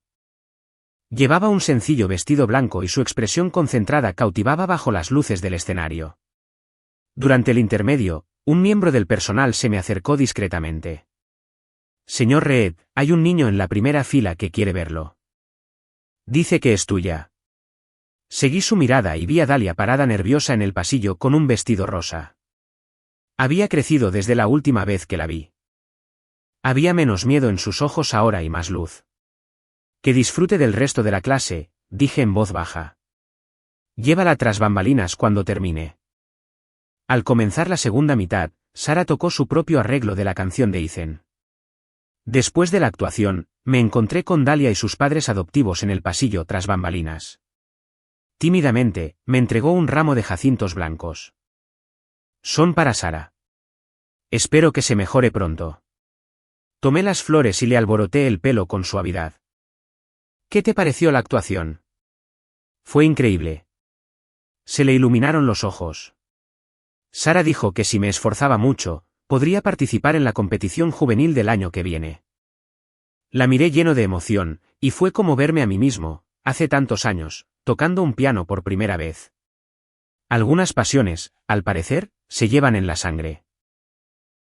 A: Llevaba un sencillo vestido blanco y su expresión concentrada cautivaba bajo las luces del escenario. Durante el intermedio, un miembro del personal se me acercó discretamente. Señor Reed, hay un niño en la primera fila que quiere verlo. Dice que es tuya. Seguí su mirada y vi a Dahlia parada nerviosa en el pasillo con un vestido rosa. Había crecido desde la última vez que la vi. Había menos miedo en sus ojos ahora y más luz. Que disfrute del resto de la clase, dije en voz baja. Llévala tras bambalinas cuando termine. Al comenzar la segunda mitad, Sara tocó su propio arreglo de la canción de Ethan. Después de la actuación, me encontré con Dahlia y sus padres adoptivos en el pasillo tras bambalinas. Tímidamente, me entregó un ramo de jacintos blancos. Son para Sara. Espero que se mejore pronto. Tomé las flores y le alboroté el pelo con suavidad. ¿Qué te pareció la actuación? Fue increíble. Se le iluminaron los ojos. Sara dijo que si me esforzaba mucho, podría participar en la competición juvenil del año que viene. La miré lleno de emoción, y fue como verme a mí mismo, hace tantos años, tocando un piano por primera vez. Algunas pasiones, al parecer, se llevan en la sangre.